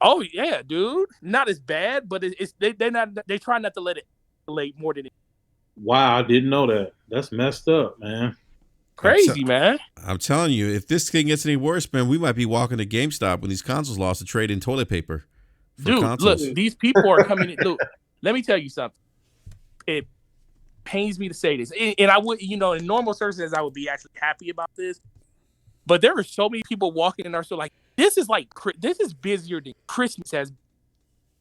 Oh yeah, dude. Not as bad, but they try not to let it escalate more than it. Wow, I didn't know that. That's messed up, man. Crazy, man. I'm telling you, if this thing gets any worse, man, we might be walking to GameStop when these consoles lost to trade in toilet paper. Dude, consoles. Look, these people are coming in. Look, let me tell you something. It pains me to say this. And I would, in normal circumstances, I would be actually happy about this. But there are so many people walking in our store like, this is busier than Christmas has.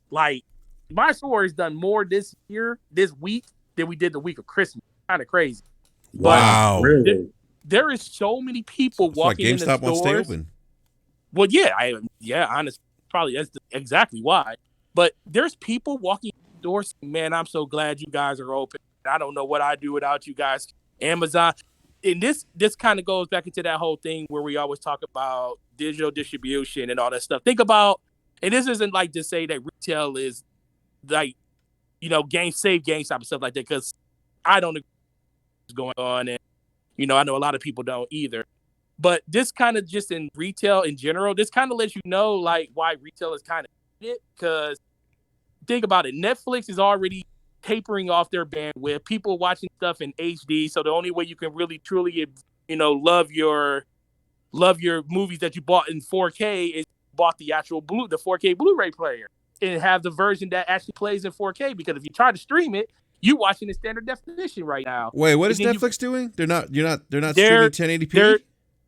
Like, my store has done more this week, than we did the week of Christmas. Kind of crazy. Wow. Really? There is so many people walking in the stores. GameStop won't stay open. Well, yeah, honestly, probably that's exactly why. But there's people walking in the stores saying, man, I'm so glad you guys are open. I don't know what I'd do without you guys. Amazon. And this kind of goes back into that whole thing where we always talk about digital distribution and all that stuff. Think about, and this isn't like to say that retail is like, save GameStop and stuff like that, because I don't know what's going on. And, I know a lot of people don't either. But this kind of just in retail in general, this kind of lets you know like why retail is kind of it. Because think about it. Netflix is already tapering off their bandwidth. People watching stuff in HD. So the only way you can really truly, love your movies that you bought in 4K is bought the actual the 4K Blu-ray player and have the version that actually plays in 4K. Because if you try to stream it, you watching in standard definition right now. Wait, what is Netflix doing? They're not streaming 1080p?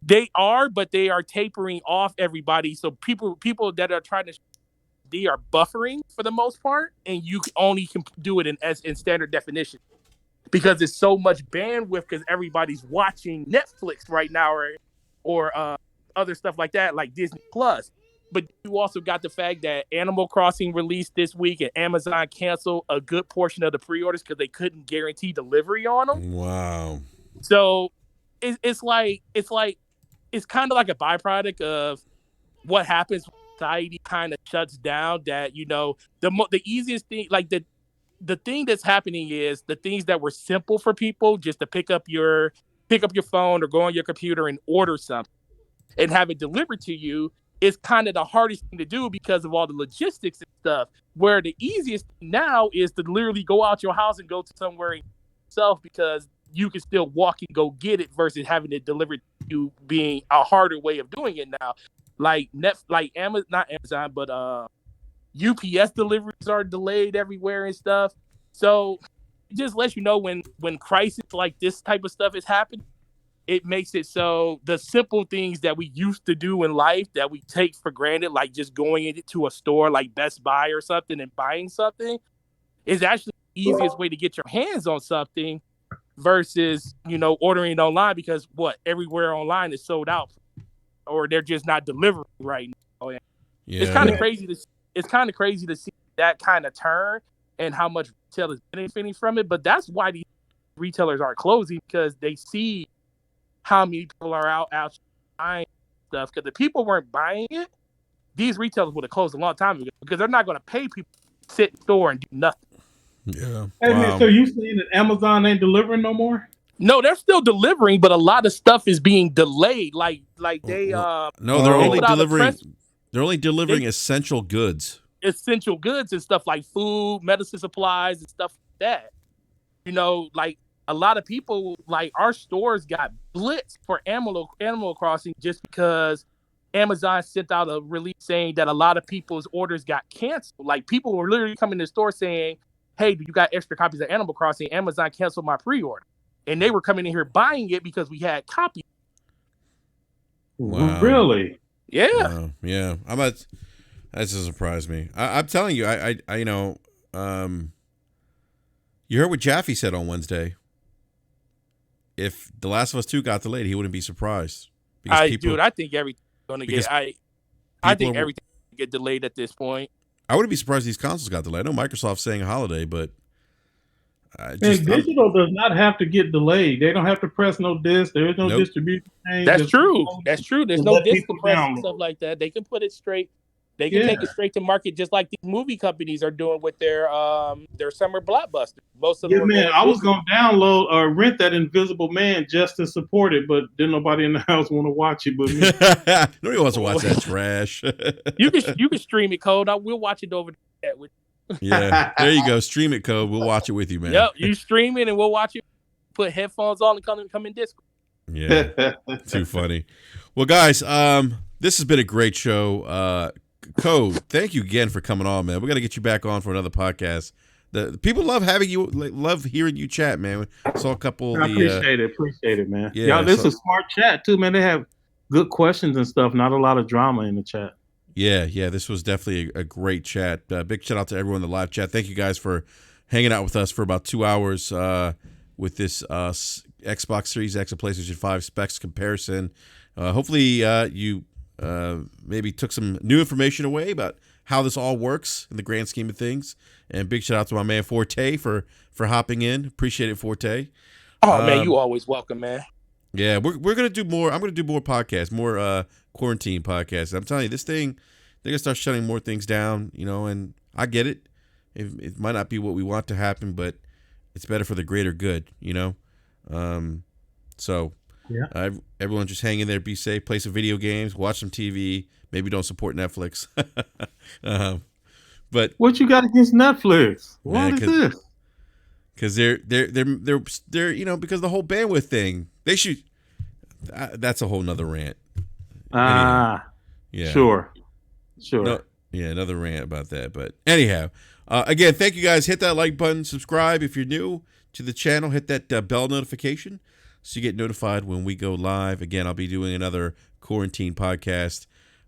They are, but they are tapering off everybody. So people that are trying to they are buffering for the most part, and you only can do it in standard definition because it's so much bandwidth because everybody's watching Netflix right now or other stuff like that, like Disney Plus. But you also got the fact that Animal Crossing released this week and Amazon canceled a good portion of the pre-orders because they couldn't guarantee delivery on them. Wow. So it's kind of like a byproduct of what happens when society kind of shuts down. That the easiest thing, like the thing that's happening is the things that were simple for people just to pick up your phone or go on your computer and order something and have it delivered to you is kind of the hardest thing to do because of all the logistics and stuff. Where the easiest thing now is to literally go out your house and go to somewhere yourself because you can still walk and go get it versus having it delivered to you being a harder way of doing it now. Like Amazon, not Amazon, but UPS deliveries are delayed everywhere and stuff. So it just lets you know when crisis like this type of stuff is happening, it makes it so the simple things that we used to do in life that we take for granted, like just going into a store like Best Buy or something and buying something, is actually the easiest way to get your hands on something versus, ordering it online because everywhere online is sold out or they're just not delivering right now. And Yeah. It's kind of crazy to see that kind of turn and how much retail is benefiting from it. But that's why these retailers are closing because they see how many people are out buying stuff. Because if people weren't buying it, these retailers would have closed a long time ago because they're not going to pay people to sit in the store and do nothing. Yeah. Hey, man, so you saying that Amazon ain't delivering no more? No, they're still delivering, but a lot of stuff is being delayed. Like they no, they're only delivering. They're only delivering essential goods. essential goods and stuff like food, medicine supplies, and stuff like that. Like a lot of people, like our stores got blitzed for Animal Crossing just because Amazon sent out a release saying that a lot of people's orders got canceled. Like people were literally coming to the store saying, "Hey, do you got extra copies of Animal Crossing?" Amazon canceled my pre-order, and they were coming in here buying it because we had copies. Wow. Really? Yeah. Yeah. That doesn't surprise me. I'm telling you, you heard what Jaffe said on Wednesday. If The Last of Us 2 got delayed, he wouldn't be surprised. Dude, I think everything's gonna get. I think everything will get delayed at this point. I wouldn't be surprised if these consoles got delayed. I know Microsoft's saying a holiday, but digital does not have to get delayed. They don't have to press no disc. There is no distribution change. That's true. That's true. There's no disc press and stuff like that. They can put it straight. They can take it straight to market, just like these movie companies are doing with their summer blockbusters. Most of them. Yeah, man. I was gonna download or rent that Invisible Man just to support it, but didn't nobody in the house want to watch it. But me. Nobody wants to watch that trash. You can stream it, Code. We'll watch it over there with. Yeah, there you go. Stream it, Code. We'll watch it with you, man. Yep, you stream it and we'll watch it. Put headphones on and come in Discord. Yeah, too funny. Well, guys, this has been a great show. Code, thank you again for coming on, man. We got to get you back on for another podcast. The people love having you, love hearing you chat, man. Saw a couple. I appreciate it, man. Yeah, y'all, this is a smart chat too, man. They have good questions and stuff. Not a lot of drama in the chat. Yeah. This was definitely a great chat. Big shout out to everyone in the live chat. Thank you guys for hanging out with us for about 2 hours with this Xbox Series X and PlayStation 5 specs comparison. Hopefully, you maybe took some new information away about how this all works in the grand scheme of things. And big shout out to my man Forte for hopping in. Appreciate it, Forte. Oh man, you always welcome, man. Yeah, we're gonna do more. I'm gonna do more podcasts, more quarantine podcasts. I'm telling you, this thing, they're gonna start shutting more things down. And I get it. It might not be what we want to happen, but it's better for the greater good. So. Yeah. Everyone just hang in there, be safe, play some video games, watch some TV. Maybe don't support Netflix. But what you got against Netflix? What is this? Because they're because of the whole bandwidth thing. They should. That's a whole nother rant. Yeah. Sure. Another rant about that. But anyhow, again, thank you guys. Hit that like button, subscribe if you're new to the channel. Hit that bell notification, so you get notified when we go live. Again, I'll be doing another quarantine podcast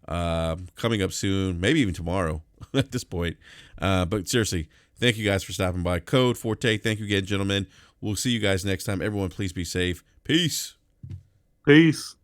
coming up soon, maybe even tomorrow at this point. But seriously, thank you guys for stopping by. Code Forte, thank you again, gentlemen. We'll see you guys next time. Everyone, please be safe. Peace. Peace.